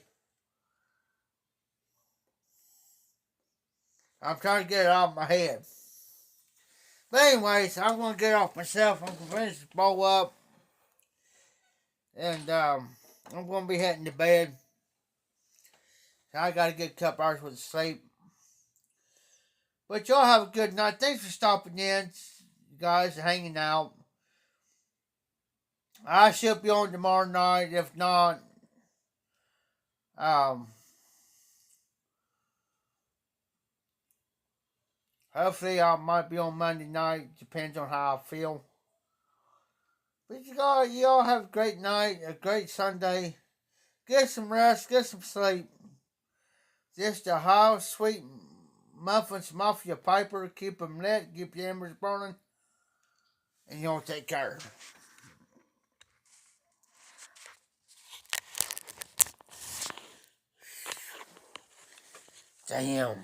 I'm trying to get it out of my head. But anyways, I'm gonna get off myself. I'm gonna finish this bowl up. And I'm gonna be heading to bed. I gotta get a couple hours with sleep. But y'all have a good night. Thanks for stopping in, guys, hanging out. I should be on tomorrow night. If not, um, hopefully I might be on Monday night. Depends on how I feel. But you all have a great night, a great Sunday. Get some rest, get some sleep. Just a house, sweet muffins, muff your piper, keep them lit, keep your embers burning, and you'll take care. Damn.